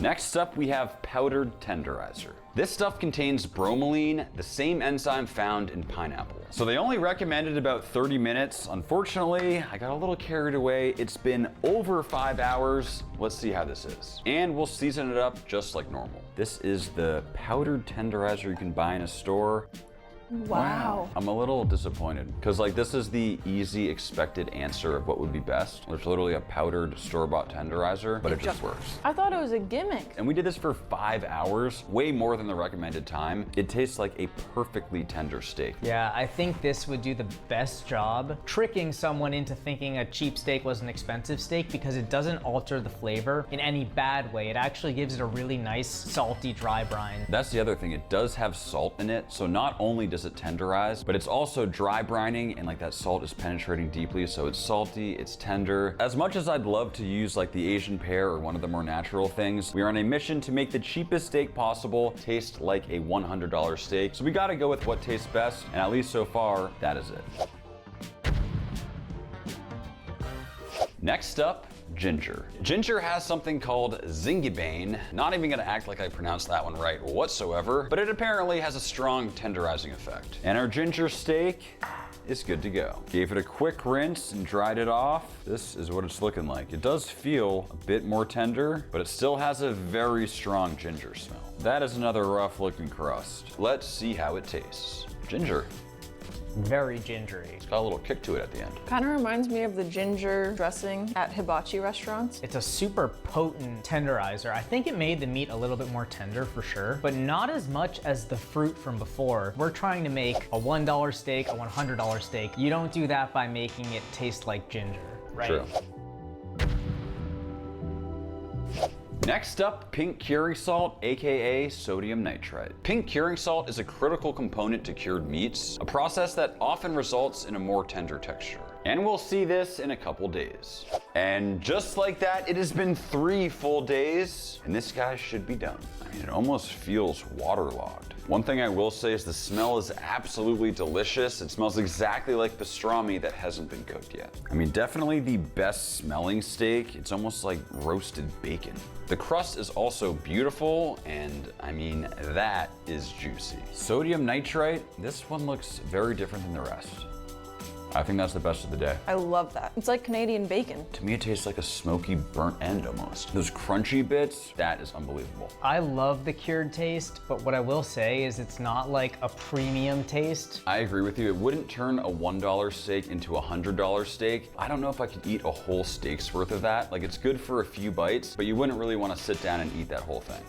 Speaker 3: Next up, we have powdered tenderizer. This stuff contains bromelain, the same enzyme found in pineapple. So they only recommended about 30 minutes. Unfortunately, I got a little carried away. It's been over 5 hours. Let's see how this is. And we'll season it up just like normal. This is the powdered tenderizer you can buy in a store.
Speaker 18: Wow.
Speaker 3: I'm a little disappointed because like this is the easy expected answer of what would be best. There's literally a powdered store-bought tenderizer, but it just works.
Speaker 18: I thought it was a gimmick.
Speaker 3: And we did this for 5 hours, way more than the recommended time. It tastes like a perfectly tender steak.
Speaker 6: Yeah, I think this would do the best job tricking someone into thinking a cheap steak was an expensive steak because it doesn't alter the flavor in any bad way. It actually gives it a really nice, salty, dry brine.
Speaker 3: That's the other thing. It does have salt in it, so not only does it tenderize, but it's also dry brining, and like that salt is penetrating deeply, so it's salty, it's tender. As much as I'd love to use like the Asian pear or one of the more natural things, we are on a mission to make the cheapest steak possible taste like a $100 steak. So we gotta go with what tastes best, and at least so far, that is it. Next up, ginger. Ginger has something called zingibane. Not even gonna act like I pronounced that one right whatsoever, but it apparently has a strong tenderizing effect. And our ginger steak is good to go. Gave it a quick rinse and dried it off. This is what it's looking like. It does feel a bit more tender, but it still has a very strong ginger smell. That is another rough looking crust. Let's see how it tastes. Ginger.
Speaker 6: Very gingery.
Speaker 3: It's got a little kick to it at the end.
Speaker 18: Kind of reminds me of the ginger dressing at hibachi restaurants.
Speaker 6: It's a super potent tenderizer. I think it made the meat a little bit more tender for sure, but not as much as the fruit from before. We're trying to make a $1 steak, a $100 steak. You don't do that by making it taste like ginger, right?
Speaker 3: True. Next up, pink curing salt, aka sodium nitrite. Pink curing salt is a critical component to cured meats, a process that often results in a more tender texture. And we'll see this in a couple days. And just like that, it has been 3 full days, and this guy should be done. I mean, it almost feels waterlogged. One thing I will say is the smell is absolutely delicious. It smells exactly like pastrami that hasn't been cooked yet. I mean, definitely the best smelling steak. It's almost like roasted bacon. The crust is also beautiful, and I mean, that is juicy. Sodium nitrite, this one looks very different than the rest. I think that's the best of the day.
Speaker 18: I love that. It's like Canadian bacon.
Speaker 3: To me, it tastes like a smoky burnt end almost. Those crunchy bits, that is unbelievable.
Speaker 6: I love the cured taste, but what I will say is it's not like a premium taste.
Speaker 3: I agree with you. It wouldn't turn a $1 steak into a $100 steak. I don't know if I could eat a whole steak's worth of that. Like, it's good for a few bites, but you wouldn't really want to sit down and eat that whole thing.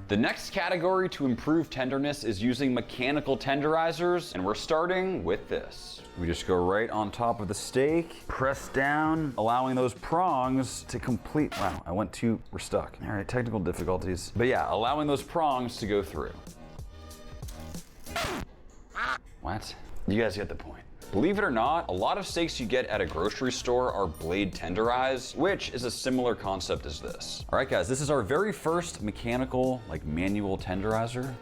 Speaker 3: The next category to improve tenderness is using mechanical tenderizers, and we're starting with this. We just go right on top of the steak, press down, allowing those prongs to complete, wow, we're stuck. All right, technical difficulties. But yeah, allowing those prongs to go through. What? You guys get the point. Believe it or not, a lot of steaks you get at a grocery store are blade tenderized, which is a similar concept as this. All right, guys, this is our very first mechanical, like manual tenderizer.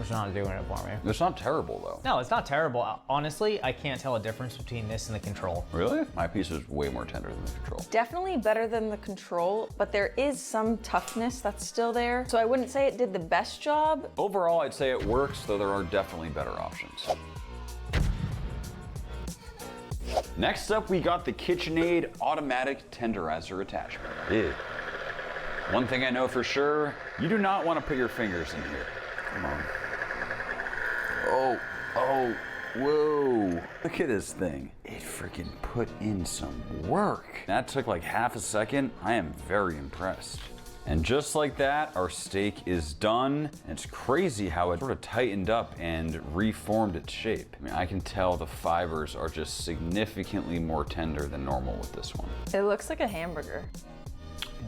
Speaker 6: It's not doing it for me.
Speaker 3: It's not terrible though.
Speaker 6: No, it's not terrible. Honestly, I can't tell a difference between this and the control.
Speaker 3: Really? My piece is way more tender than the control.
Speaker 18: Definitely better than the control, but there is some toughness that's still there. So I wouldn't say it did the best job.
Speaker 3: Overall, I'd say it works, though there are definitely better options. Next up, we got the KitchenAid automatic tenderizer attachment. Ew. One thing I know for sure, you do not want to put your fingers in here. Come on. Whoa, look at this thing. It freaking put in some work. That took like half a second. I am very impressed. And just like that, our steak is done. It's crazy how it sort of tightened up and reformed its shape. I mean, I can tell the fibers are just significantly more tender than normal with this one.
Speaker 18: It looks like a hamburger.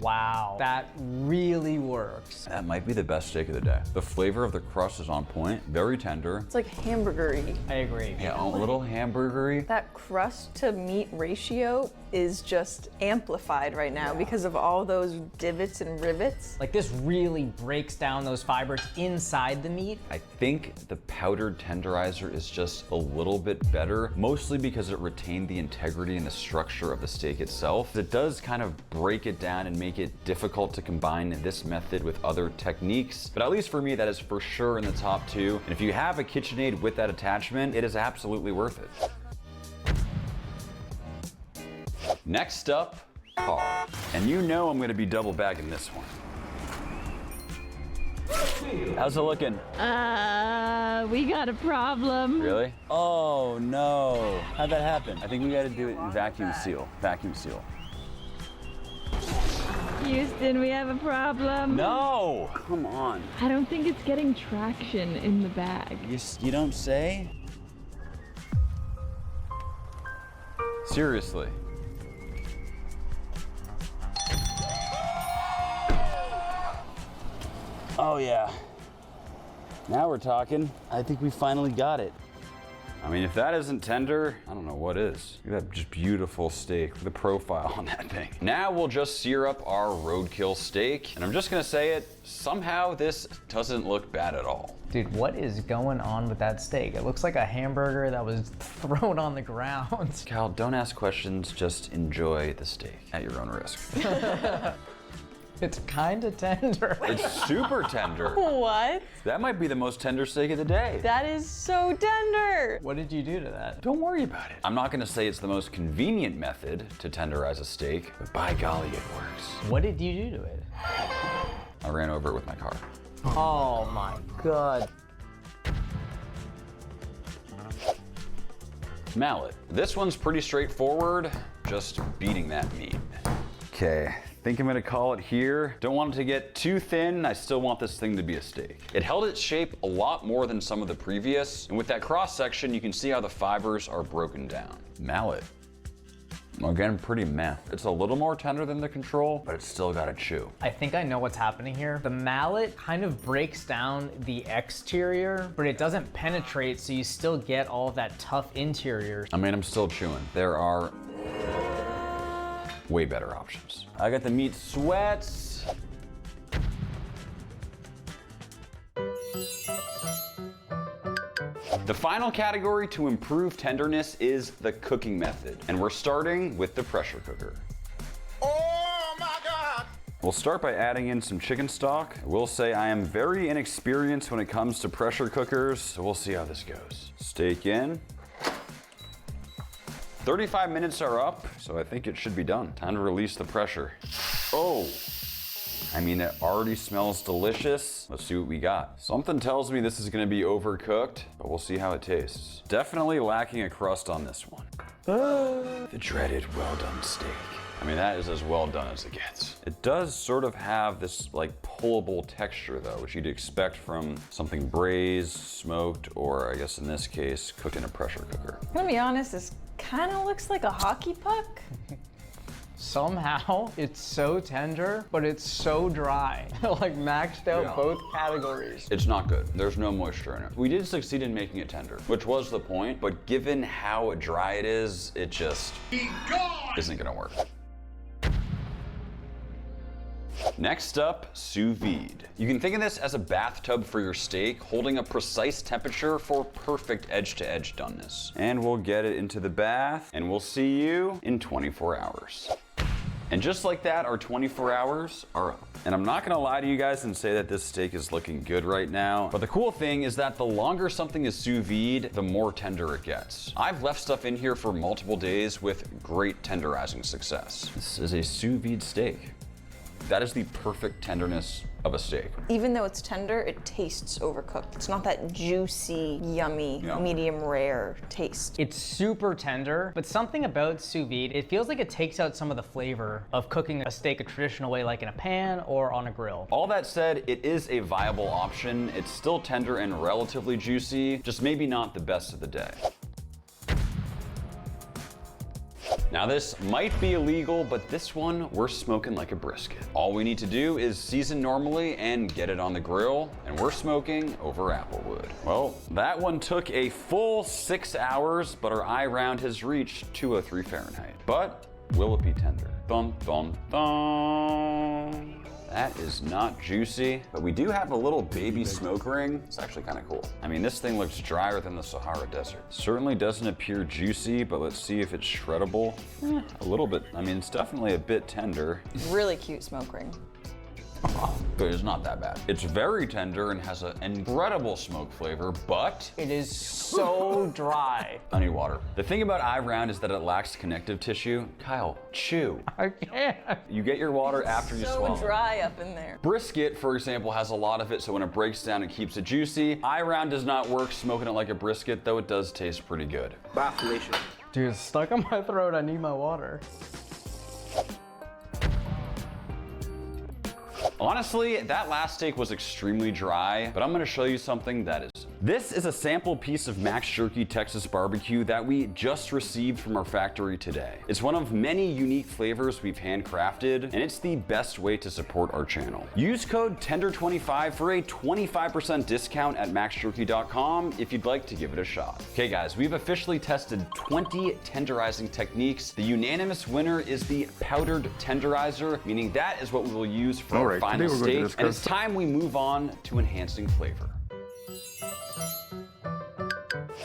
Speaker 6: Wow, that really works.
Speaker 3: That might be the best steak of the day. The flavor of the crust is on point, very tender.
Speaker 18: It's like hamburgery.
Speaker 6: I agree.
Speaker 3: Yeah, a little hamburgery.
Speaker 18: That crust to meat ratio is just amplified right now because of all those divots and rivets.
Speaker 6: Like this really breaks down those fibers inside the meat.
Speaker 3: I think the powdered tenderizer is just a little bit better, mostly because it retained the integrity and the structure of the steak itself. It does kind of break it down and make it difficult to combine this method with other techniques, but at least for me, that is for sure in the top 2. And if you have a KitchenAid with that attachment, it is absolutely worth it. Next up, car. And you know I'm gonna be double bagging this one. How's it looking?
Speaker 8: We got a problem.
Speaker 3: Really? Oh no, how'd that happen? I think we gotta do it in vacuum seal. Vacuum seal.
Speaker 8: Houston, we have a problem.
Speaker 3: No, come on.
Speaker 8: I don't think it's getting traction in the bag.
Speaker 3: You don't say? Seriously. Oh yeah. Now we're talking. I think we finally got it. I mean, if that isn't tender, I don't know what is. Look at that just beautiful steak, the profile on that thing. Now we'll just sear up our roadkill steak. And I'm just gonna say it, somehow this doesn't look bad at all.
Speaker 6: Dude, what is going on with that steak? It looks like a hamburger that was thrown on the ground.
Speaker 3: Cal, don't ask questions, just enjoy the steak at your own risk.
Speaker 6: It's kind of tender.
Speaker 3: It's super tender.
Speaker 18: What?
Speaker 3: That might be the most tender steak of the day.
Speaker 18: That is so tender.
Speaker 6: What did you do to that?
Speaker 3: Don't worry about it. I'm not gonna say it's the most convenient method to tenderize a steak, but by golly, it works.
Speaker 6: What did you do to it?
Speaker 3: I ran over it with my car.
Speaker 6: Oh my God.
Speaker 3: Mallet. This one's pretty straightforward, just beating that meat. Okay. Think I'm gonna call it here. Don't want it to get too thin. I still want this thing to be a steak. It held its shape a lot more than some of the previous. And with that cross section, you can see how the fibers are broken down. Mallet. Again, pretty meh. It's a little more tender than the control, but it's still gotta chew.
Speaker 6: I think I know what's happening here. The mallet kind of breaks down the exterior, but it doesn't penetrate, so you still get all of that tough interior.
Speaker 3: I mean, I'm still chewing. There are way better options. I got the meat sweats. The final category to improve tenderness is the cooking method. And we're starting with the pressure cooker.
Speaker 16: Oh my God!
Speaker 3: We'll start by adding in some chicken stock. I will say I am very inexperienced when it comes to pressure cookers, so we'll see how this goes. Steak in. 35 minutes are up, so I think it should be done. Time to release the pressure. Oh, I mean, it already smells delicious. Let's see what we got. Something tells me this is gonna be overcooked, but we'll see how it tastes. Definitely lacking a crust on this one. The dreaded well-done steak. I mean, that is as well done as it gets. It does sort of have this like pullable texture though, which you'd expect from something braised, smoked, or I guess in this case, cooked in a pressure cooker.
Speaker 18: I'm gonna be honest, this kind of looks like a hockey puck.
Speaker 6: Somehow, it's so tender, but it's so dry. Like maxed out both categories.
Speaker 3: It's not good. There's no moisture in it. We did succeed in making it tender, which was the point, but given how dry it is, it just isn't gonna work. Next up, sous vide. You can think of this as a bathtub for your steak, holding a precise temperature for perfect edge-to-edge doneness. And we'll get it into the bath, and we'll see you in 24 hours. And just like that, our 24 hours are up. And I'm not gonna lie to you guys and say that this steak is looking good right now, but the cool thing is that the longer something is sous vide, the more tender it gets. I've left stuff in here for multiple days with great tenderizing success. This is a sous vide steak. That is the perfect tenderness of a steak.
Speaker 18: Even though it's tender, it tastes overcooked. It's not that juicy, yummy, medium rare taste.
Speaker 6: It's super tender, but something about sous vide, it feels like it takes out some of the flavor of cooking a steak a traditional way, like in a pan or on a grill.
Speaker 3: All that said, it is a viable option. It's still tender and relatively juicy, just maybe not the best of the day. Now this might be illegal, but this one we're smoking like a brisket. All we need to do is season normally and get it on the grill, and we're smoking over applewood. Well, that one took a full 6 hours, but our eye round has reached 203 Fahrenheit. But will it be tender? Dun, dun, dun. That is not juicy, but we do have a little baby smoke ring. It's actually kind of cool. I mean, this thing looks drier than the Sahara Desert. Certainly doesn't appear juicy, but let's see if it's shreddable. A little bit. I mean, it's definitely a bit tender.
Speaker 18: Really cute smoke ring.
Speaker 3: But it's not that bad. It's very tender and has an incredible smoke flavor, but
Speaker 6: it is so dry.
Speaker 3: I need water. The thing about eye round is that it lacks connective tissue. Kyle, chew.
Speaker 6: I can't.
Speaker 3: You get your water after you swallow.
Speaker 18: So dry up in there.
Speaker 3: Brisket, for example, has a lot of it, so when it breaks down, it keeps it juicy. Eye round does not work smoking it like a brisket, though it does taste pretty good.
Speaker 6: Dude, it's stuck on my throat. I need my water.
Speaker 3: Honestly, that last steak was extremely dry, but I'm gonna show you something that isn't. This is a sample piece of Max Jerky Texas Barbecue that we just received from our factory today. It's one of many unique flavors we've handcrafted, and it's the best way to support our channel. Use code TENDER25 for a 25% discount at maxjerky.com if you'd like to give it a shot. Okay guys, we've officially tested 20 tenderizing techniques. The unanimous winner is the powdered tenderizer, meaning that is what we will use for our final steak, and it's time we move on to enhancing flavor.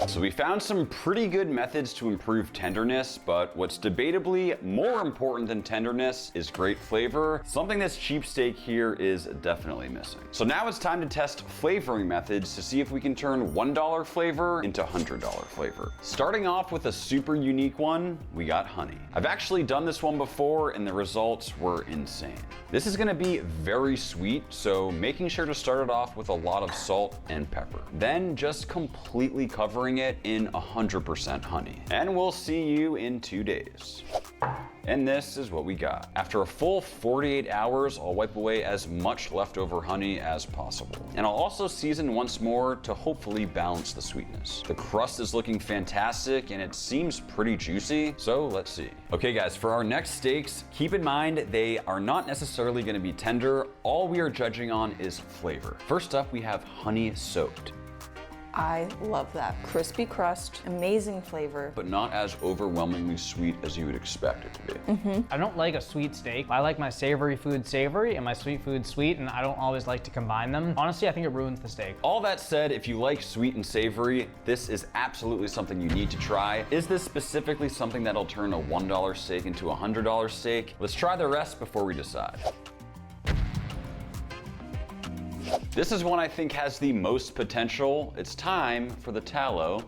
Speaker 3: So we found some pretty good methods to improve tenderness, but what's debatably more important than tenderness is great flavor. Something this cheap steak here is definitely missing. So now it's time to test flavoring methods to see if we can turn $1 flavor into $100 flavor. Starting off with a super unique one, we got honey. I've actually done this one before and the results were insane. This is gonna be very sweet, so making sure to start it off with a lot of salt and pepper. Then just completely covering it in 100% honey. And we'll see you in 2 days. And this is what we got. After a full 48 hours, I'll wipe away as much leftover honey as possible. And I'll also season once more to hopefully balance the sweetness. The crust is looking fantastic and it seems pretty juicy, so let's see. Okay guys, for our next steaks, keep in mind they are not necessarily gonna be tender. All we are judging on is flavor. First up, we have honey soaked.
Speaker 18: I love that. Crispy crust, amazing flavor.
Speaker 3: But not as overwhelmingly sweet as you would expect it to be.
Speaker 6: I don't like a sweet steak. I like my savory food savory and my sweet food sweet, and I don't always like to combine them. Honestly, I think it ruins the steak.
Speaker 3: All that said, if you like sweet and savory, this is absolutely something you need to try. Is this specifically something that'll turn a $1 steak into a $100 steak? Let's try the rest before we decide. This is one I think has the most potential. It's time for the tallow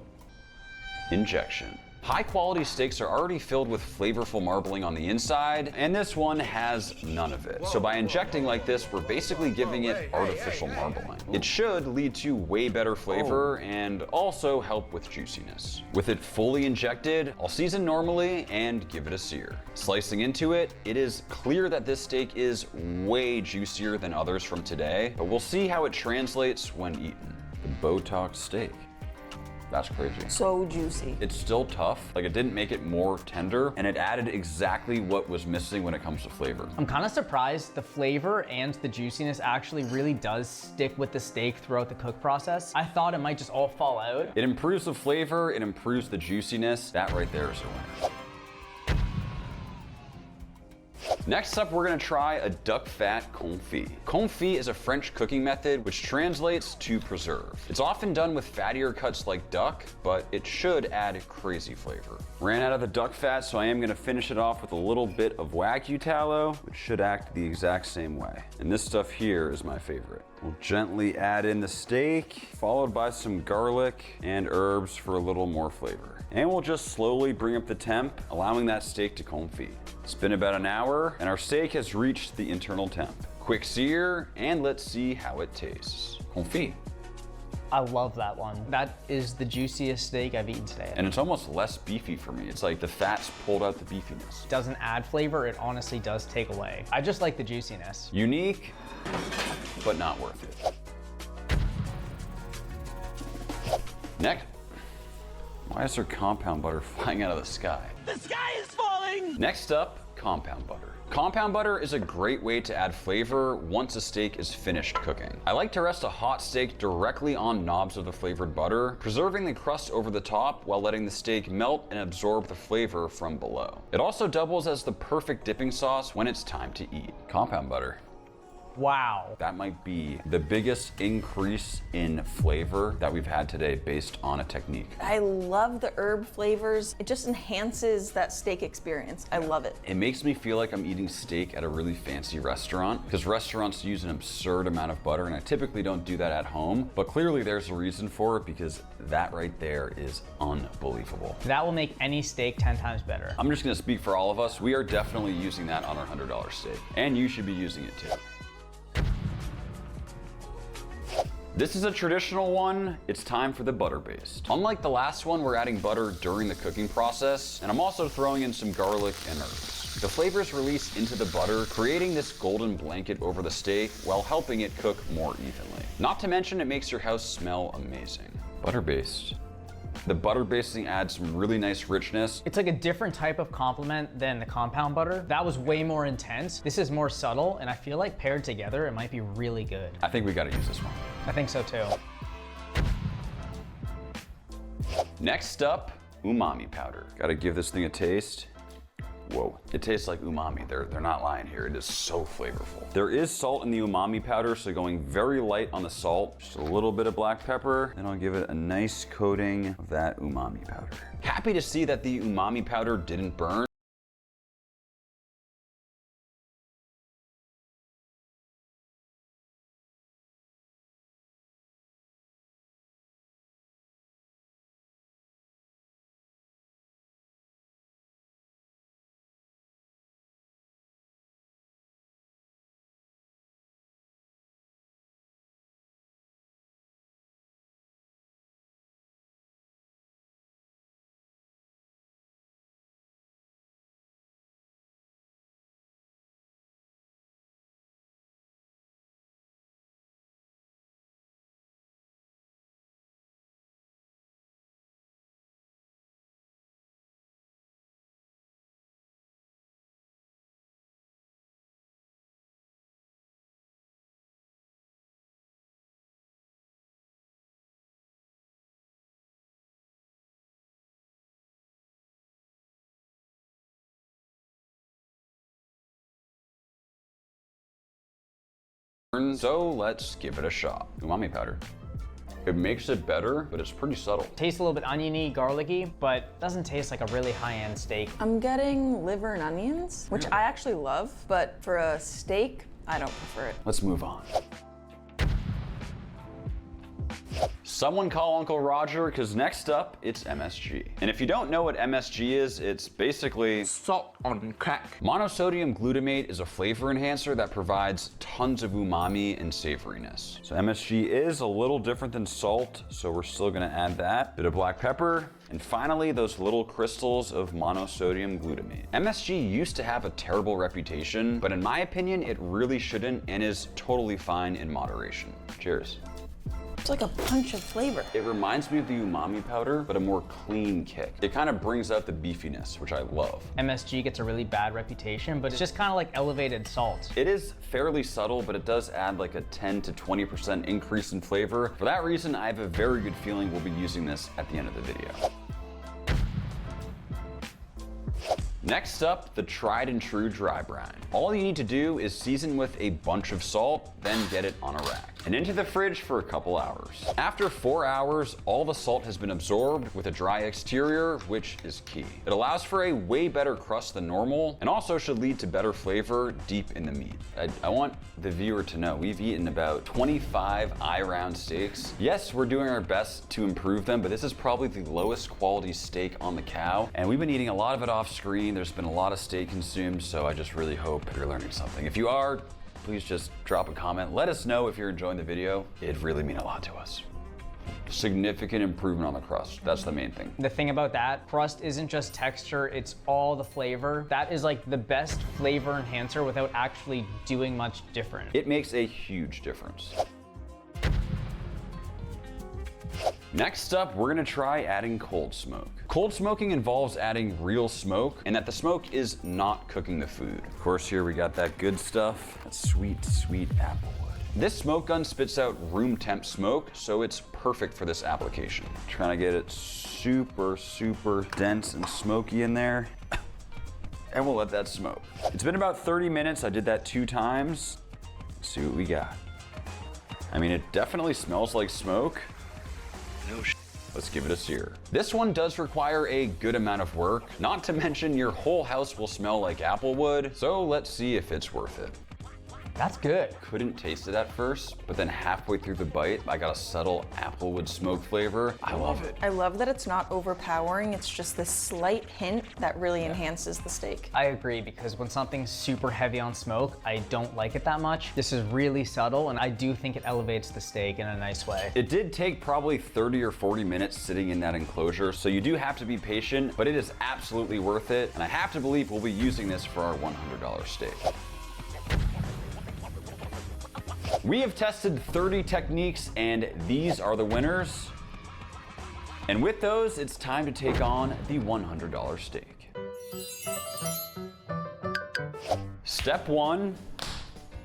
Speaker 3: injection. High quality steaks are already filled with flavorful marbling on the inside, and this one has none of it. So by injecting like this, we're basically giving it artificial marbling. It should lead to way better flavor and also help with juiciness. With it fully injected, I'll season normally and give it a sear. Slicing into it, it is clear that this steak is way juicier than others from today, but we'll see how it translates when eaten. The Botox steak. That's crazy.
Speaker 18: So juicy.
Speaker 3: It's still tough. Like, it didn't make it more tender, and it added exactly what was missing when it comes to flavor.
Speaker 6: I'm kind of surprised the flavor and the juiciness actually really does stick with the steak throughout the cook process. I thought it might just all fall out.
Speaker 3: It improves the flavor, it improves the juiciness. That right there is a winner. Next up, we're gonna try a duck fat confit. Confit is a French cooking method which translates to preserve. It's often done with fattier cuts like duck, but it should add crazy flavor. Ran out of the duck fat, so I am gonna finish it off with a little bit of Wagyu tallow, which should act the exact same way. And this stuff here is my favorite. We'll gently add in the steak, followed by some garlic and herbs for a little more flavor. And we'll just slowly bring up the temp, allowing that steak to confit. It's been about an hour, and our steak has reached the internal temp. Quick sear, and let's see how it tastes. Confit.
Speaker 6: I love that one. That is the juiciest steak I've eaten today.
Speaker 3: And it's almost less beefy for me. It's like the fat's pulled out the beefiness.
Speaker 6: Doesn't add flavor, it honestly does take away. I just like the juiciness.
Speaker 3: Unique, but not worth it. Next. Why is there compound butter flying out of the sky?
Speaker 16: The sky is falling!
Speaker 3: Next up, compound butter. Compound butter is a great way to add flavor once a steak is finished cooking. I like to rest a hot steak directly on knobs of the flavored butter, preserving the crust over the top while letting the steak melt and absorb the flavor from below. It also doubles as the perfect dipping sauce when it's time to eat. Compound butter.
Speaker 6: Wow.
Speaker 3: That might be the biggest increase in flavor that we've had today based on a technique.
Speaker 18: I love the herb flavors. It just enhances that steak experience. I love it.
Speaker 3: It makes me feel like I'm eating steak at a really fancy restaurant, because restaurants use an absurd amount of butter, and I typically don't do that at home. But clearly there's a reason for it, because that right there is unbelievable.
Speaker 6: That will make any steak 10 times better.
Speaker 3: I'm just gonna speak for all of us. We are definitely using that on our $100 steak, and you should be using it too. This is a traditional one. It's time for the butter based. Unlike the last one, we're adding butter during the cooking process, and I'm also throwing in some garlic and herbs. The flavors release into the butter, creating this golden blanket over the steak while helping it cook more evenly. Not to mention, it makes your house smell amazing. Butter based. The butter basting adds some really nice richness.
Speaker 6: It's like a different type of compliment than the compound butter. That was way more intense. This is more subtle, and I feel like paired together, it might be really good.
Speaker 3: I think we gotta use this one.
Speaker 6: I think so too.
Speaker 3: Next up, umami powder. Gotta give this thing a taste. Whoa, it tastes like umami. They're not lying here. It is so flavorful. There is salt in the umami powder, so going very light on the salt, just a little bit of black pepper, and I'll give it a nice coating of that umami powder. Happy to see that the umami powder didn't burn. So let's give it a shot. Umami powder. It makes it better, but it's pretty subtle.
Speaker 6: Tastes a little bit oniony, garlicky, but doesn't taste like a really high-end steak.
Speaker 18: I'm getting liver and onions, which I actually love, but for a steak, I don't prefer it.
Speaker 3: Let's move on. Someone call Uncle Roger, because next up, it's MSG. And if you don't know what MSG is, it's basically
Speaker 21: salt on crack.
Speaker 3: Monosodium glutamate is a flavor enhancer that provides tons of umami and savoriness. So MSG is a little different than salt, so we're still gonna add that. Bit of black pepper, and finally, those little crystals of monosodium glutamate. MSG used to have a terrible reputation, but in my opinion, it really shouldn't and is totally fine in moderation. Cheers.
Speaker 18: It's like a punch of flavor.
Speaker 3: It reminds me of the umami powder, but a more clean kick. It kind of brings out the beefiness, which I love.
Speaker 6: MSG gets a really bad reputation, but it's just kind of like elevated salt.
Speaker 3: It is fairly subtle, but it does add like a 10 to 20% increase in flavor. For that reason, I have a very good feeling we'll be using this at the end of the video. Next up, the tried and true dry brine. All you need to do is season with a bunch of salt, then get it on a rack. and into the fridge for a couple hours. After 4 hours, all the salt has been absorbed with a dry exterior, which is key. It allows for a way better crust than normal, and also should lead to better flavor deep in the meat. I want the viewer to know we've eaten about 25 eye-round steaks. Yes, we're doing our best to improve them, but this is probably the lowest quality steak on the cow, and we've been eating a lot of it off screen. There's been a lot of steak consumed, so I just really hope you're learning something. If you are, please just drop a comment. Let us know if you're enjoying the video. It'd really mean a lot to us. Significant improvement on the crust. That's the main thing.
Speaker 6: The thing about that, crust isn't just texture, it's all the flavor. That is like the best flavor enhancer without actually doing much different.
Speaker 3: It makes a huge difference. Next up, we're gonna try adding cold smoke. Cold smoking involves adding real smoke, and that the smoke is not cooking the food. Of course, here we got that good stuff, that sweet, sweet apple wood. This smoke gun spits out room temp smoke, so it's perfect for this application. Trying to get it super, super dense and smoky in there, and we'll let that smoke. It's been about 30 minutes. I did that 2 times. Let's see what we got. I mean, it definitely smells like smoke. No sh. Let's give it a sear. This one does require a good amount of work, not to mention your whole house will smell like apple wood, so let's see if it's worth it.
Speaker 6: That's good.
Speaker 3: Couldn't taste it at first, but then halfway through the bite, I got a subtle applewood smoke flavor. I love it.
Speaker 18: I love that it's not overpowering. It's just this slight hint that really enhances the steak.
Speaker 6: I agree, because when something's super heavy on smoke, I don't like it that much. This is really subtle, and I do think it elevates the steak in a nice way.
Speaker 3: It did take probably 30 or 40 minutes sitting in that enclosure, so you do have to be patient, but it is absolutely worth it, and I have to believe we'll be using this for our $100 steak. We have tested 30 techniques, and these are the winners. And with those, it's time to take on the $100 steak. Step 1,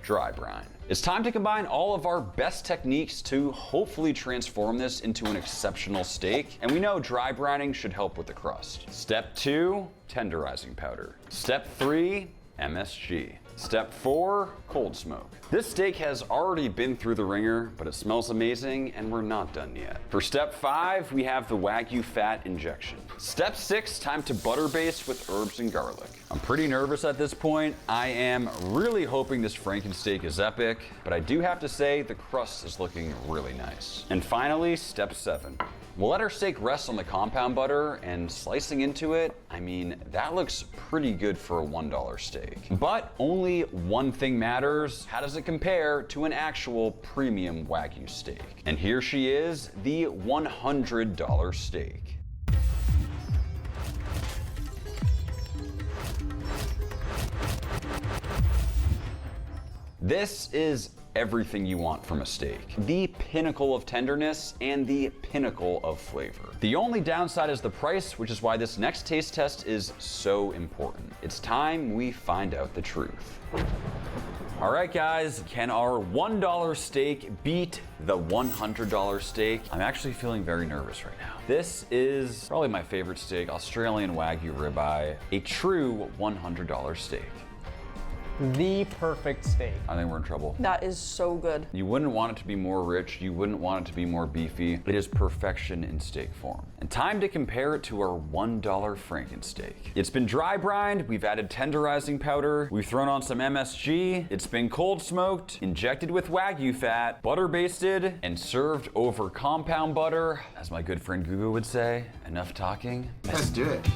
Speaker 3: dry brine. It's time to combine all of our best techniques to hopefully transform this into an exceptional steak. And we know dry brining should help with the crust. Step 2, tenderizing powder. Step 3, MSG. Step 4, cold smoke. This steak has already been through the ringer, but it smells amazing, and we're not done yet. For step 5, we have the Wagyu fat injection. Step 6, time to butter baste with herbs and garlic. I'm pretty nervous at this point. I am really hoping this Frankensteak is epic, but I do have to say the crust is looking really nice. And finally, step 7. We'll let our steak rest on the compound butter, and slicing into it, I mean, that looks pretty good for a $1 steak. But only one thing matters: how does it compare to an actual premium Wagyu steak? And here she is, the $100 steak. This is everything you want from a steak. The pinnacle of tenderness and the pinnacle of flavor. The only downside is the price, which is why this next taste test is so important. It's time we find out the truth. All right, guys, can our $1 steak beat the $100 steak? I'm actually feeling very nervous right now. This is probably my favorite steak, Australian Wagyu ribeye, a true $100 steak.
Speaker 6: The perfect steak.
Speaker 3: I think we're in trouble.
Speaker 18: That is so good.
Speaker 3: You wouldn't want it to be more rich. You wouldn't want it to be more beefy. It is perfection in steak form. And time to compare it to our $1 Frankensteak. It's been dry brined. We've added tenderizing powder. We've thrown on some MSG. It's been cold smoked, injected with Wagyu fat, butter basted, and served over compound butter. As my good friend Gugu would say, enough talking.
Speaker 9: Let's do it.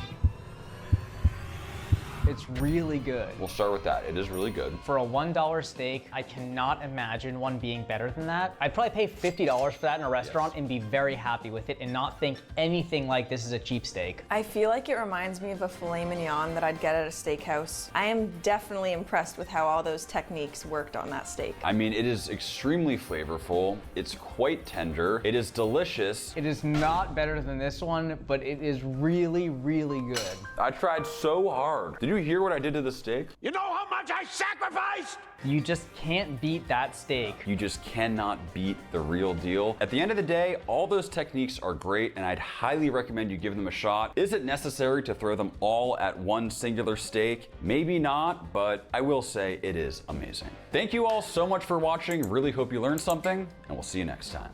Speaker 6: It's really good.
Speaker 3: We'll start with that. It is really good.
Speaker 6: For a $1 steak, I cannot imagine one being better than that. I'd probably pay $50 for that in a restaurant and be very happy with it and not think anything like this is a cheap steak.
Speaker 18: I feel like it reminds me of a filet mignon that I'd get at a steakhouse. I am definitely impressed with how all those techniques worked on that steak.
Speaker 3: I mean, it is extremely flavorful. It's quite tender. It is delicious.
Speaker 6: It is not better than this one, but it is really, really good.
Speaker 3: I tried so hard. Did you you hear what I did to the steak?
Speaker 16: You know how much I sacrificed?
Speaker 6: You just can't beat that steak.
Speaker 3: You just cannot beat the real deal. At the end of the day, all those techniques are great and I'd highly recommend you give them a shot. Is it necessary to throw them all at one singular steak? Maybe not, but I will say it is amazing. Thank you all so much for watching. Really hope you learned something, and we'll see you next time.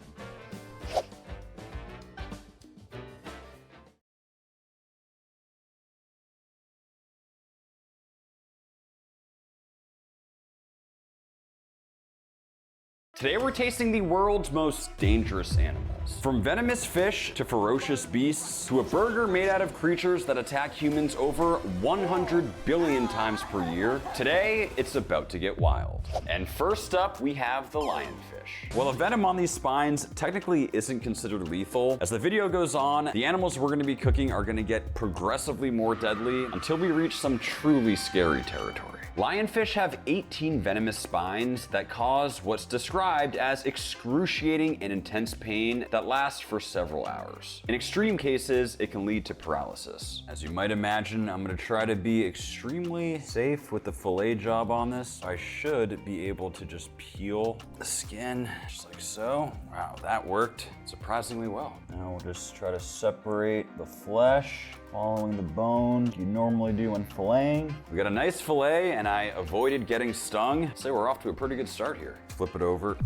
Speaker 3: Today we're tasting the world's most dangerous animals. From venomous fish to ferocious beasts to a burger made out of creatures that attack humans over 100 billion times per year, today it's about to get wild. And first up, we have the lionfish. While the venom on these spines technically isn't considered lethal, as the video goes on, the animals we're gonna be cooking are gonna get progressively more deadly until we reach some truly scary territory. Lionfish have 18 venomous spines that cause what's described as excruciating and intense pain that lasts for several hours. In extreme cases, it can lead to paralysis. As you might imagine, I'm gonna try to be extremely safe with the fillet job on this. I should be able to just peel the skin, just like so. Wow, that worked surprisingly well. Now we'll just try to separate the flesh, following the bone you normally do when filleting. We got a nice fillet and I avoided getting stung. I'd say we're off to a pretty good start here. Flip it over.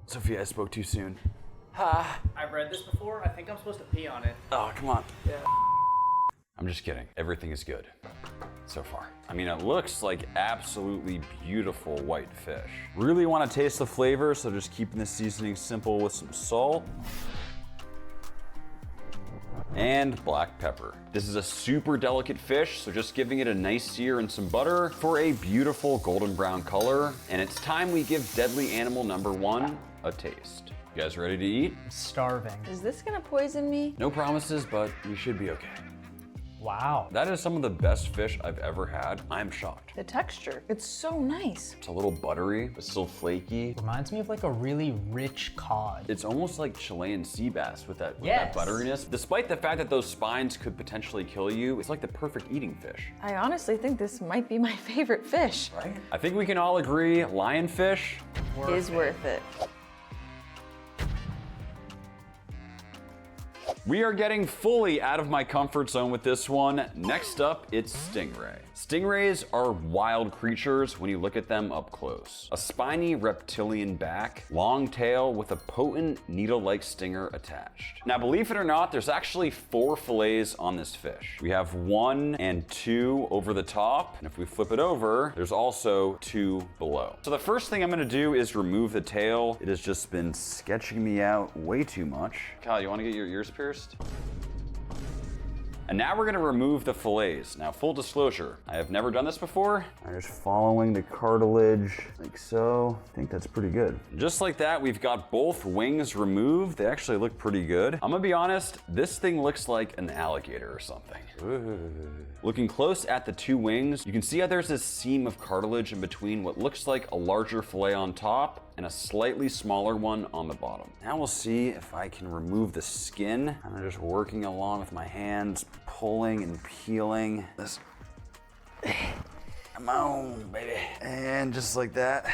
Speaker 3: Sophia, I spoke too soon.
Speaker 6: I've read this before. I think I'm supposed to pee on it.
Speaker 3: Oh, come on.
Speaker 6: Yeah.
Speaker 3: I'm just kidding. Everything is good so far. I mean, it looks like absolutely beautiful white fish. Really want to taste the flavor, so just keeping the seasoning simple with some salt and black pepper. This is a super delicate fish, so just giving it a nice sear in some butter for a beautiful golden brown color. And it's time we give deadly animal number 1 a taste. You guys ready to eat?
Speaker 6: I'm starving.
Speaker 18: Is this gonna poison me?
Speaker 3: No promises, but we should be okay.
Speaker 6: Wow.
Speaker 3: That is some of the best fish I've ever had. I'm shocked.
Speaker 18: The texture, it's so nice.
Speaker 3: It's a little buttery, but still flaky.
Speaker 6: Reminds me of like a really rich cod.
Speaker 3: It's almost like Chilean sea bass with that
Speaker 6: Yes.
Speaker 3: butteriness. Despite the fact that those spines could potentially kill you, it's like the perfect eating fish.
Speaker 18: I honestly think this might be my favorite fish.
Speaker 3: Right? I think we can all agree lionfish
Speaker 18: Is worth it.
Speaker 3: We are getting fully out of my comfort zone with this one. Next up, it's stingray. Stingrays are wild creatures when you look at them up close. A spiny reptilian back, long tail with a potent needle-like stinger attached. Now, believe it or not, there's actually 4 fillets on this fish. We have 1 and 2 over the top, and if we flip it over, there's also 2 below. So the first thing I'm gonna do is remove the tail. It has just been sketching me out way too much. Kyle, you wanna get your ears pierced? And now we're gonna remove the fillets. Now, full disclosure, I have never done this before. I'm just following the cartilage like so. I think that's pretty good. Just like that, we've got both wings removed. They actually look pretty good. I'm gonna be honest, this thing looks like an alligator or something. Ooh. Looking close at the 2 wings, you can see how there's this seam of cartilage in between what looks like a larger fillet on top and a slightly smaller one on the bottom. Now we'll see if I can remove the skin. I'm just working along with my hands, pulling and peeling this. Come on, baby. And just like that,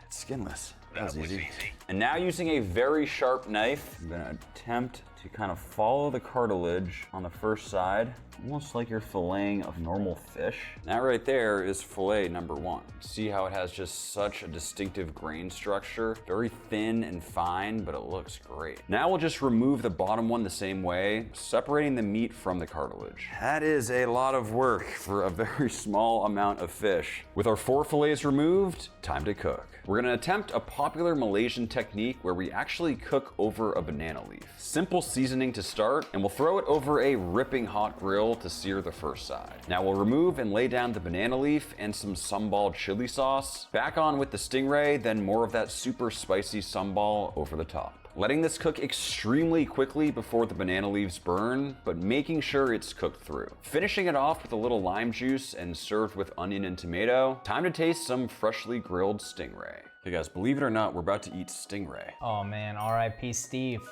Speaker 3: it's skinless. That was easy. And now using a very sharp knife, I'm gonna attempt to kind of follow the cartilage on the first side, almost like you're filleting a normal fish. That right there is fillet number 1. See how it has just such a distinctive grain structure? Very thin and fine, but it looks great. Now we'll just remove the bottom one the same way, separating the meat from the cartilage. That is a lot of work for a very small amount of fish. With our 4 fillets removed, time to cook. We're gonna attempt a popular Malaysian technique where we actually cook over a banana leaf. Simple seasoning to start, and we'll throw it over a ripping hot grill to sear the first side. Now we'll remove and lay down the banana leaf and some sambal chili sauce. Back on with the stingray, then more of that super spicy sambal over the top. Letting this cook extremely quickly before the banana leaves burn, but making sure it's cooked through. Finishing it off with a little lime juice and served with onion and tomato. Time to taste some freshly grilled stingray. Hey guys, believe it or not, we're about to eat stingray.
Speaker 6: Oh man, R.I.P. Steve.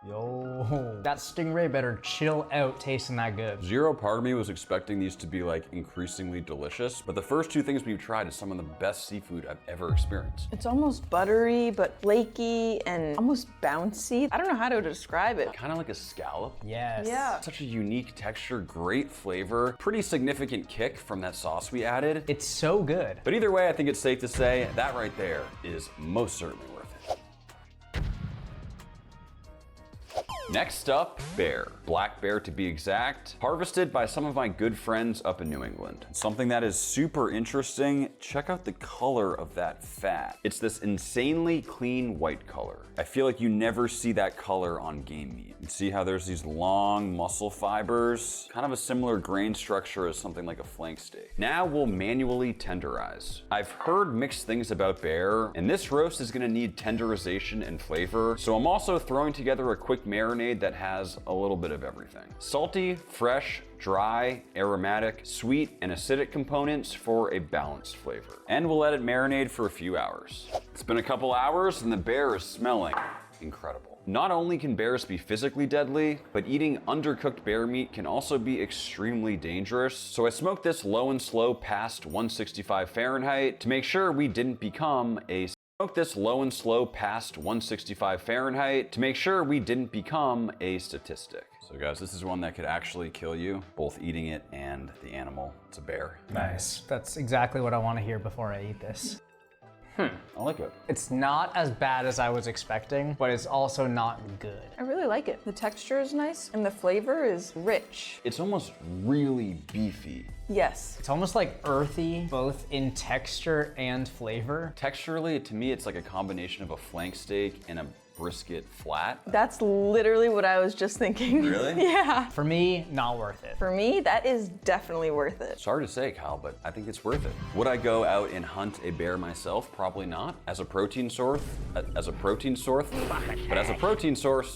Speaker 6: Yo, that stingray better chill out tasting that good.
Speaker 3: Zero part of me was expecting these to be like increasingly delicious, but the first two things we've tried is some of the best seafood I've ever experienced.
Speaker 18: It's almost buttery, but flaky and almost bouncy. I don't know how to describe it.
Speaker 3: Kind of like a scallop.
Speaker 6: Yes.
Speaker 18: Yeah.
Speaker 3: Such a unique texture, great flavor, pretty significant kick from that sauce we added.
Speaker 6: It's so good.
Speaker 3: But either way, I think it's safe to say that right there is most certainly worth it. Next up, bear. Black bear to be exact, harvested by some of my good friends up in New England. Something that is super interesting, check out the color of that fat. It's this insanely clean white color. I feel like you never see that color on game meat. You see how there's these long muscle fibers, kind of a similar grain structure as something like a flank steak. Now we'll manually tenderize. I've heard mixed things about bear, and this roast is gonna need tenderization and flavor, so I'm also throwing together a quick marinade that has a little bit of everything. Salty, fresh, dry, aromatic, sweet, and acidic components for a balanced flavor. And we'll let it marinate for a few hours. It's been a couple hours and the bear is smelling incredible. Not only can bears be physically deadly, but eating undercooked bear meat can also be extremely dangerous. So I smoked this low and slow past 165 Fahrenheit to make sure we didn't become a Smoke this low and slow past 165 Fahrenheit to make sure we didn't become a statistic. So guys, this is one that could actually kill you, both eating it and the animal. It's a bear.
Speaker 6: Nice. That's exactly what I want to hear before I eat this.
Speaker 3: I like it.
Speaker 6: It's not as bad as I was expecting, but it's also not good.
Speaker 18: I really like it. The texture is nice and the flavor is rich.
Speaker 3: It's almost really beefy.
Speaker 18: Yes.
Speaker 6: It's almost like earthy, both in texture and flavor.
Speaker 3: Texturally, to me, it's like a combination of a flank steak and a brisket flat.
Speaker 18: That's literally what I was just thinking.
Speaker 3: Really?
Speaker 18: Yeah.
Speaker 6: For me, not worth it.
Speaker 18: For me, that is definitely worth it.
Speaker 3: Sorry to say, Kyle, but I think it's worth it. Would I go out and hunt a bear myself? Probably not. As a protein source, but as a protein source,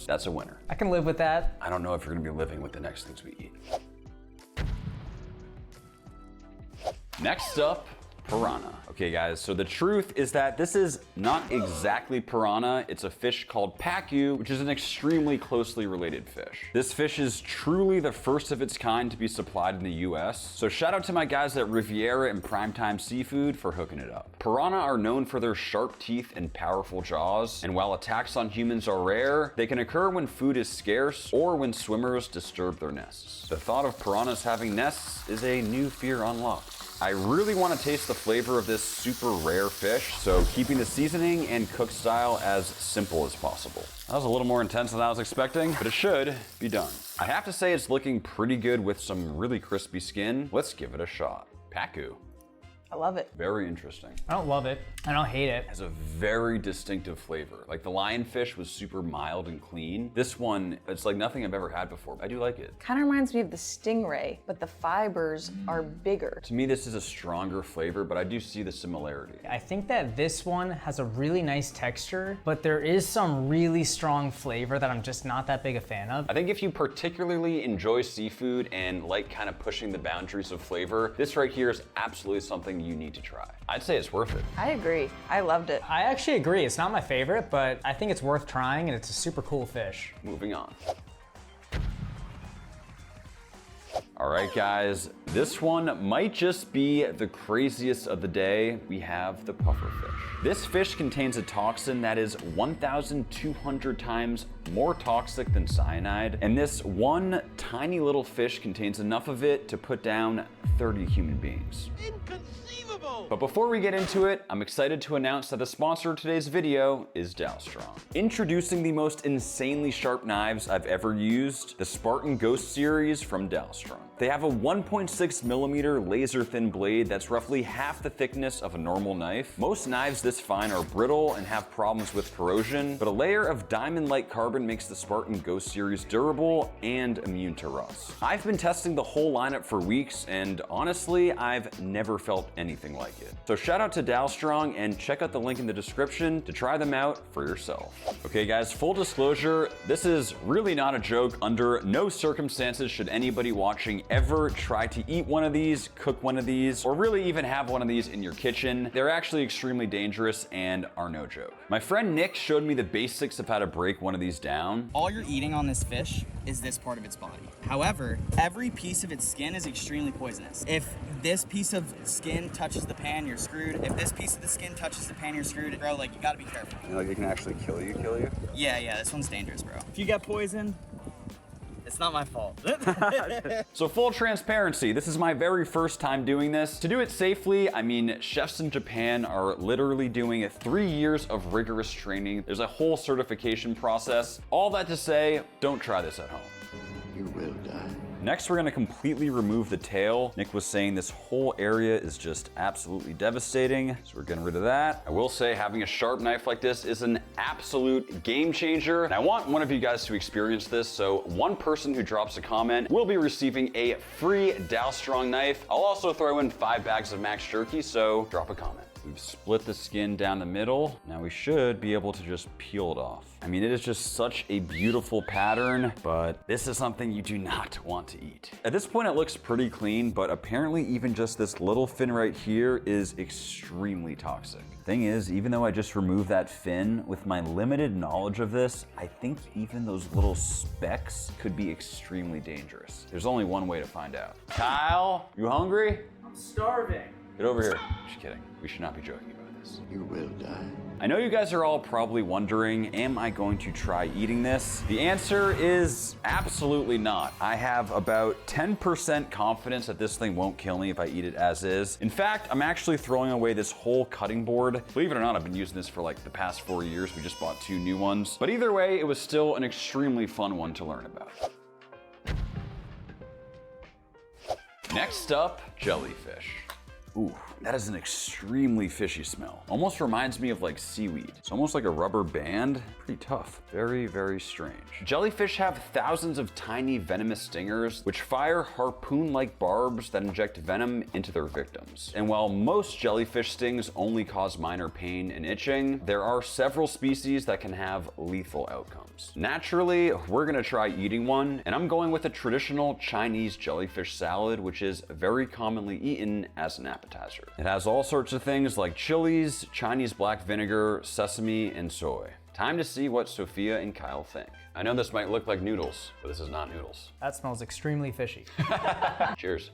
Speaker 3: that's a winner.
Speaker 6: I can live with that.
Speaker 3: I don't know if you're gonna be living with the next things we eat. Next up, piranha. Okay guys, so the truth is that this is not exactly piranha, it's a fish called pacu, which is an extremely closely related fish. This fish is truly the first of its kind to be supplied in the US, so shout out to my guys at Riviera and Primetime Seafood for hooking it up. Piranha are known for their sharp teeth and powerful jaws, and while attacks on humans are rare, they can occur when food is scarce or when swimmers disturb their nests. The thought of piranhas having nests is a new fear unlocked. I really want to taste the flavor of this super rare fish, so keeping the seasoning and cook style as simple as possible. That was a little more intense than I was expecting, but it should be done. I have to say it's looking pretty good with some really crispy skin. Let's give it a shot. Pacu.
Speaker 18: I love it.
Speaker 3: Very interesting.
Speaker 6: I don't love it. I don't hate it.
Speaker 3: It has a very distinctive flavor. Like the lionfish was super mild and clean. This one, it's like nothing I've ever had before. I do like it.
Speaker 18: Kind of reminds me of the stingray, but the fibers are bigger.
Speaker 3: To me, this is a stronger flavor, but I do see the similarity.
Speaker 6: I think that this one has a really nice texture, but there is some really strong flavor that I'm just not that big a fan of.
Speaker 3: I think if you particularly enjoy seafood and like kind of pushing the boundaries of flavor, this right here is absolutely something you need to try. I'd say it's worth it.
Speaker 18: I agree. I loved it.
Speaker 6: I actually agree. It's not my favorite, but I think it's worth trying and it's a super cool fish.
Speaker 3: Moving on. All right, guys, this one might just be the craziest of the day. We have the pufferfish. This fish contains a toxin that is 1,200 times more toxic than cyanide, and this one tiny little fish contains enough of it to put down 30 human beings. Inconceivable! But before we get into it, I'm excited to announce that the sponsor of today's video is Dalstrong. Introducing the most insanely sharp knives I've ever used, the Spartan Ghost series from Dalstrong. They have a 1.6 millimeter laser thin blade that's roughly half the thickness of a normal knife. Most knives this fine are brittle and have problems with corrosion, but a layer of diamond-like carbon makes the Spartan Ghost series durable and immune to rust. I've been testing the whole lineup for weeks, and honestly, I've never felt anything like it. So shout out to Dalstrong and check out the link in the description to try them out for yourself. Okay guys, full disclosure, this is really not a joke. Under no circumstances should anybody watching ever try to eat one of these, cook one of these, or really even have one of these in your kitchen, they're actually extremely dangerous and are no joke. My friend Nick showed me the basics of how to break one of these down.
Speaker 10: All you're eating on this fish is this part of its body. However, every piece of its skin is extremely poisonous. If this piece of skin touches the pan, you're screwed. If this piece of the skin touches the pan, you're screwed. Bro, like, you gotta be careful.
Speaker 3: You know, like it can actually kill you?
Speaker 10: Yeah, this one's dangerous, bro. If you get poisoned, it's not my fault.
Speaker 3: So full transparency, this is my very first time doing this. To do it safely, I mean, chefs in Japan are literally doing 3 years of rigorous training. There's a whole certification process. All that to say, don't try this at home.
Speaker 9: You will die.
Speaker 3: Next, we're gonna completely remove the tail. Nick was saying this whole area is just absolutely devastating, so we're getting rid of that. I will say having a sharp knife like this is an absolute game changer, and I want one of you guys to experience this, so one person who drops a comment will be receiving a free Dow Strong knife. I'll also throw in 5 bags of Max Jerky, so drop a comment. We've split the skin down the middle. Now we should be able to just peel it off. I mean, it is just such a beautiful pattern, but this is something you do not want to eat. At this point, it looks pretty clean, but apparently even just this little fin right here is extremely toxic. Thing is, even though I just removed that fin, with my limited knowledge of this, I think even those little specks could be extremely dangerous. There's only one way to find out. Kyle, you hungry?
Speaker 10: I'm starving.
Speaker 3: Get over here. Just kidding. We should not be joking about this.
Speaker 9: You will die.
Speaker 3: I know you guys are all probably wondering, am I going to try eating this? The answer is absolutely not. I have about 10% confidence that this thing won't kill me if I eat it as is. In fact, I'm actually throwing away this whole cutting board. Believe it or not, I've been using this for like the past 4 years. We just bought 2 new ones. But either way, it was still an extremely fun one to learn about. Next up, jellyfish. Ooh, that is an extremely fishy smell. Almost reminds me of like seaweed. It's almost like a rubber band. Pretty tough. Very, very strange. Jellyfish have thousands of tiny venomous stingers, which fire harpoon-like barbs that inject venom into their victims. And while most jellyfish stings only cause minor pain and itching, there are several species that can have lethal outcomes. Naturally, we're gonna try eating one, and I'm going with a traditional Chinese jellyfish salad, which is very commonly eaten as an appetizer. It has all sorts of things like chilies, Chinese black vinegar, sesame, and soy. Time to see what Sophia and Kyle think. I know this might look like noodles, but this is not noodles.
Speaker 6: That smells extremely fishy.
Speaker 3: Cheers.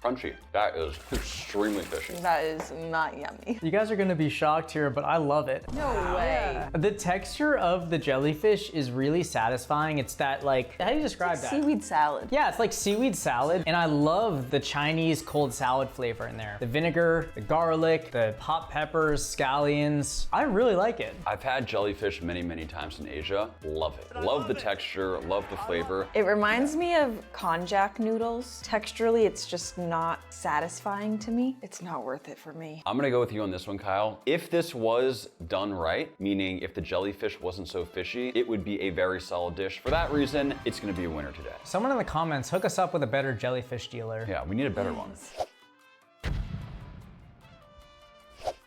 Speaker 3: Crunchy. That is extremely fishy.
Speaker 18: That is not yummy.
Speaker 6: You guys are gonna be shocked here, but I love it.
Speaker 18: No way.
Speaker 6: The texture of the jellyfish is really satisfying. It's that like, how do you describe that?
Speaker 18: Seaweed salad.
Speaker 6: Yeah, it's like seaweed salad. And I love the Chinese cold salad flavor in there. The vinegar, the garlic, the hot peppers, scallions. I really like it.
Speaker 3: I've had jellyfish many, many times in Asia. Love it. Love the texture, love the flavor.
Speaker 18: It reminds me of konjac noodles. Texturally, it's just not satisfying to me. It's not worth it for me.
Speaker 3: I'm gonna go with you on this one, Kyle. If this was done right, meaning if the jellyfish wasn't so fishy, it would be a very solid dish. For that reason, it's gonna be a winner today.
Speaker 6: Someone in the comments, hook us up with a better jellyfish dealer.
Speaker 3: Yeah, we need a better one.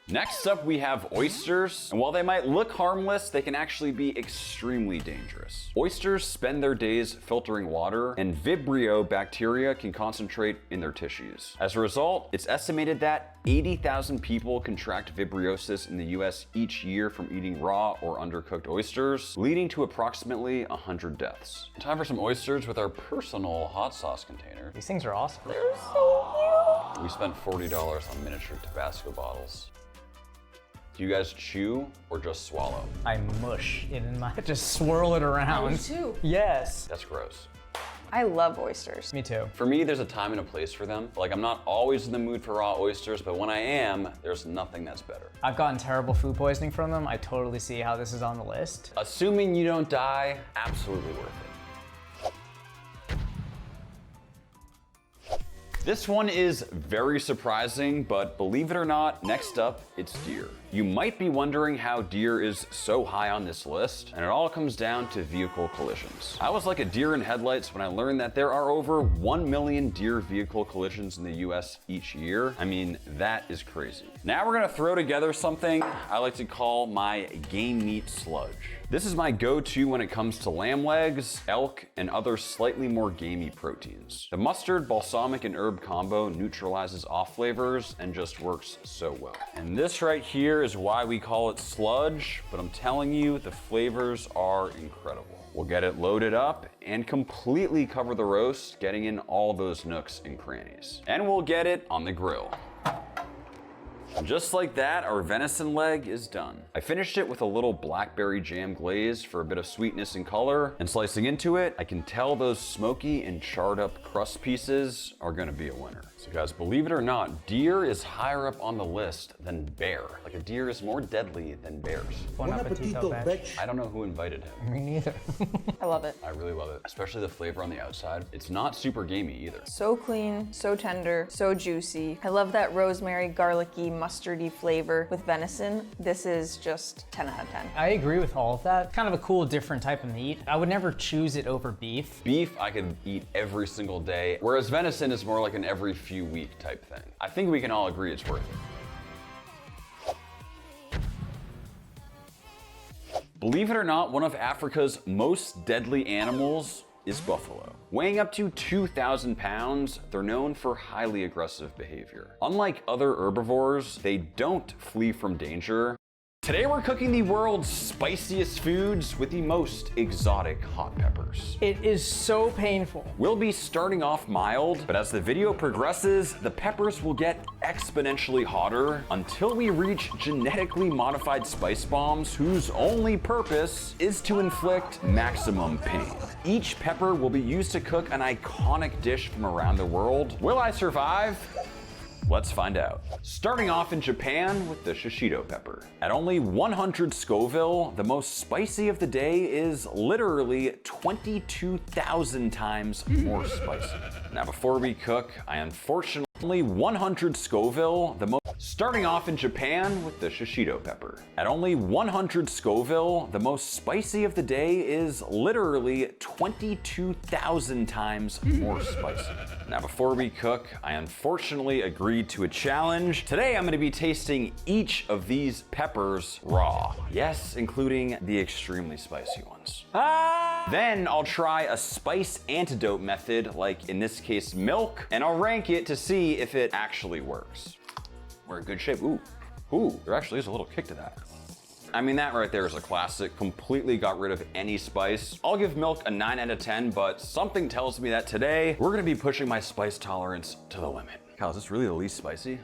Speaker 3: Next up, we have oysters, and while they might look harmless, they can actually be extremely dangerous. Oysters spend their days filtering water, and Vibrio bacteria can concentrate in their tissues. As a result, it's estimated that 80,000 people contract vibriosis in the US each year from eating raw or undercooked oysters, leading to approximately 100 deaths. Time for some oysters with our personal hot sauce container.
Speaker 6: These things are awesome.
Speaker 18: They're so cute.
Speaker 3: We spent $40 on miniature Tabasco bottles. Do you guys chew or just swallow?
Speaker 6: I mush it in my, just swirl it around.
Speaker 18: Me too.
Speaker 6: Yes.
Speaker 3: That's gross.
Speaker 18: I love oysters.
Speaker 6: Me too.
Speaker 3: For me, there's a time and a place for them. Like, I'm not always in the mood for raw oysters, but when I am, there's nothing that's better.
Speaker 6: I've gotten terrible food poisoning from them. I totally see how this is on the list.
Speaker 3: Assuming you don't die, absolutely worth it. This one is very surprising, but believe it or not, next up, it's deer. You might be wondering how deer is so high on this list, and it all comes down to vehicle collisions. I was like a deer in headlights when I learned that there are over 1 million deer vehicle collisions in the US each year. I mean, that is crazy. Now we're gonna throw together something I like to call my game meat sludge. This is my go-to when it comes to lamb legs, elk, and other slightly more gamey proteins. The mustard, balsamic, and herb combo neutralizes off flavors and just works so well. And this right here is why we call it sludge, but I'm telling you, the flavors are incredible. We'll get it loaded up and completely cover the roast, getting in all those nooks and crannies. And we'll get it on the grill. Just like that, our venison leg is done. I finished it with a little blackberry jam glaze for a bit of sweetness and color, and slicing into it, I can tell those smoky and charred up crust pieces are gonna be a winner. So guys, believe it or not, deer is higher up on the list than bear. Like a deer is more deadly than bears.
Speaker 6: Bon appetito, bitch.
Speaker 3: I don't know who invited him.
Speaker 6: Me neither.
Speaker 18: I love it.
Speaker 3: I really love it, especially the flavor on the outside. It's not super gamey either.
Speaker 18: So clean, so tender, so juicy. I love that rosemary, garlicky, mustardy flavor with venison. This is just 10 out of 10.
Speaker 6: I agree with all of that. Kind of a cool, different type of meat. I would never choose it over beef.
Speaker 3: Beef I could eat every single day, whereas venison is more like an every few week type thing. I think we can all agree it's worth it. Believe it or not, one of Africa's most deadly animals is buffalo. Weighing up to 2,000 pounds, they're known for highly aggressive behavior. Unlike other herbivores, they don't flee from danger. Today we're cooking the world's spiciest foods with the most exotic hot peppers.
Speaker 6: It is so painful.
Speaker 3: We'll be starting off mild, but as the video progresses, the peppers will get exponentially hotter until we reach genetically modified spice bombs whose only purpose is to inflict maximum pain. Each pepper will be used to cook an iconic dish from around the world. Will I survive? Let's find out. Starting off in Japan with the shishito pepper. At only 100 Scoville, the most spicy of the day is literally 22,000 times more spicy. Now before we cook, I unfortunately only 100 Scoville, the most. Starting off in Japan with the shishito pepper. At only 100 Scoville, the most spicy of the day is literally 22,000 times more spicy. Now before we cook, I unfortunately agreed to a challenge. Today I'm going to be tasting each of these peppers raw. Yes, including the extremely spicy ones. Then I'll try a spice antidote method, like in this case milk, and I'll rank it to see if it actually works. We're in good shape. Ooh, there actually is a little kick to that. I mean, that right there is a classic. Completely got rid of any spice. I'll give milk a 9 out of 10, but something tells me that today we're gonna be pushing my spice tolerance to the limit. Kyle, is this really the least spicy?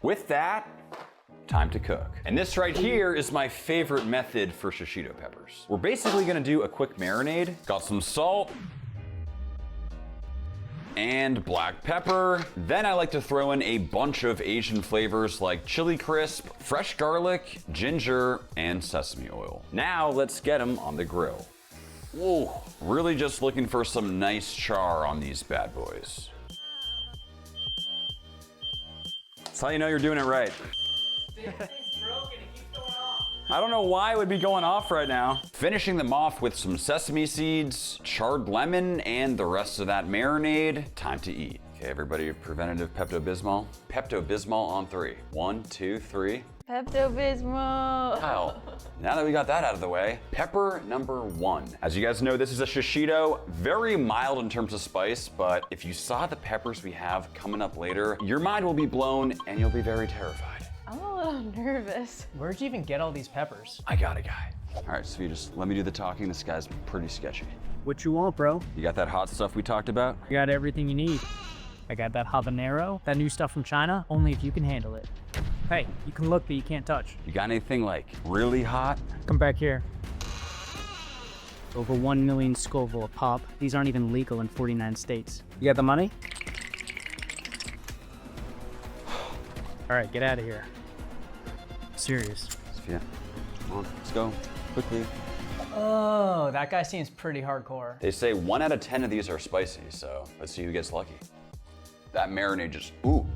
Speaker 3: With that, time to cook. And this right here is my favorite method for shishito peppers. We're basically gonna do a quick marinade. Got some salt and black pepper. Then I like to throw in a bunch of Asian flavors like chili crisp, fresh garlic, ginger, and sesame oil. Now let's get them on the grill. Whoa, really just looking for some nice char on these bad boys. That's how you know you're doing it right. I don't know why it would be going off right now. Finishing them off with some sesame seeds, charred lemon, and the rest of that marinade. Time to eat. Okay, everybody, preventative Pepto-Bismol. Pepto-Bismol on 3. 1, 2, 3.
Speaker 18: Pepto-Bismol.
Speaker 3: Kyle, now that we got that out of the way, pepper number 1. As you guys know, this is a shishito, very mild in terms of spice, but if you saw the peppers we have coming up later, your mind will be blown and you'll be very terrified.
Speaker 18: I'm a little nervous.
Speaker 6: Where'd you even get all these peppers?
Speaker 3: I got a guy. All right, Sophia, just let me do the talking. This guy's pretty sketchy.
Speaker 11: What you want, bro?
Speaker 3: You got that hot stuff we talked about?
Speaker 11: I got everything you need. I got that habanero, that new stuff from China, only if you can handle it. Hey, you can look, but you can't touch.
Speaker 3: You got anything like really hot?
Speaker 11: Come back here. Over 1 million Scoville a pop. These aren't even legal in 49 states. You got the money? All right, get out of here. Serious.
Speaker 3: Sophia, come on, let's go, quickly.
Speaker 6: Oh, that guy seems pretty hardcore.
Speaker 3: They say 1 out of 10 of these are spicy, so let's see who gets lucky. That marinade just, ooh.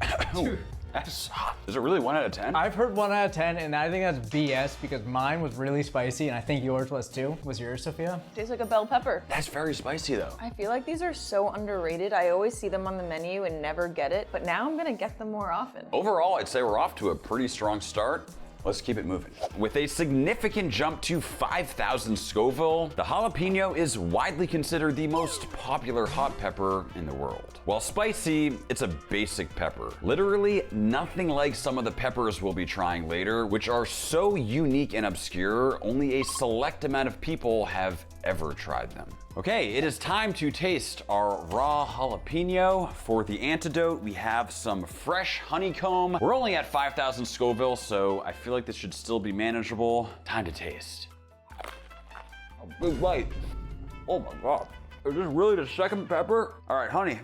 Speaker 3: Is it really 1 out of 10?
Speaker 6: I've heard 1 out of 10, and I think that's BS because mine was really spicy, and I think yours was too. Was yours, Sophia?
Speaker 18: Tastes like a bell pepper.
Speaker 3: That's very spicy though.
Speaker 18: I feel like these are so underrated. I always see them on the menu and never get it, but now I'm gonna get them more often.
Speaker 3: Overall, I'd say we're off to a pretty strong start. Let's keep it moving. With a significant jump to 5,000 Scoville, the jalapeno is widely considered the most popular hot pepper in the world. While spicy, it's a basic pepper. Literally nothing like some of the peppers we'll be trying later, which are so unique and obscure, only a select amount of people have ever tried them. Okay, it is time to taste our raw jalapeno. For the antidote, we have some fresh honeycomb. We're only at 5,000 Scoville, so I feel like this should still be manageable. Time to taste. A big bite. Oh my God. Is this really the second pepper? All right, honey.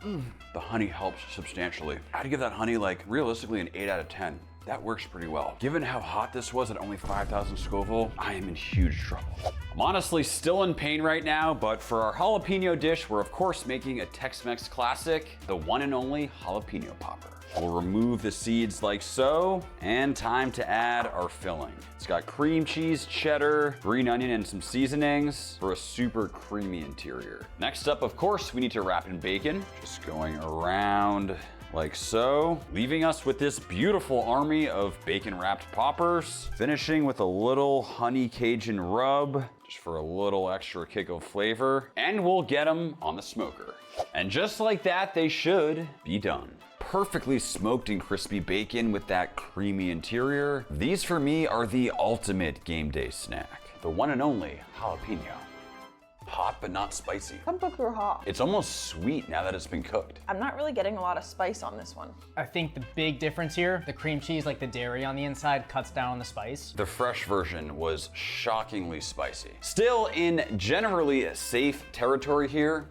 Speaker 3: The honey helps substantially. I'd give that honey like realistically an 8 out of 10. That works pretty well. Given how hot this was at only 5,000 Scoville, I am in huge trouble. I'm honestly still in pain right now, but for our jalapeno dish, we're of course making a Tex-Mex classic, the one and only jalapeno popper. We'll remove the seeds like so, and time to add our filling. It's got cream cheese, cheddar, green onion, and some seasonings for a super creamy interior. Next up, of course, we need to wrap in bacon. Just going around like so, leaving us with this beautiful army of bacon-wrapped poppers, finishing with a little honey Cajun rub, just for a little extra kick of flavor, and we'll get them on the smoker. And just like that, they should be done. Perfectly smoked and crispy bacon with that creamy interior. These for me are the ultimate game day snack. The one and only jalapeno. Hot but not spicy.
Speaker 18: Some books are hot.
Speaker 3: It's almost sweet now that it's been cooked.
Speaker 18: I'm not really getting a lot of spice on this one.
Speaker 6: I think the big difference here, the cream cheese, like the dairy on the inside, cuts down on the spice.
Speaker 3: The fresh version was shockingly spicy. Still in generally safe territory here.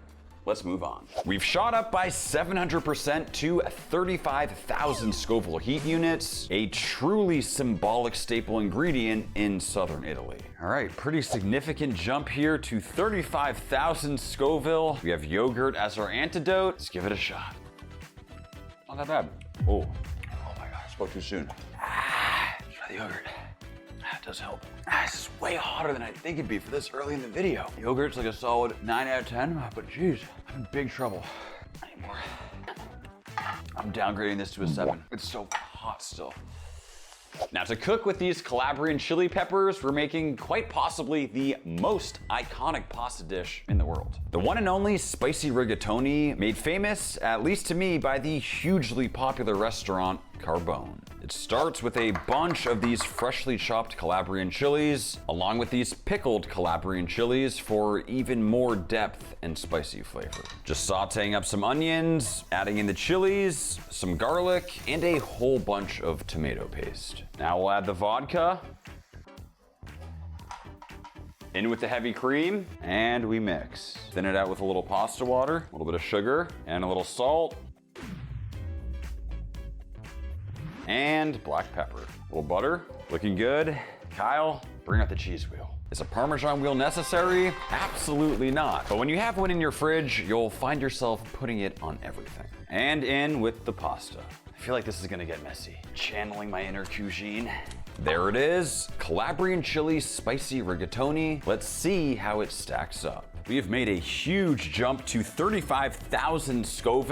Speaker 3: Let's move on. We've shot up by 700% to 35,000 Scoville heat units, a truly symbolic staple ingredient in southern Italy. All right, pretty significant jump here to 35,000 Scoville. We have yogurt as our antidote. Let's give it a shot. Not that bad. Oh my God, I spoke too soon. Try the yogurt. That does help. This is way hotter than I think it'd be for this early in the video. Yogurt's like a solid 9 out of 10, but geez, I'm in big trouble. I need more. I'm downgrading this to a 7. It's so hot still. Now to cook with these Calabrian chili peppers, we're making quite possibly the most iconic pasta dish in the world. The one and only spicy rigatoni, made famous, at least to me, by the hugely popular restaurant Carbone. It starts with a bunch of these freshly chopped Calabrian chilies, along with these pickled Calabrian chilies for even more depth and spicy flavor. Just sauteing up some onions, adding in the chilies, some garlic, and a whole bunch of tomato paste. Now we'll add the vodka, in with the heavy cream, and we mix. Thin it out with a little pasta water, a little bit of sugar, and a little salt, and black pepper. A little butter, looking good. Kyle, bring out the cheese wheel. Is a Parmesan wheel necessary? Absolutely not. But when you have one in your fridge, you'll find yourself putting it on everything. And in with the pasta. I feel like this is gonna get messy. Channeling my inner cuisine. There it is, Calabrian chili spicy rigatoni. Let's see how it stacks up. We have made a huge jump to 35,000 Scoville.